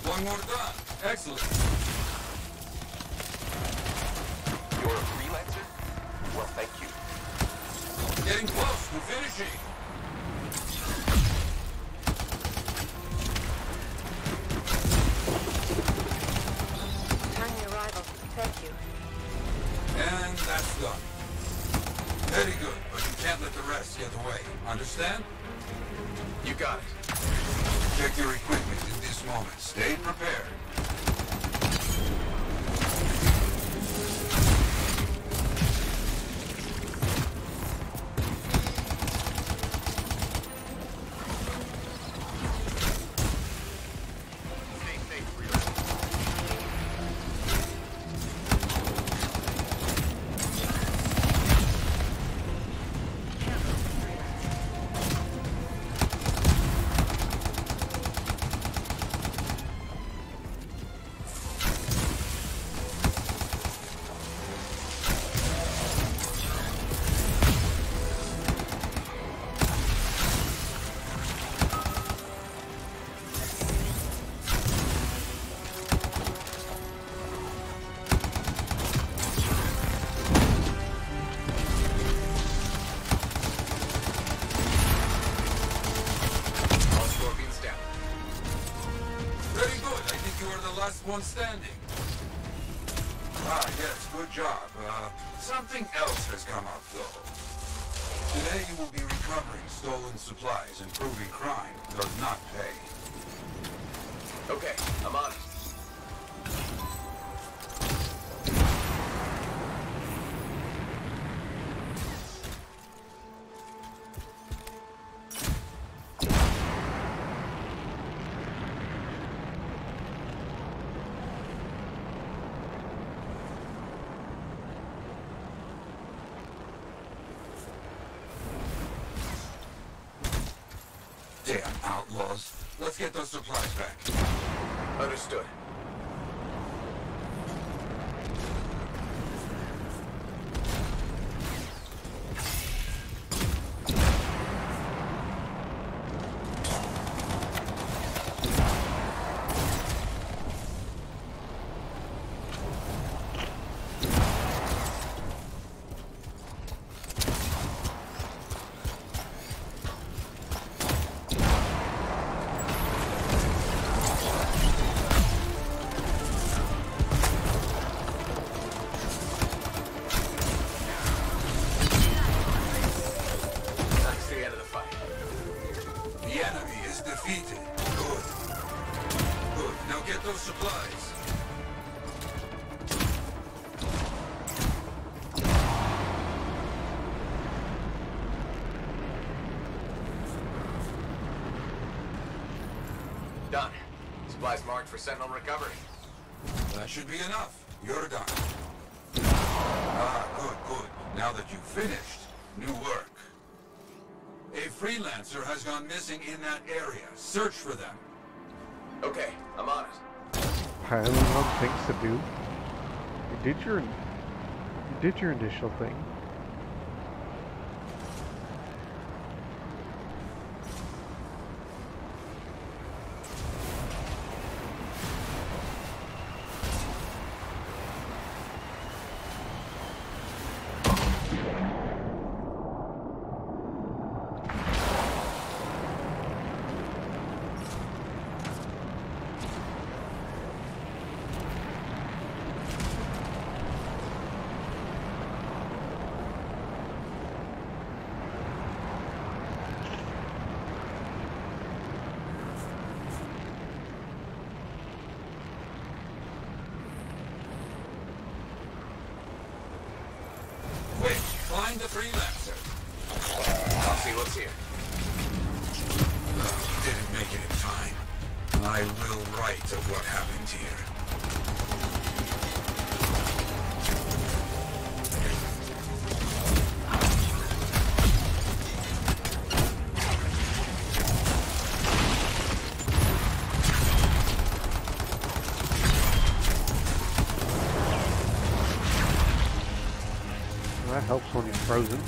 S19: One more done. Excellent.
S3: You're a freelancer? Well, thank you.
S19: Getting close to finishing.
S5: Timely arrival. Thank you.
S19: And that's done. Very good, but you can't let the rest get away. Understand?
S3: You got it.
S19: Check your equipment in this moment. Stay prepared. One standing. Ah, yes, good job. Something else has come up, though. Today you will be recovering stolen supplies and proving crime does not pay.
S3: Okay, I'm on it.
S19: Damn outlaws. Let's get those supplies back.
S3: Understood. Done. Supplies marked for Sentinel recovery.
S19: That should be enough. You're done. Good. Now that you've finished, new work. A freelancer has gone missing in that area. Search for them.
S3: Okay, I'm on it.
S1: Piling on things to do. You did your initial thing.
S19: Find the freelancer.
S3: I'll see what's here.
S19: Didn't make it in time. I will write of what happened here.
S1: That helps when he's frozen.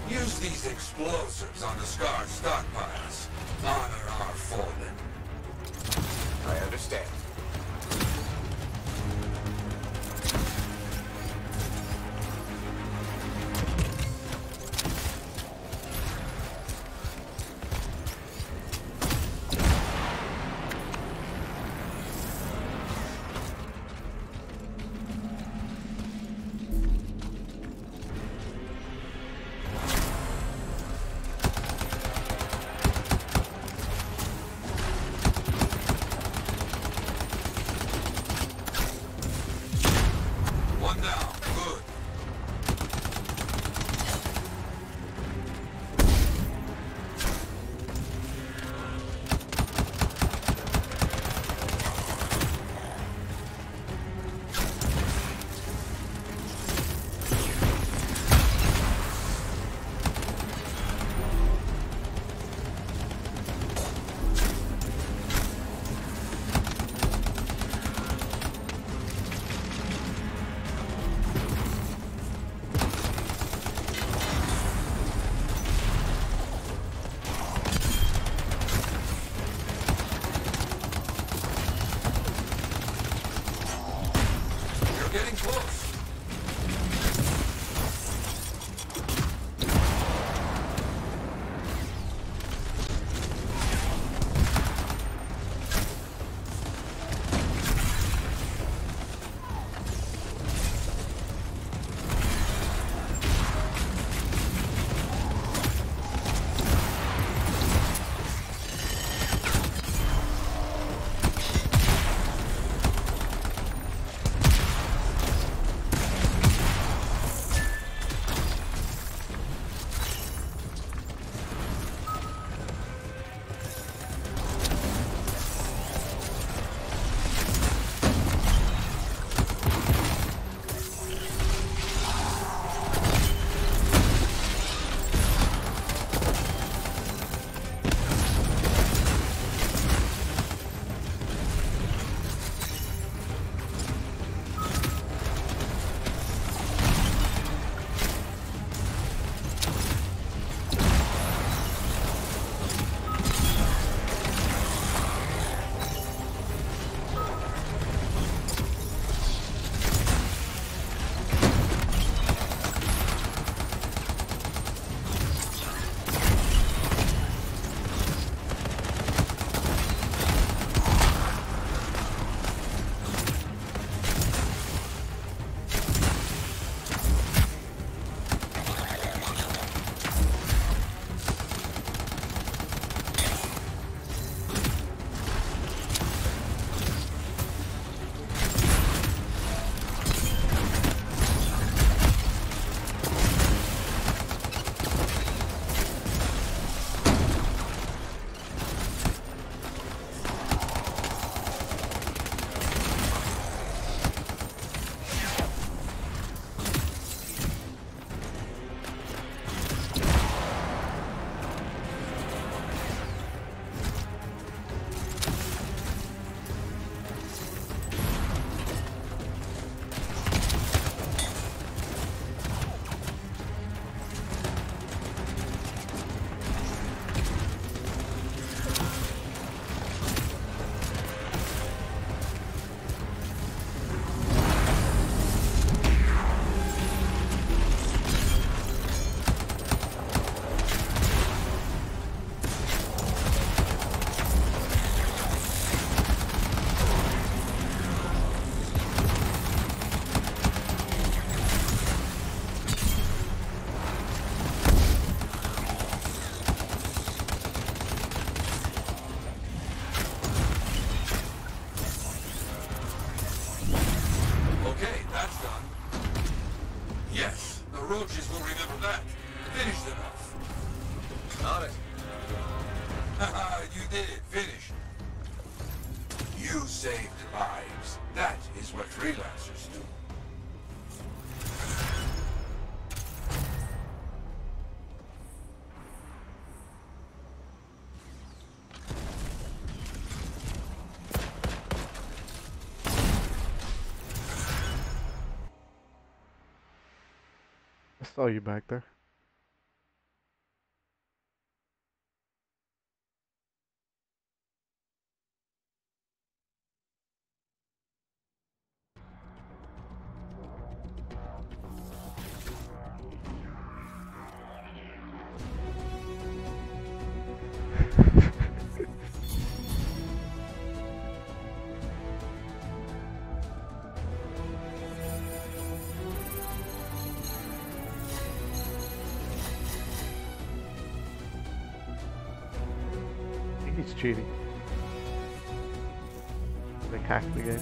S19: Use these explosives on the Scar stockpiles. Honor our fallen.
S3: I understand.
S19: Getting close. roaches will remember that. Finish them off.
S13: Got it.
S19: Haha, you did it. Finish. You saved lives. That is what freelancers do.
S1: I saw you back there. I think he's cheating. They hacked the game.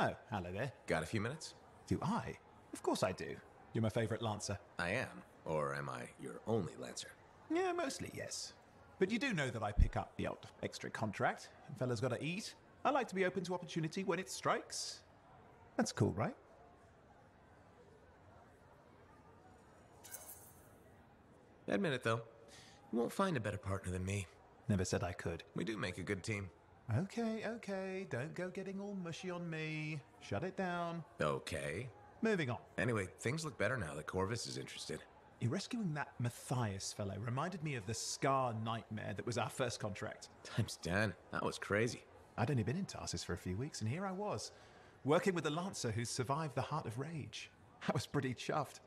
S11: Oh, hello there.
S13: Got a few minutes?
S11: Do I? Of course I do. You're my favorite Lancer.
S13: I am. Or am I your only Lancer?
S11: Yeah, mostly, yes. But you do know that I pick up the odd extra contract, and fellas gotta eat. I like to be open to opportunity when it strikes. That's cool, right?
S13: Admit it, though. You won't find a better partner than me.
S11: Never said I could.
S13: We do make a good team.
S11: Okay. Don't go getting all mushy on me. Shut it down.
S13: Okay.
S11: Moving on.
S13: Anyway, things look better now that Corvus is interested.
S11: You rescuing that Matthias fellow reminded me of the Scar nightmare that was our first contract.
S13: Times 10. That was crazy.
S11: I'd only been in Tarsus for a few weeks, and here I was, working with a Lancer who survived the Heart of Rage. I was pretty chuffed.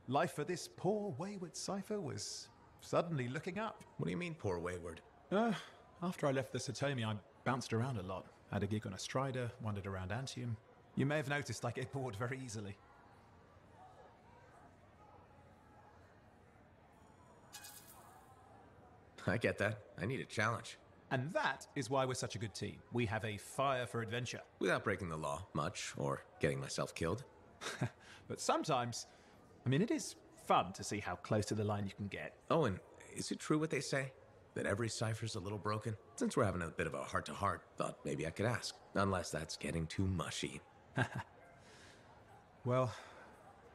S11: Life for this poor, wayward cipher was suddenly looking up.
S13: What do you mean, poor wayward?
S11: After I left the Satomi, I bounced around a lot. Had a gig on a Strider, wandered around Anthem. You may have noticed I get bored very easily.
S13: I get that. I need a challenge.
S11: And that is why we're such a good team. We have a fire for adventure.
S13: Without breaking the law much, or getting myself killed.
S11: But sometimes, I mean, it is fun to see how close to the line you can get.
S13: Oh, and is it true what they say? That every cipher's a little broken? Since we're having a bit of a heart-to-heart, thought maybe I could ask. Unless that's getting too mushy.
S11: Well,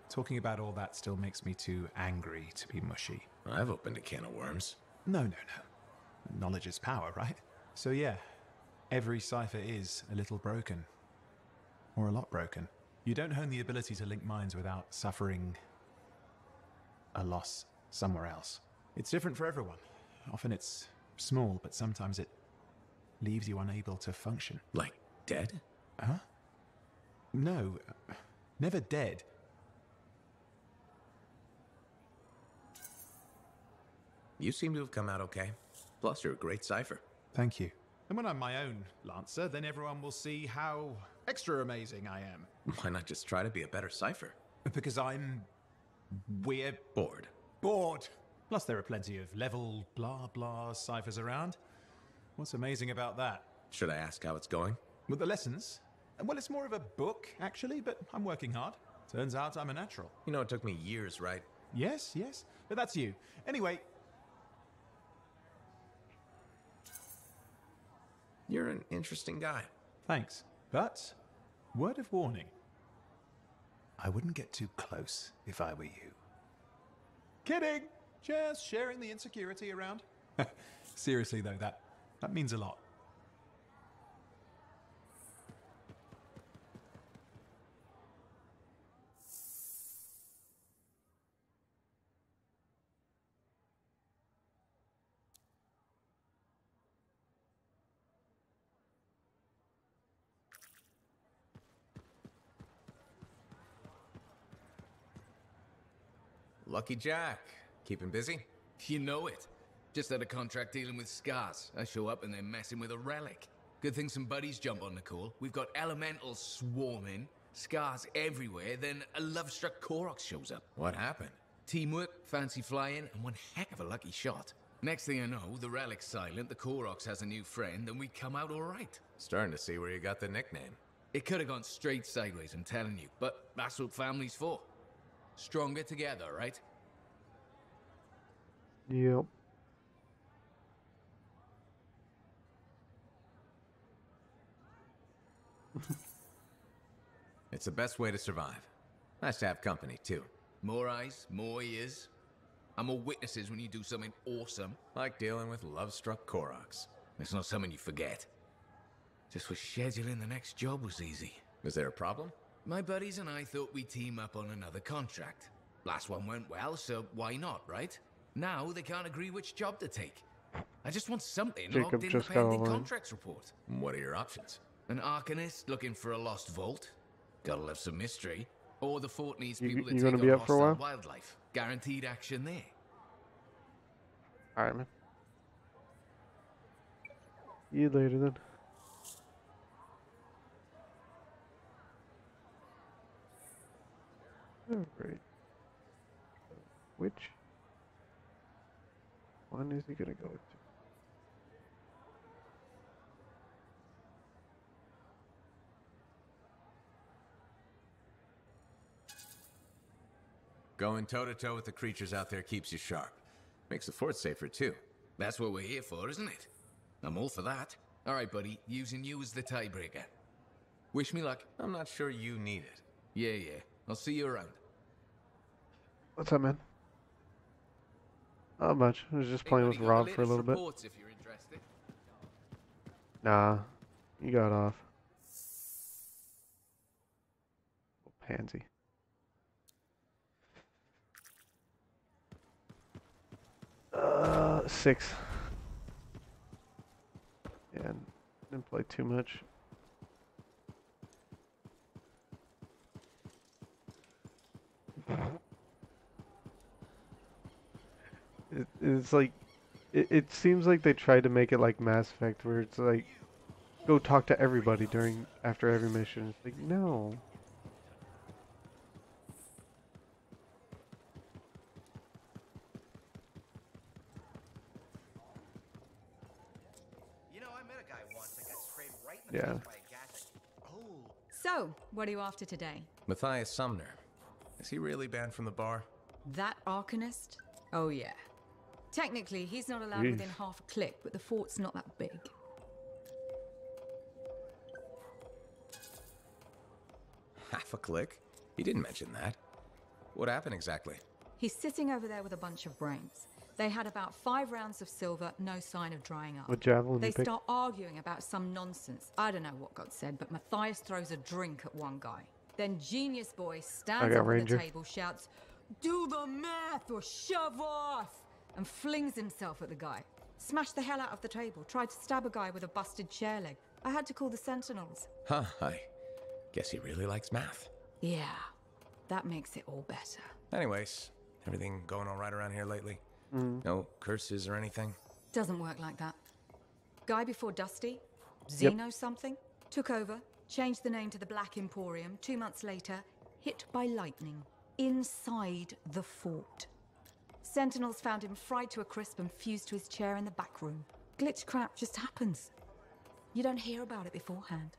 S11: talking about all that still makes me too angry to be mushy.
S13: I've opened a can of worms.
S11: No. Knowledge is power, right? So yeah, every cipher is a little broken. Or a lot broken. You don't hone the ability to link minds without suffering a loss somewhere else. It's different for everyone. Often it's small, but sometimes it leaves you unable to function.
S13: Like dead?
S11: Huh? No, never dead.
S13: You seem to have come out okay. Plus, you're a great cipher.
S11: Thank you. And when I'm my own Lancer, then everyone will see how extra amazing I am.
S13: Why not just try to be a better cipher?
S11: Because we're
S13: bored.
S11: Bored! Plus there are plenty of level blah blah ciphers around. What's amazing about that?
S13: Should I ask how it's going?
S11: With the lessons? Well, it's more of a book, actually, but I'm working hard. Turns out I'm a natural.
S13: You know, it took me years, right?
S11: Yes, but that's you. Anyway...
S13: You're an interesting guy.
S11: Thanks. But, word of warning. I wouldn't get too close if I were you. Kidding! Just sharing the insecurity around. Seriously though, that means a lot.
S13: Lucky Jack. Keeping busy?
S8: You know it. Just had a contract dealing with scars. I show up and they're messing with a relic. Good thing some buddies jump on the call. We've got elementals swarming, scars everywhere, then a love-struck Koroks shows up.
S13: What happened?
S8: Teamwork, fancy flying, and one heck of a lucky shot. Next thing I know, the relic's silent, the Koroks has a new friend, and we come out all right.
S13: Starting to see where you got the nickname.
S8: It could have gone straight sideways, I'm telling you, but that's what family's for. Stronger together, right?
S1: Yep.
S13: It's the best way to survive. Nice to have company, too.
S8: More eyes, more ears. And more witnesses when you do something awesome.
S13: Like dealing with love-struck Koroks.
S8: It's not something you forget. Just wish scheduling the next job was easy.
S13: Is there a problem?
S8: My buddies and I thought we'd team up on another contract. Last one went well, so why not, right? Now they can't agree which job to take. I just want something logged in the pending contracts report.
S13: What are your options?
S8: An Arcanist looking for a lost vault. Gotta love some mystery. Or the fort needs people to
S1: you
S8: take
S1: gonna be
S8: on
S1: up for a
S8: hostile
S1: while?
S8: wildlife. Guaranteed action there.
S1: Alright, man. See you later then. Alright. Which one is he gonna go to?
S13: Going toe-to-toe with the creatures out there keeps you sharp. Makes the fort safer, too.
S8: That's what we're here for, isn't it? I'm all for that. All right, buddy. Using you as the tiebreaker. Wish me luck.
S13: I'm not sure you need it.
S8: Yeah. I'll see you around.
S1: What's up, man? Not much. I was just playing with Rob for a little bit.
S8: If you're interested.
S1: Nah, you got off. Little pansy. Six. Yeah, didn't play too much. It's like It seems like they tried to make it like Mass Effect, where it's like, go talk to everybody after every mission. It's like, no.
S9: You know, I met a guy once that got sprayed right in the
S1: Yeah.
S9: face by a gas. Oh.
S15: So, what are you after today?
S13: Matthias Sumner. Is he really banned from the bar?
S15: That Arcanist? Oh, yeah. Technically, he's not allowed
S13: Jeez.
S15: within half a click, but the fort's not that big.
S13: Half a click? He didn't mention that. What happened exactly?
S15: He's sitting over there with a bunch of brains. They had about 5 rounds of silver, no sign of drying up.
S1: What javelin
S15: They
S1: you pick?
S15: start arguing about some nonsense. I don't know what got said, but Matthias throws a drink at one guy. Then Genius Boy stands
S1: got
S15: up at
S1: Ranger.
S15: the table, shouts, "Do the math or shove off!" and flings himself at the guy. Smashed the hell out of the table, tried to stab a guy with a busted chair leg. I had to call the Sentinels.
S13: Huh, I guess he really likes math.
S15: Yeah, that makes it all better.
S13: Anyways, everything going all right around here lately?
S1: Mm.
S13: No curses or anything?
S15: Doesn't work like that. Guy before Dusty,
S1: Yep.
S15: Zeno something, took over, changed the name to the Black Emporium. 2 months later, hit by lightning inside the fort. Sentinels found him fried to a crisp and fused to his chair in the back room. Glitch crap just happens. You don't hear about it beforehand.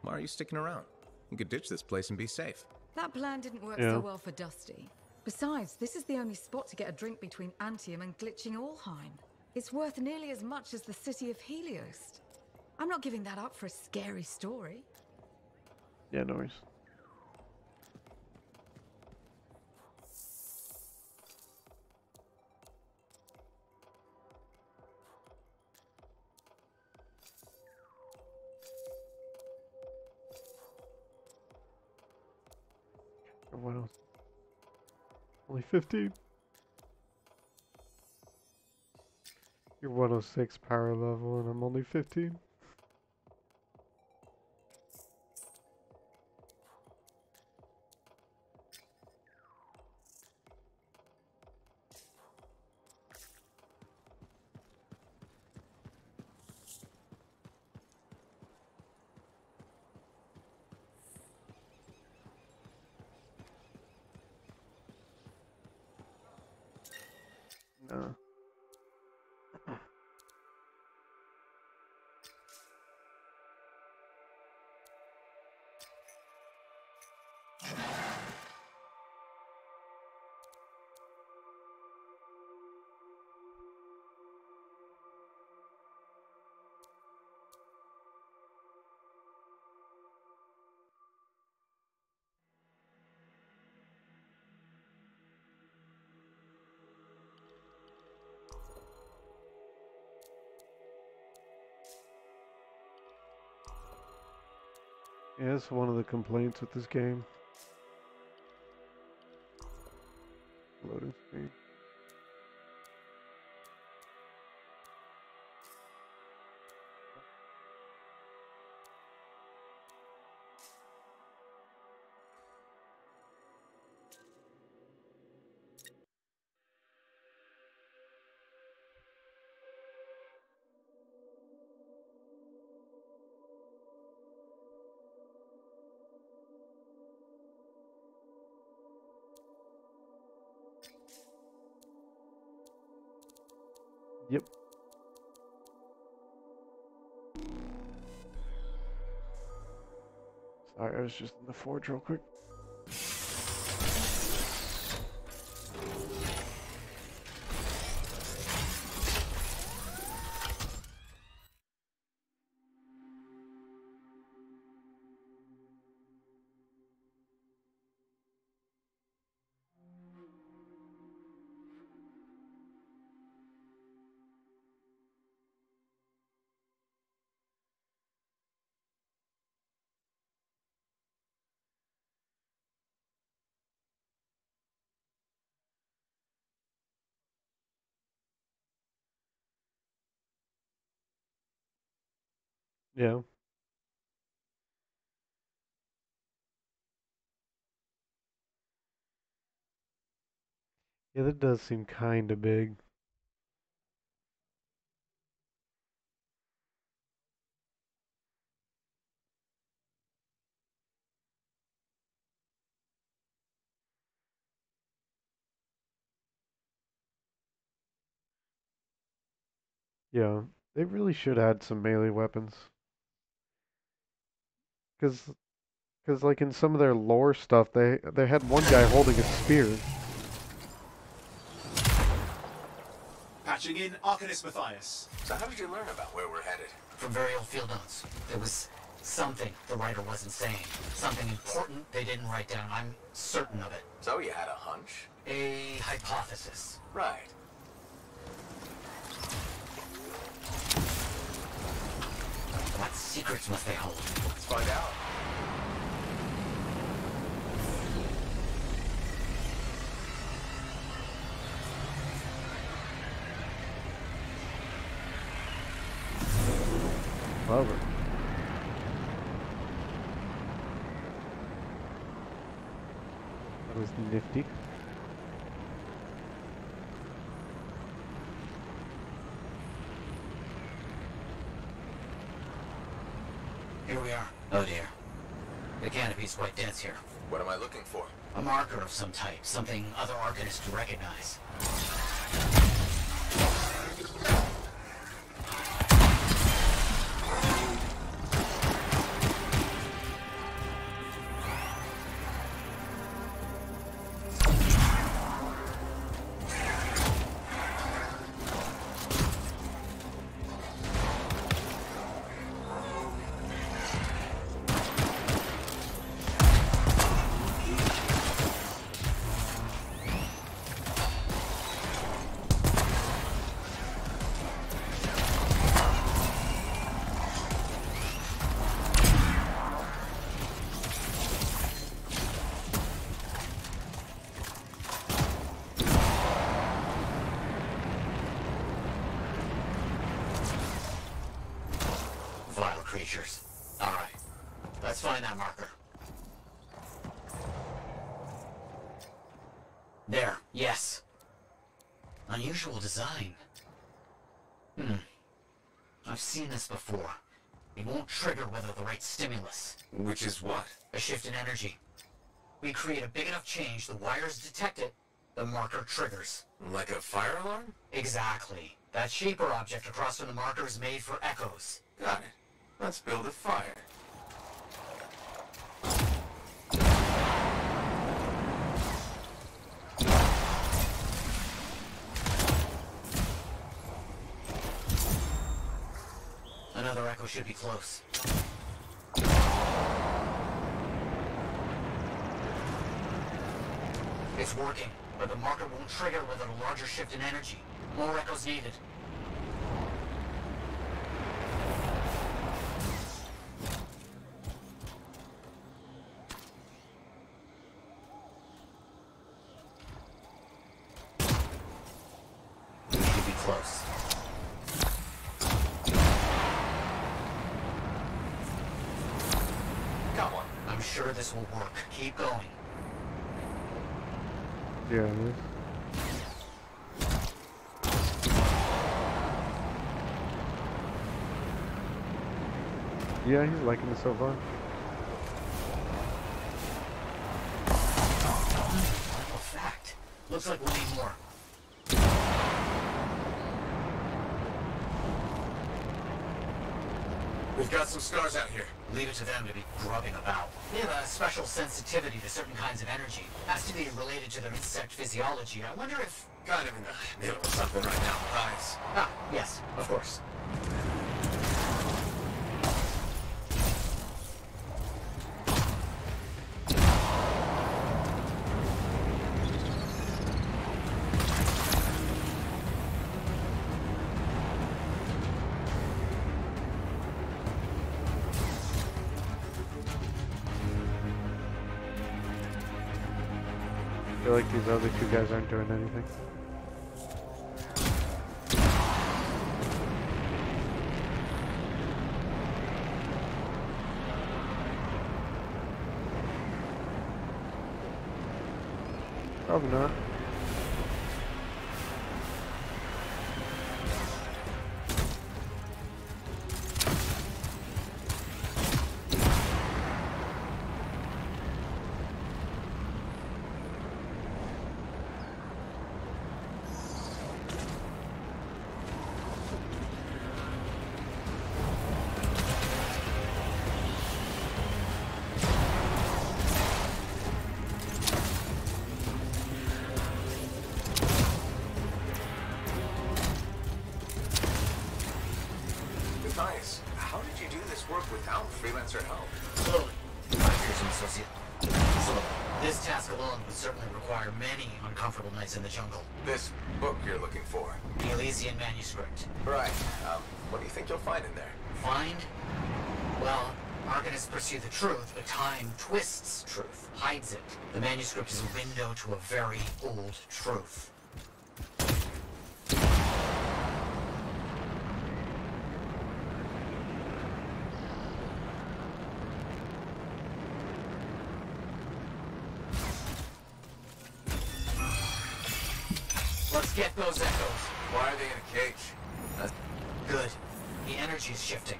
S13: Why are you sticking around? You could ditch this place and be safe.
S15: That plan didn't work
S13: Yeah.
S15: so well for Dusty. Besides, this is the only spot to get a drink between Anthem and glitching Allheim. It's worth nearly as much as the city of Helios. I'm not giving that up for a scary story.
S1: Yeah, no worries. What else? Only 15. You're 106 power level and I'm only 15. No. Yeah, that's one of the complaints with this game. Loading screen. Yep. Sorry, I was just in the forge real quick. Yeah. Yeah, that does seem kinda big. Yeah, they really should add some melee weapons. Cause like in some of their lore stuff, they had one guy holding a spear.
S7: Patching in Arcanist Matthias.
S18: So how did you learn about where we're headed? From very old field notes. There was something the writer wasn't saying. Something important they didn't write down. I'm certain of it. So you had a hunch? A hypothesis. Right. What secrets must they hold? Let's find out.
S1: Love it. That was nifty.
S18: Here we are. Oh dear. The canopy's quite dense here. What am I looking for? A marker of some type. Something other Arcanists recognize. Creatures. All right. Let's find that marker. There. Yes. Unusual design. I've seen this before. It won't trigger whether the right stimulus. Which is what? A shift in energy. We create a big enough change, the wires detect it, the marker triggers. Like a fire alarm? Exactly. That shaper object across from the marker is made for echoes. Got it. Let's build a fire. Another echo should be close. It's working, but the marker won't trigger without a larger shift in energy. More echoes needed. Close. Come on. I'm sure this will work. Keep going.
S1: Yeah, it is. Yeah, he's liking it so far.
S18: Fact. Looks like we'll need more. We've got some scars out here. Leave it to them to be grubbing about. They have a special sensitivity to certain kinds of energy. Has to be related to their insect physiology. I wonder if... Kind of in the middle of something right now. Eyes. Ah, yes, of course.
S1: I feel like these other two guys aren't doing anything. Probably not.
S7: freelancer help.
S18: Slowly. Here's an associate. Slowly. This task alone would certainly require many uncomfortable nights in the jungle.
S7: This book you're looking for.
S18: The Elysian manuscript.
S7: Right. What do you think you'll find in there?
S18: Find? Well, Arcanists pursue the truth, but time twists truth, hides it. The manuscript is a window to a very old truth. Let's get those echoes.
S7: Why are they in a cage?
S18: Good. The energy's shifting.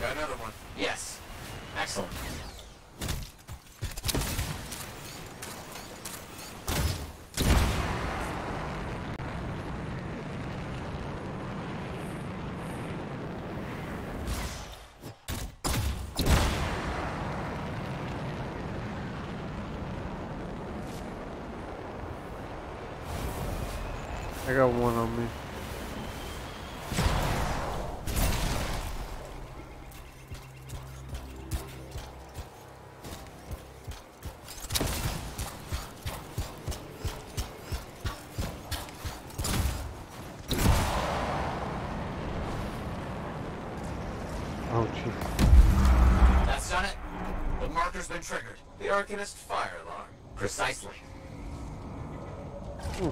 S7: Got another one.
S18: Yes. Excellent.
S1: I got one on me. Oh, jeez.
S18: That's done it. The marker's been triggered.
S7: The Arcanist fire alarm.
S18: Precisely.
S1: Ooh.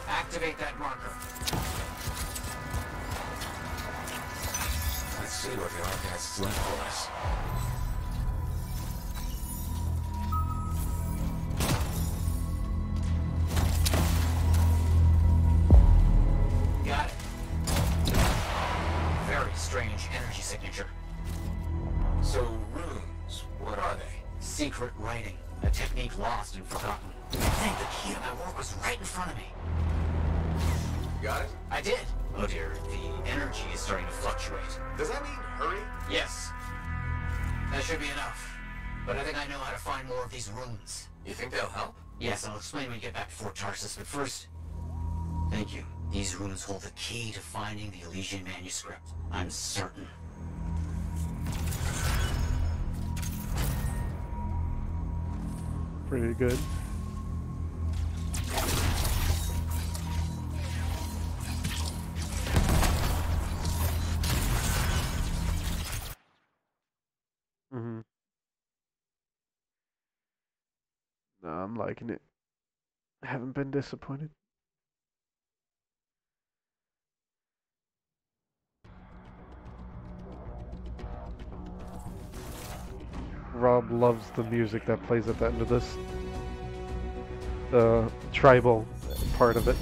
S18: Activate that marker.
S7: Let's see what the Arcanist's left for us.
S18: Got it. Very strange energy signature.
S7: So, runes, what are they?
S18: Secret writing. A technique lost and forgotten. I think the key to my work was right in front of me.
S7: Got it?
S18: I did. Oh dear, the energy is starting to fluctuate.
S7: Does that mean hurry?
S18: Yes. That should be enough. But I think I know how to find more of these runes.
S7: You think they'll help?
S18: Yes, I'll explain when we get back to Fort Tarsus, but first... Thank you. These runes hold the key to finding the Elysian manuscript. I'm certain.
S1: Pretty good. Mm-hmm. No, I'm liking it. I haven't been disappointed. Rob loves the music that plays at the end of this. The tribal part of it.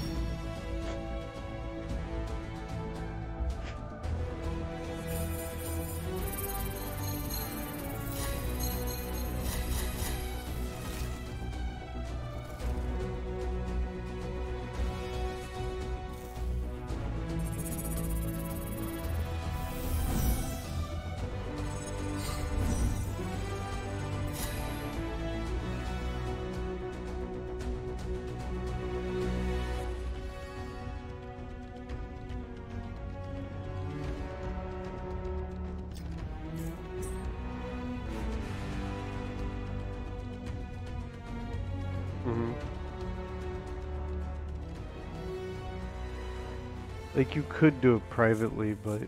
S1: Like, you could do it privately, but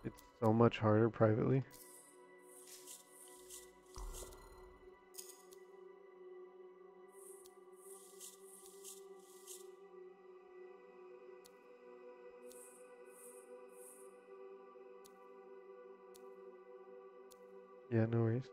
S1: it's so much harder privately. Yeah, no worries.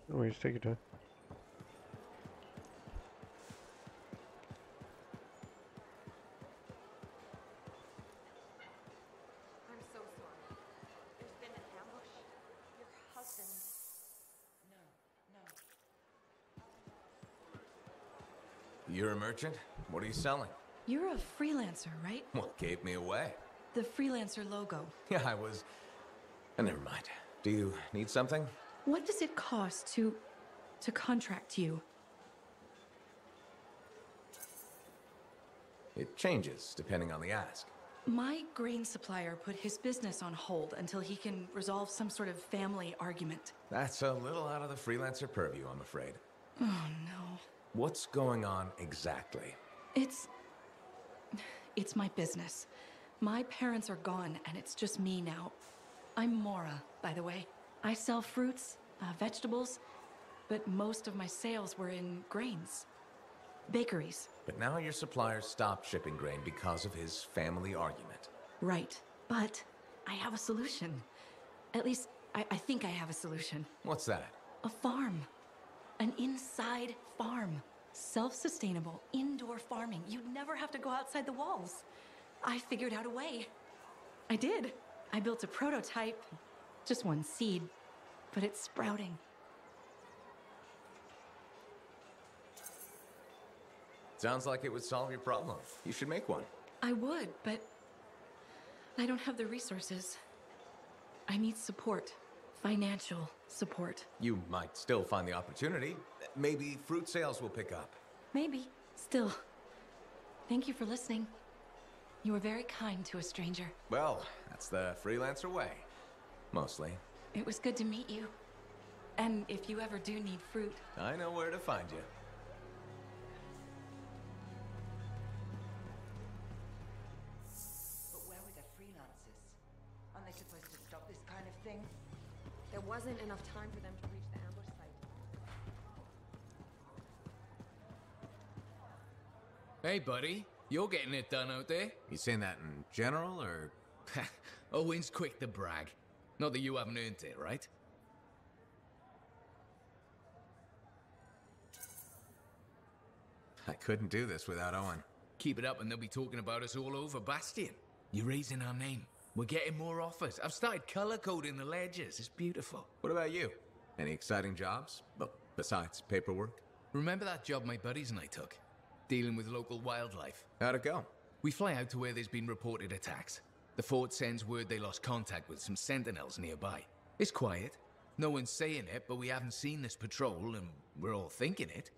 S1: No worries, take your time.
S5: I'm so sorry. There's been an ambush. Your husband. No.
S13: You're a merchant? What are you selling?
S2: You're a freelancer, right?
S13: What gave me away?
S2: The freelancer logo.
S13: Yeah, I was... never mind. Do you need something?
S2: What does it cost to contract you?
S13: It changes depending on the ask.
S2: My grain supplier put his business on hold until he can resolve some sort of family argument.
S13: That's a little out of the freelancer purview, I'm afraid.
S2: Oh, no.
S13: What's going on exactly?
S2: It's my business. My parents are gone, and it's just me now. I'm Mora, by the way. I sell fruits, vegetables, but most of my sales were in grains. Bakeries.
S13: But now your supplier stopped shipping grain because of his family argument.
S2: Right. But I have a solution. At least, I think I have a solution.
S13: What's that?
S2: A farm. An inside farm. Self-sustainable, indoor farming. You'd never have to go outside the walls. I figured out a way. I did. I built a prototype. Just one seed. But it's sprouting.
S13: Sounds like it would solve your problem. You should make one.
S2: I would, but I don't have the resources. I need support. Financial support.
S13: You might still find the opportunity. Maybe fruit sales will pick up.
S2: Maybe. Still. Thank you for listening. You were very kind to a stranger.
S13: Well, that's the freelancer way. Mostly.
S2: It was good to meet you. And if you ever do need fruit...
S13: I know where to find you.
S5: But where were the freelancers? Aren't they supposed to stop this kind of thing?
S12: There wasn't enough time for them to reach the ambush site.
S8: Hey, buddy. You're getting it done out there.
S13: You saying that in general, or...?
S8: Owen's quick to brag. Not that you haven't earned it, right?
S13: I couldn't do this without Owen.
S8: Keep it up and they'll be talking about us all over Bastion. You're raising our name. We're getting more offers. I've started color coding the ledgers. It's beautiful.
S13: What about you? Any exciting jobs? Well, besides paperwork?
S8: Remember that job my buddies and I took? Dealing with local wildlife.
S13: How'd it go?
S8: We fly out to where there's been reported attacks. The fort sends word they lost contact with some sentinels nearby. It's quiet. No one's saying it, but we haven't seen this patrol, and we're all thinking it.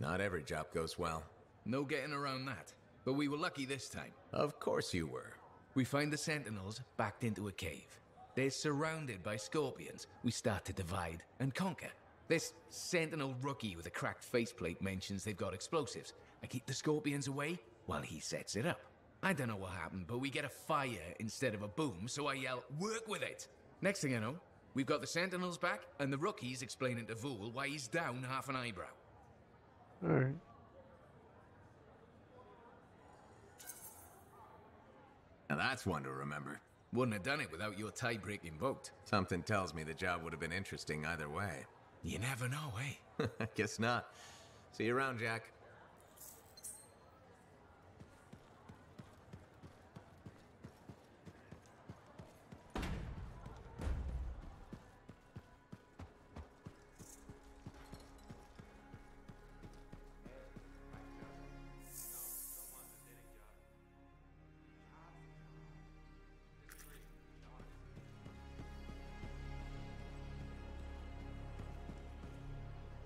S13: Not every job goes well.
S8: No getting around that. But we were lucky this time.
S13: Of course you were.
S8: We find the sentinels backed into a cave. They're surrounded by scorpions. We start to divide and conquer. This sentinel rookie with a cracked faceplate mentions they've got explosives. I keep the scorpions away while he sets it up. I don't know what happened, but we get a fire instead of a boom, so I yell, "Work with it!" Next thing I know, we've got the sentinels back, and the rookie's explaining to Vool why he's down half an eyebrow.
S1: Alright.
S13: Now that's one to remember.
S8: Wouldn't have done it without your tie-breaking vote.
S13: Something tells me the job would have been interesting either way.
S8: You never know, eh?
S13: Guess not. See you around, Jack.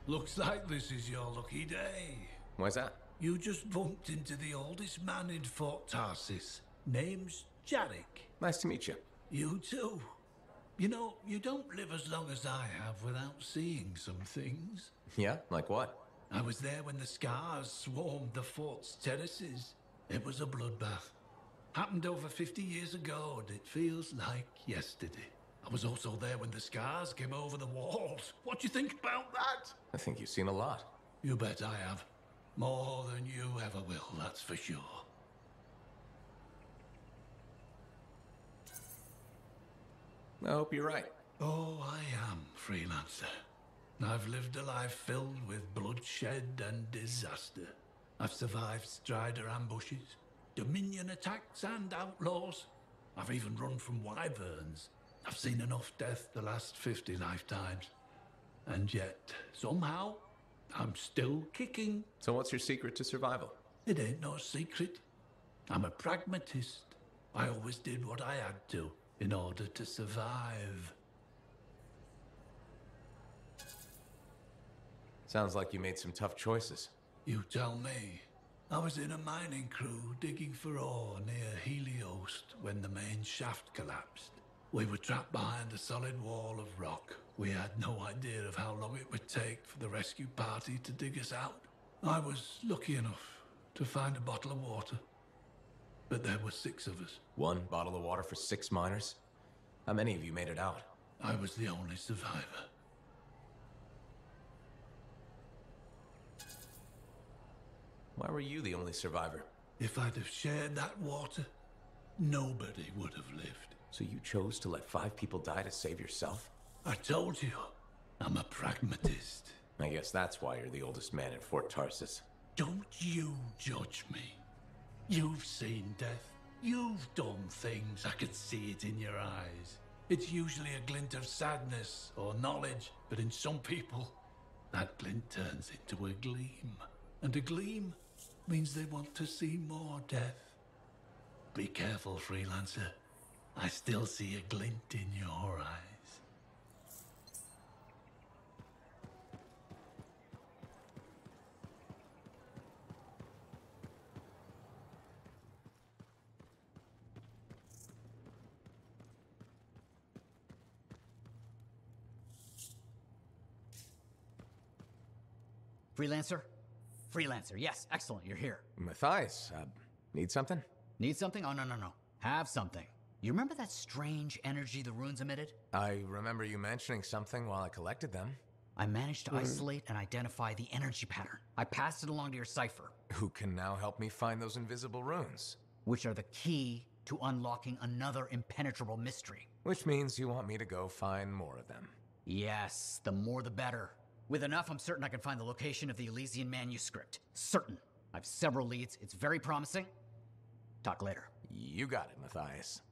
S4: Looks like this is your lucky day.
S13: Why's that?
S4: You just bumped into the oldest man in Fort Tarsis. Name's Jarek.
S13: Nice to meet you.
S4: You too. You know, you don't live as long as I have without seeing some things.
S13: Yeah? Like what?
S4: I was there when the scars swarmed the fort's terraces. It was a bloodbath. Happened over 50 years ago, and it feels like yesterday. I was also there when the scars came over the walls. What do you think about that?
S13: I think you've seen a lot.
S4: You bet I have. More than you ever will, that's for sure.
S13: I hope you're right.
S4: Oh, I am, Freelancer. I've lived a life filled with bloodshed and disaster. I've survived Strider ambushes, Dominion attacks and outlaws. I've even run from wyverns. I've seen enough death the last 50 lifetimes. And yet, somehow, I'm still kicking.
S13: So what's your secret to survival?
S4: It ain't no secret. I'm a pragmatist. I always did what I had to in order to survive.
S13: Sounds like you made some tough choices.
S4: You tell me. I was in a mining crew digging for ore near Heliost when the main shaft collapsed. We were trapped behind a solid wall of rock. We had no idea of how long it would take for the rescue party to dig us out. I was lucky enough to find a bottle of water. But there were 6 of us.
S13: 1 bottle of water for 6 miners? How many of you made it out?
S4: I was the only survivor.
S13: Why were you the only survivor?
S4: If I'd have shared that water, nobody would have lived.
S13: So you chose to let 5 people die to save yourself?
S4: I told you, I'm a pragmatist.
S13: I guess that's why you're the oldest man in Fort Tarsis.
S4: Don't you judge me. You've seen death. You've done things. I could see it in your eyes. It's usually a glint of sadness or knowledge, but in some people, that glint turns into a gleam. And a gleam means they want to see more death. Be careful, Freelancer. I still see a glint in your eyes.
S6: Freelancer? Freelancer, yes, excellent, you're here.
S13: Matthias, need something?
S6: Need something? Oh, no. Have something. You remember that strange energy the runes emitted?
S13: I remember you mentioning something while I collected them.
S6: I managed to isolate and identify the energy pattern. I passed it along to your cipher.
S13: Who can now help me find those invisible runes?
S6: Which are the key to unlocking another impenetrable mystery.
S13: Which means you want me to go find more of them.
S6: Yes, the more the better. With enough, I'm certain I can find the location of the Elysian manuscript. Certain. I've several leads. It's very promising. Talk later.
S13: You got it, Matthias.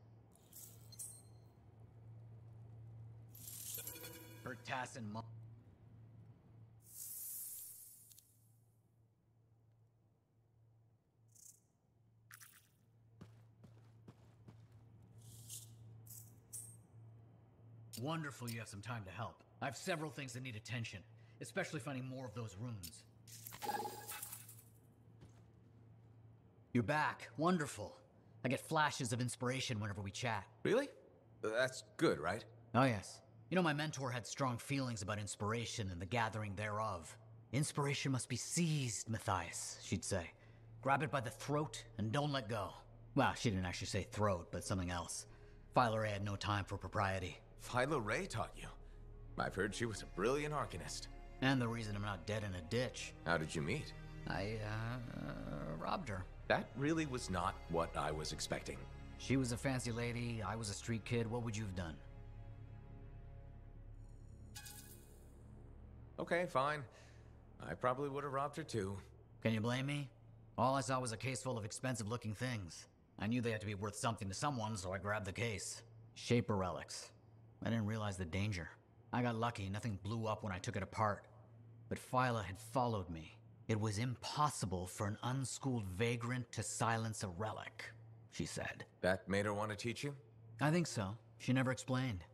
S6: Bertas and Wonderful you have some time to help. I have several things that need attention, especially finding more of those runes. You're back. Wonderful. I get flashes of inspiration whenever we chat.
S13: Really? That's good, right?
S6: Oh, yes. You know, my mentor had strong feelings about inspiration and the gathering thereof. Inspiration must be seized, Matthias, she'd say. Grab it by the throat and don't let go. Well, she didn't actually say throat, but something else. Philo Ray had no time for propriety.
S13: Philo Ray taught you? I've heard she was a brilliant arcanist.
S6: And the reason I'm not dead in a ditch.
S13: How did you meet?
S6: I, robbed her.
S13: That really was not what I was expecting.
S6: She was a fancy lady, I was a street kid. What would you have done?
S13: Okay, fine. I probably would have robbed her too.
S6: Can you blame me? All I saw was a case full of expensive-looking things. I knew they had to be worth something to someone, so I grabbed the case. Shaper relics. I didn't realize the danger. I got lucky, nothing blew up when I took it apart. But Phyla had followed me. It was impossible for an unschooled vagrant to silence a relic, she said.
S13: That made her want to teach you?
S6: I think so. She never explained.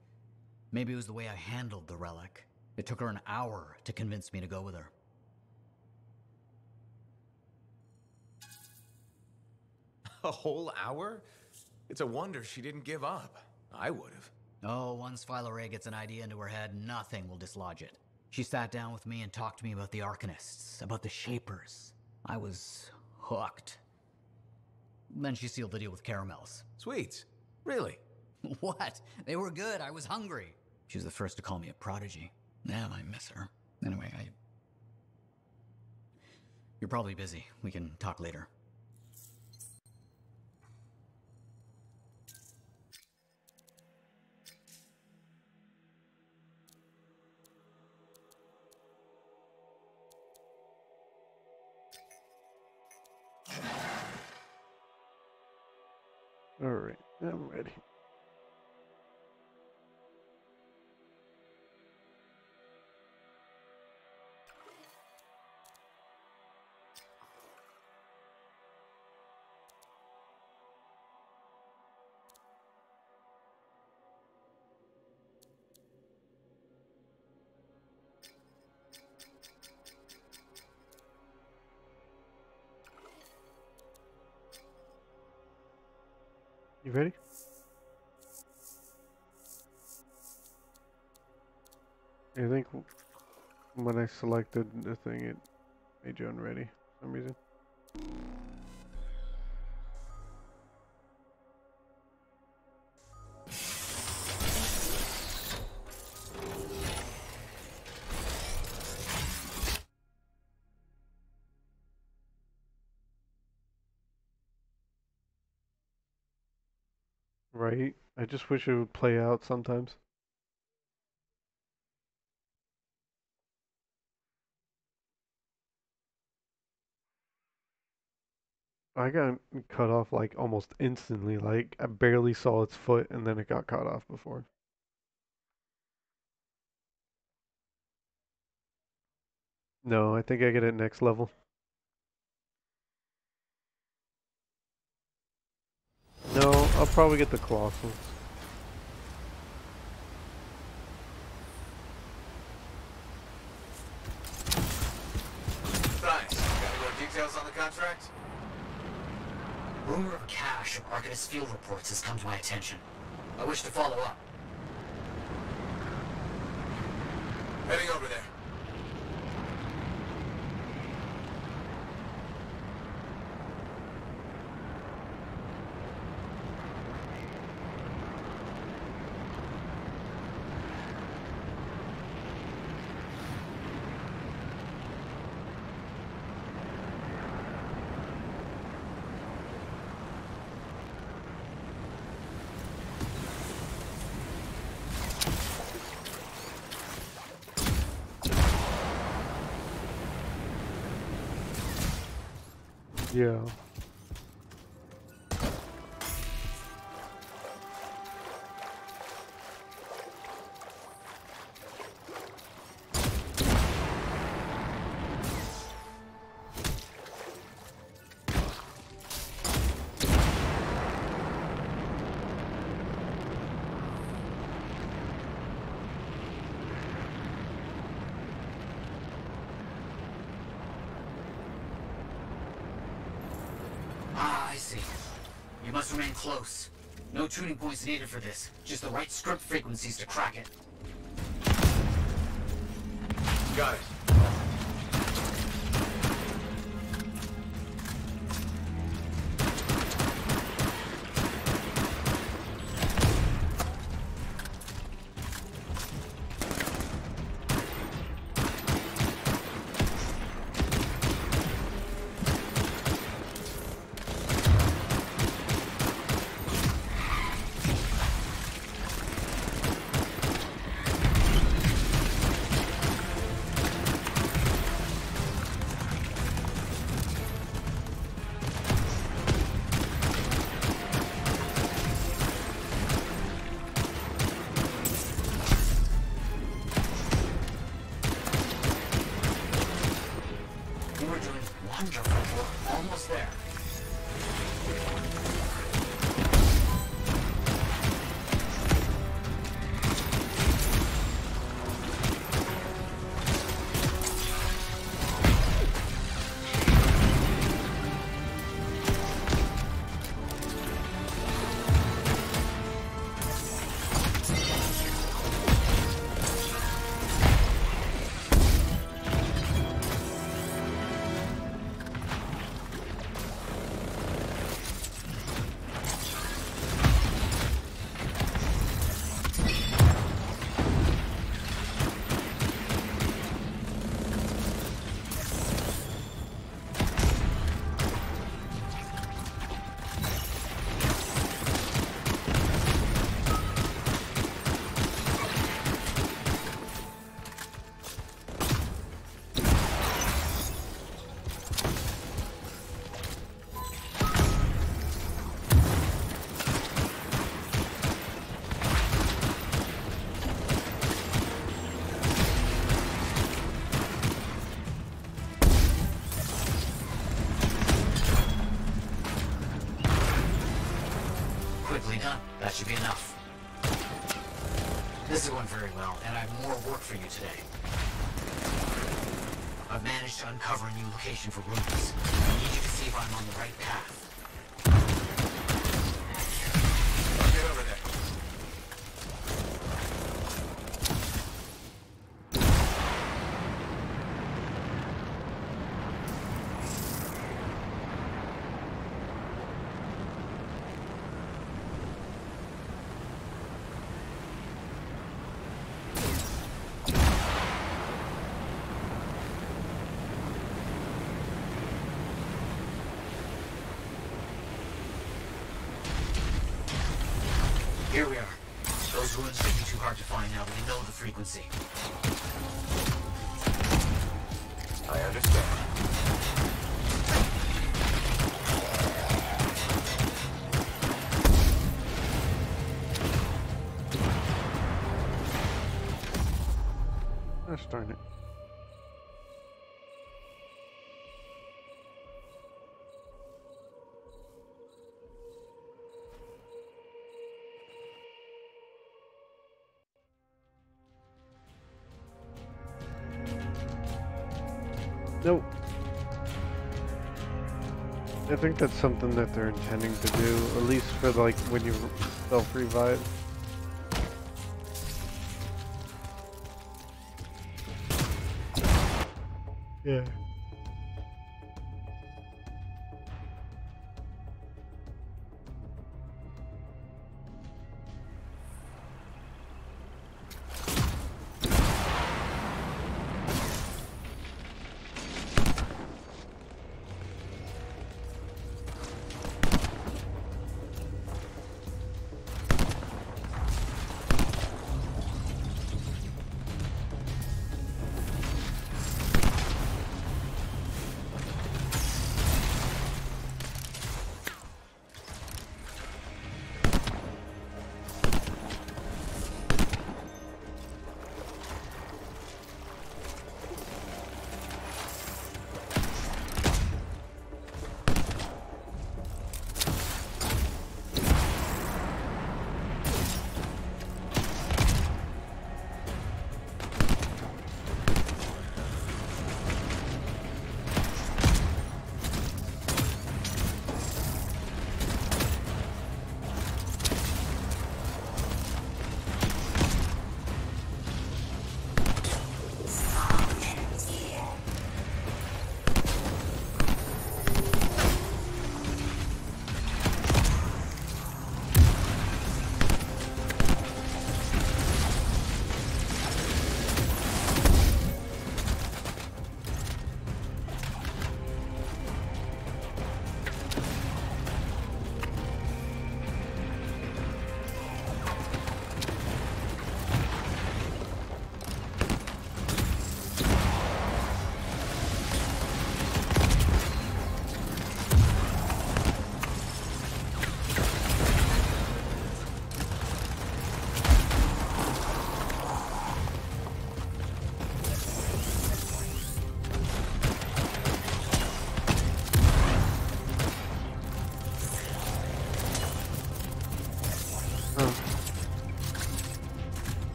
S6: Maybe it was the way I handled the relic. It took her an hour to convince me to go with her.
S13: A whole hour? It's a wonder she didn't give up. I would have.
S6: Oh, once Philo Ray gets an idea into her head, nothing will dislodge it. She sat down with me and talked to me about the Arcanists, about the Shapers. I was hooked. Then she sealed the deal with caramels.
S13: Sweets? Really?
S6: What? They were good. I was hungry. She was the first to call me a prodigy. Now I miss her. Anyway, You're probably busy. We can talk later.
S1: Alright, I'm ready. You ready? I think when I selected the thing, it made you unready for some reason. Right? I just wish it would play out sometimes. I got cut off like almost instantly. Like I barely saw its foot and then it got cut off before. No, I think I get it next level. No, I'll probably get the Colossals.
S9: Thanks. Got any more details on the contract?
S18: Rumor of cache from Arcanist field reports has come to my attention. I wish to follow up.
S9: Heading over there.
S1: Yeah.
S6: I see. You must remain close. No tuning points needed for this. Just the right script frequencies to crack it.
S7: Got it.
S6: Wonderful. We're almost there. Quickly done. That should be enough. This is going very well, and I have more work for you today. I've managed to uncover a new location for ruins. I need you to see if I'm on the right path.
S7: Get over there.
S6: Here we are. Those ruins shouldn't be too hard to find now that we know the frequency.
S7: I understand.
S1: Gosh darn it. Nope. I think that's something that they're intending to do, at least for like when you self-revive. Yeah.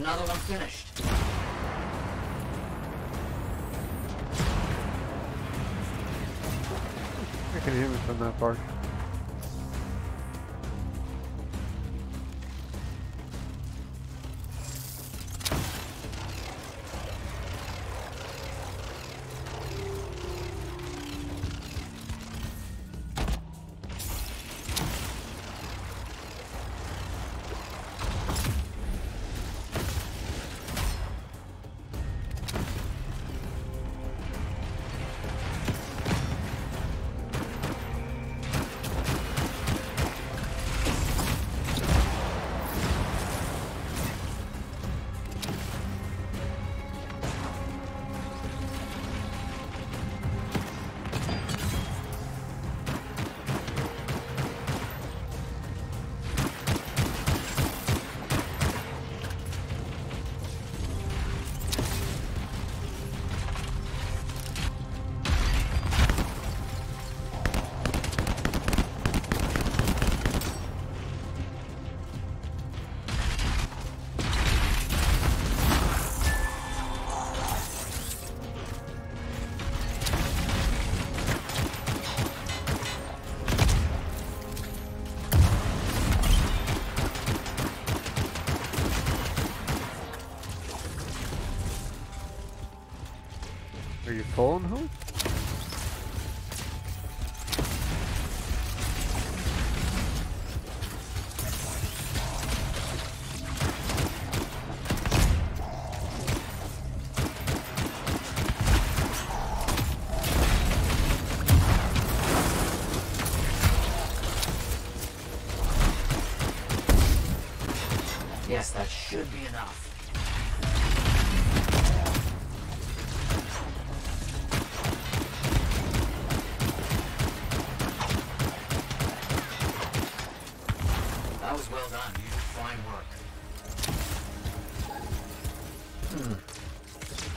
S6: Another one finished.
S1: I can hear me from that far. Are you full on hope?
S6: Yes, that should be enough. That was well done. You did fine work.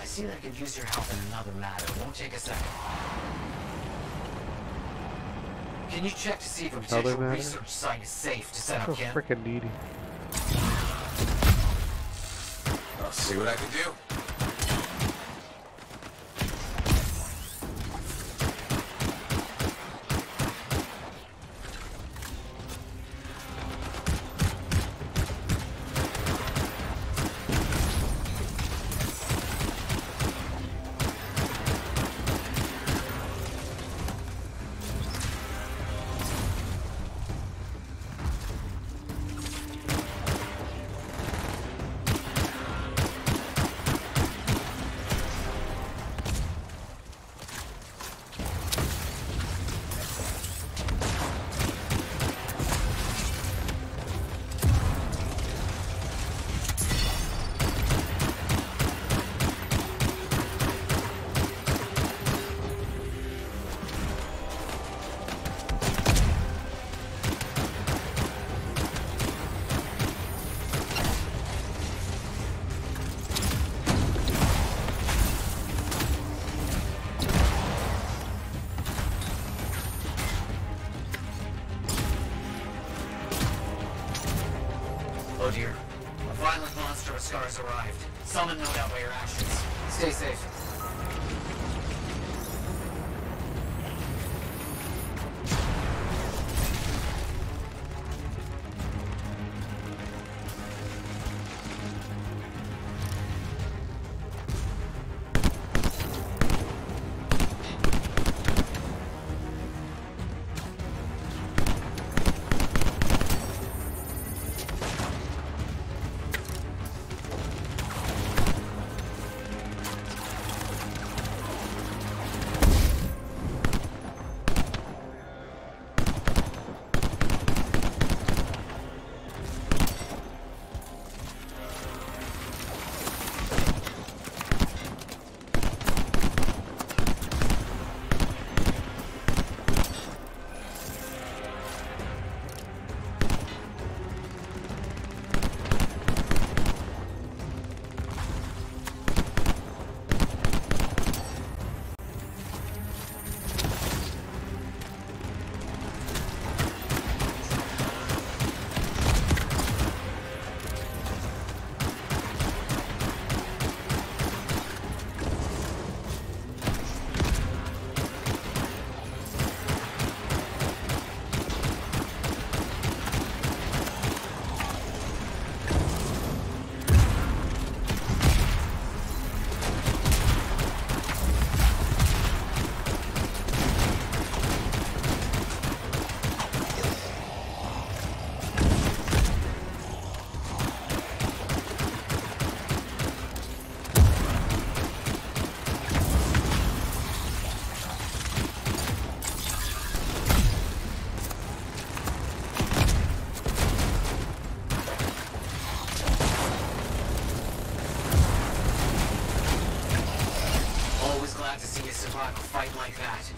S6: I see that I could use your help in another matter. It won't take a second. Can you check to see if a potential research site is safe to set up camp?
S1: So freaking needy.
S3: I'll see what I can do.
S6: Oh dear. A violent monster of scars arrived. Summoned no doubt by your actions. Stay safe. survive a fight like that.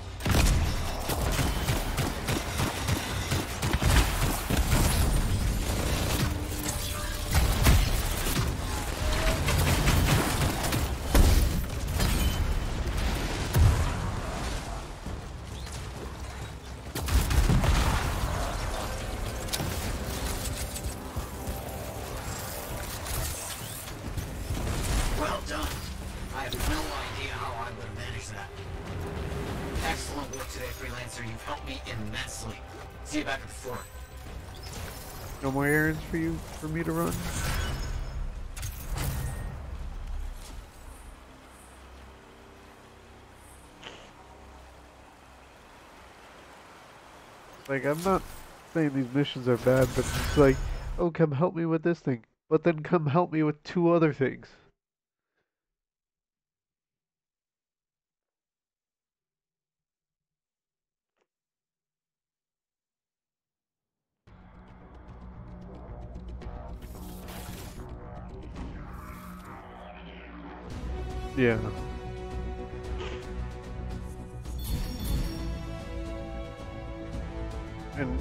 S6: Well done. I have no idea how I would have managed that. Excellent work today, Freelancer. You've helped me immensely. See you back at the fort.
S1: No more errands for me to run? Like, I'm not saying these missions are bad, but it's like, oh, come help me with this thing. But then come help me with 2 other things. Yeah. And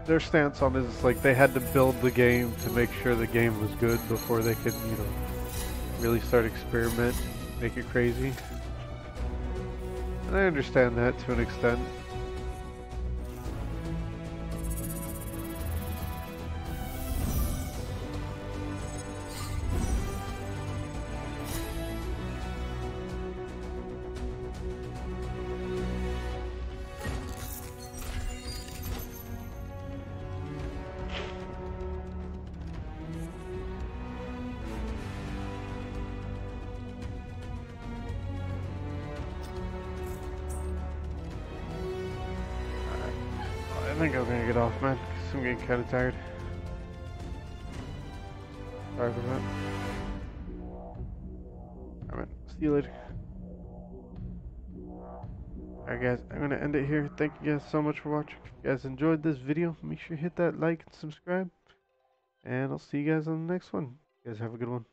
S1: their stance on it is like they had to build the game to make sure the game was good before they could, you know, really start experiment, make it crazy. And I understand that to an extent. I think I'm gonna get off, man, because I'm getting kind of tired. Sorry for that. Alright, see you later. Alright guys, I'm gonna end it here. Thank you guys so much for watching. If you guys enjoyed this video, make sure you hit that like and subscribe. And I'll see you guys on the next one. You guys have a good one.